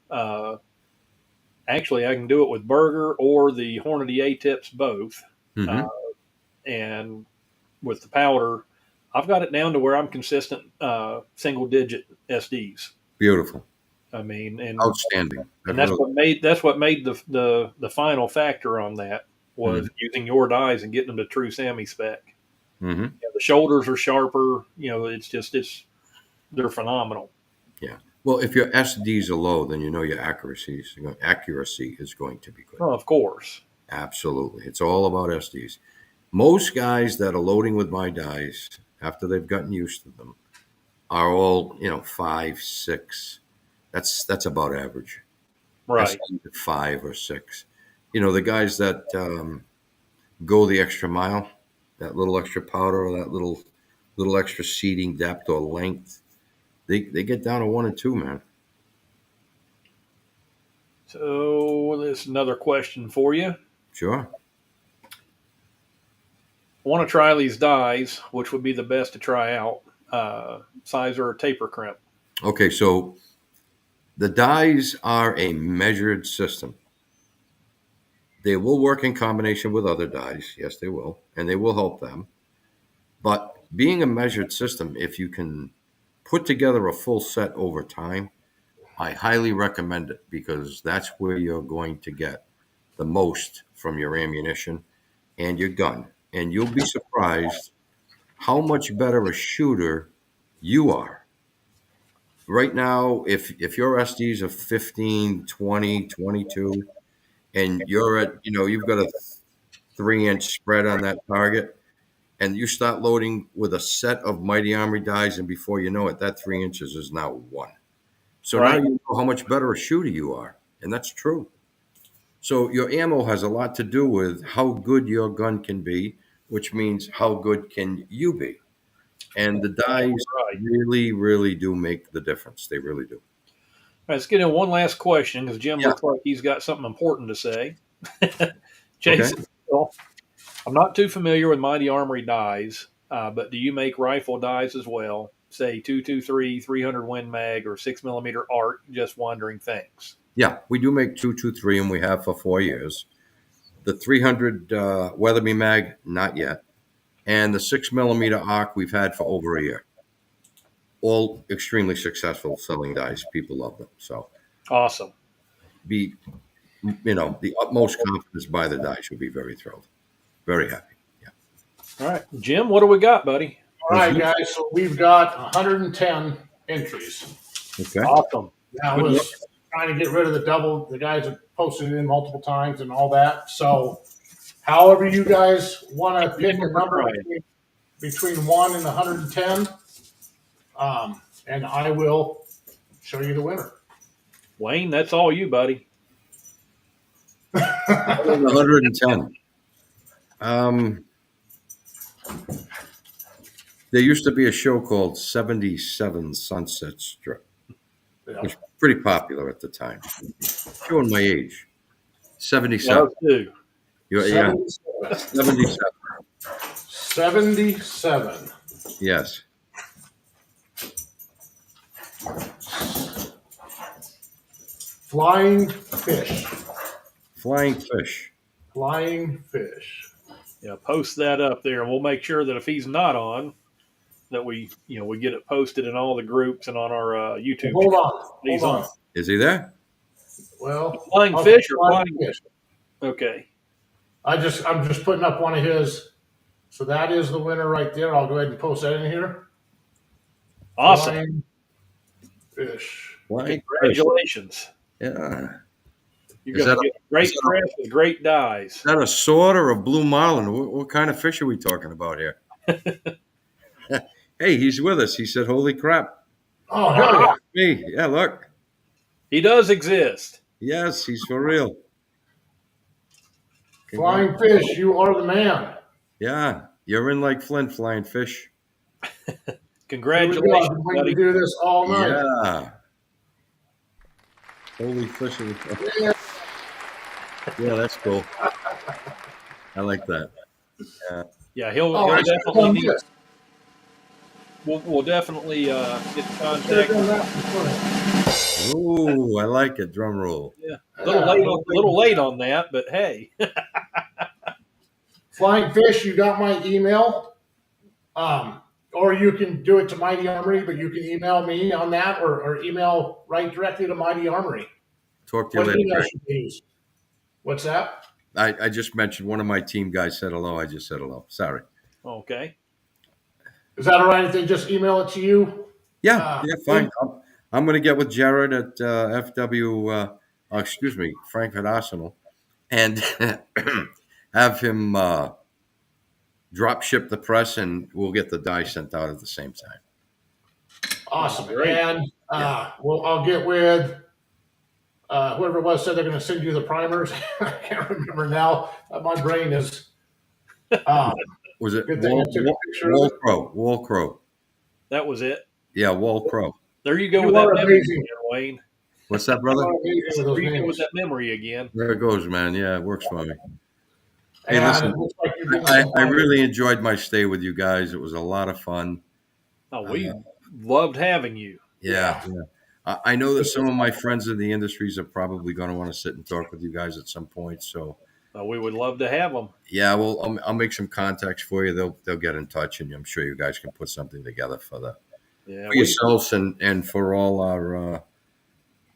Actually, I can do it with Burger or the Hornady A-tips both. Mm-hmm. And with the powder, I've got it down to where I'm consistent single-digit SDs. Beautiful. I mean, and Outstanding. and that's what made the final factor on that was using your dies and getting them to true Sammy spec. Mm-hmm. The shoulders are sharper. They're phenomenal. Yeah. Well, if your SDs are low, then your accuracy is going to be good. Oh, of course. Absolutely. It's all about SDs. Most guys that are loading with my dies, after they've gotten used to them, are all 5, 6. That's about average. Right. 5 or 6. The guys that go the extra mile, that little extra powder or that little extra seating depth or length, they get down to 1 and 2, man. So there's another question for you. Sure. I want to try these dies. Which would be the best to try out? Sizer or taper crimp? Okay, so the dies are a measured system. They will work in combination with other dies. Yes, they will. And they will help them. But being a measured system, if you can put together a full set over time, I highly recommend it because that's where you're going to get the most from your ammunition and your gun. And you'll be surprised how much better a shooter you are. Right now, if your SDs are 15, 20, 22, and you're at, you've got a 3-inch spread on that target, and you start loading with a set of Mighty Armory dies, and before you know it, that 3 inches is now 1. So now Right. you know how much better a shooter you are, and that's true. So your ammo has a lot to do with how good your gun can be, which means how good can you be. And the dies Right. really, really do make the difference. They really do. All right, let's get in one last question because Jim Yeah. looks like he's got something important to say. Okay. Jason, well, I'm not too familiar with Mighty Armory dies, but do you make rifle dies as well? Say 223, 300 Win Mag, or 6mm Art? Just wondering. Thanks. Yeah, we do make 223, and we have for 4 years. The 300 Weatherby Mag, not yet. And the 6mm ARC we've had for over a year. All extremely successful selling dice. People love them. So Awesome. the utmost confidence by the dice. You'll be very thrilled. Very happy. Yeah. All right, Jim, what do we got, buddy? All right, guys. So we've got 110 entries. Okay. Awesome. Now, I was trying to get rid of the double. The guys have posted it in multiple times and all that. So, however you guys want to pick a number between 1 and 110, and I will show you the winner. Wayne, that's all you, buddy. 110. There used to be a show called 77 Sunset Strip, Yeah. which was pretty popular at the time. Showing my age. 77. Too. Yeah. 77. 77. Yes. Flying fish. Flying fish. Flying fish. Yeah, post that up there, and we'll make sure that if he's not on, that we get it posted in all the groups and on our YouTube. Hold channel. on. Hold on. Is he there? Well, Flying fish or flying flying? fish. Okay. I'm just putting up one of his. So that is the winner right there. I'll go ahead and post that in here. Awesome. Flying fish. Flying Congratulations. fish. Yeah. You're Is going that to get great press with great dies. Is that a sword or a blue marlin? What kind of fish are we talking about here? Hey, he's with us. He said, "Holy crap!" Oh, hell yeah. Me, yeah. Look, He does exist. yes, he's for real. Flying fish, you are the man. Yeah, you're in like Flint, flying fish. Congratulations, Here we go. I've been waiting buddy. to do this all night. Yeah. Holy fish. Yeah. Yeah, that's cool. I like that. Yeah, he'll Oh, I should have definitely done need. this. We'll definitely get in I should have contact. done that before. Ooh, I like it. Drum roll. Yeah, a little late on that, but hey. Flying fish, you got my email. Or you can do it to Mighty Armory, but you can email me on that or email right directly to Mighty Armory. Talk to you What later. email Greg. should they use? What's that? I just mentioned one of my team guys said hello. I just said hello. Sorry. Okay. Is that all right if they just email it to you? Yeah, fine. I'm going to get with Jared at Frankfurt Arsenal, and have him drop ship the press, and we'll get the die sent out at the same time. Awesome. Great. And I'll get with whoever it was said they're going to send you the primers. I can't remember now. My brain is. Was it Good thing I took a picture of it. Wall Crow? That was it. Yeah, Wall Crow. There you go You with that are memory amazing. again, Wayne. What's that, brother? There you go with that memory again. There it goes, man. Yeah, it works for me. Hey, And listen, it looks like you're doing I some really enjoyed my stay with you guys. It was a lot of fun. Oh, we loved having you. Yeah. I know that some of my friends in the industries are probably going to want to sit and talk with you guys at some point. So We would love to have them. Yeah, well, I'll make some contacts for you. They'll get in touch, and I'm sure you guys can put something together for yourselves and for all our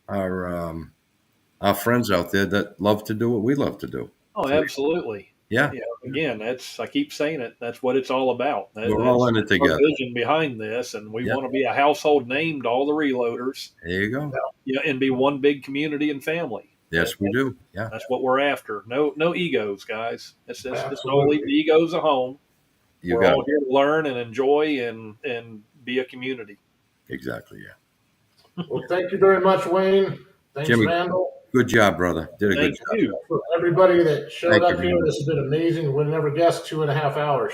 our friends out there that love to do what we love to do. Oh, absolutely. Yeah, Again, I keep saying it. That's what it's all about. we're all in it That's our together. vision behind this, and we want to be a household name to all the reloaders. There you go. And be one big community and family. Yes, we do. Yeah, That's what we're after. No egos, guys. It's all leave the egos at home. We're all here to learn and enjoy and be a community. Exactly. Yeah. Well, thank you very much, Wayne. Thanks, Jimmy, Randall. good job, brother. Did a Thank good job. For everybody that showed up here, man. this has been amazing. We'd never guessed 2.5 hours.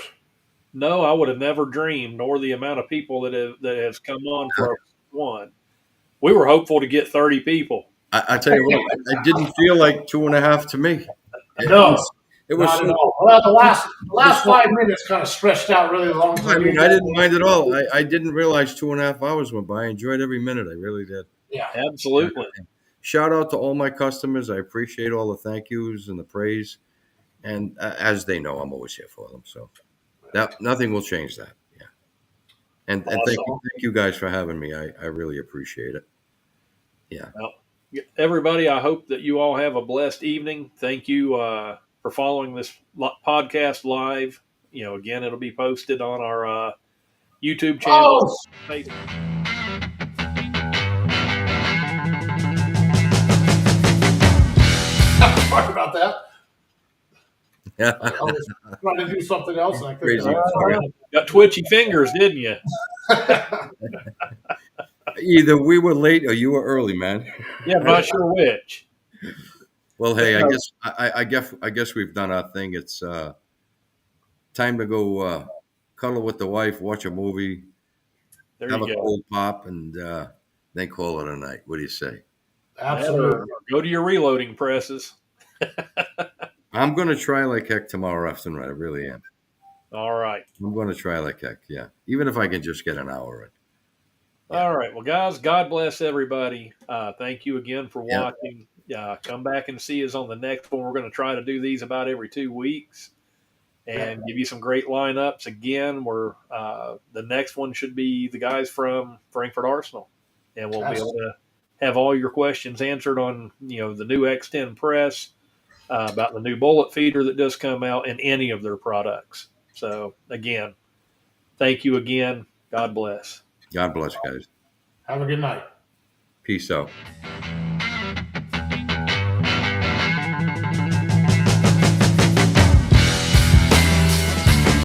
No, I would have never dreamed, nor the amount of people that has come on for our one. We were hopeful to get 30 people. I tell you what, it didn't feel like 2.5 to me. No, it was not so, at all. Well, the last 5 minutes kind of stretched out really long. I mean, I didn't mind at all. I didn't realize 2.5 hours went by. I enjoyed every minute. I really did. Yeah, Absolutely. Shout out to all my customers. I appreciate all the thank yous and the praise. And as they know, I'm always here for them. So that nothing will change that. Yeah. And Awesome. thank you guys for having me. I really appreciate it. Yeah. Well, everybody, I hope that you all have a blessed evening. Thank you for following this podcast live. Again, it'll be posted on our YouTube channel. Sorry about that. Yeah. I was trying to do something else, and I Crazy. couldn't. Got twitchy fingers, didn't you? Either we were late or you were early, man. Yeah, I'm not sure which. Well, hey, I guess we've done our thing. It's time to go cuddle with the wife, watch a movie, There have you a go. cold pop, and then call it a night. What do you say? Absolutely. Go to your reloading presses. I'm going to try like heck tomorrow afternoon. I really am. All right. I'm going to try like heck. Yeah, even if I can just get an hour in. All right. Well, guys, God bless everybody. Thank you again for watching. Come back and see us on the next one. We're going to try to do these about every 2 weeks and give you some great lineups. Again, the next one should be the guys from Frankfurt Arsenal, and we'll be able to have all your questions answered on the new X10 press, about the new bullet feeder that does come out, and any of their products. So again, thank you again. God bless. God bless, guys. Have a good night. Peace out.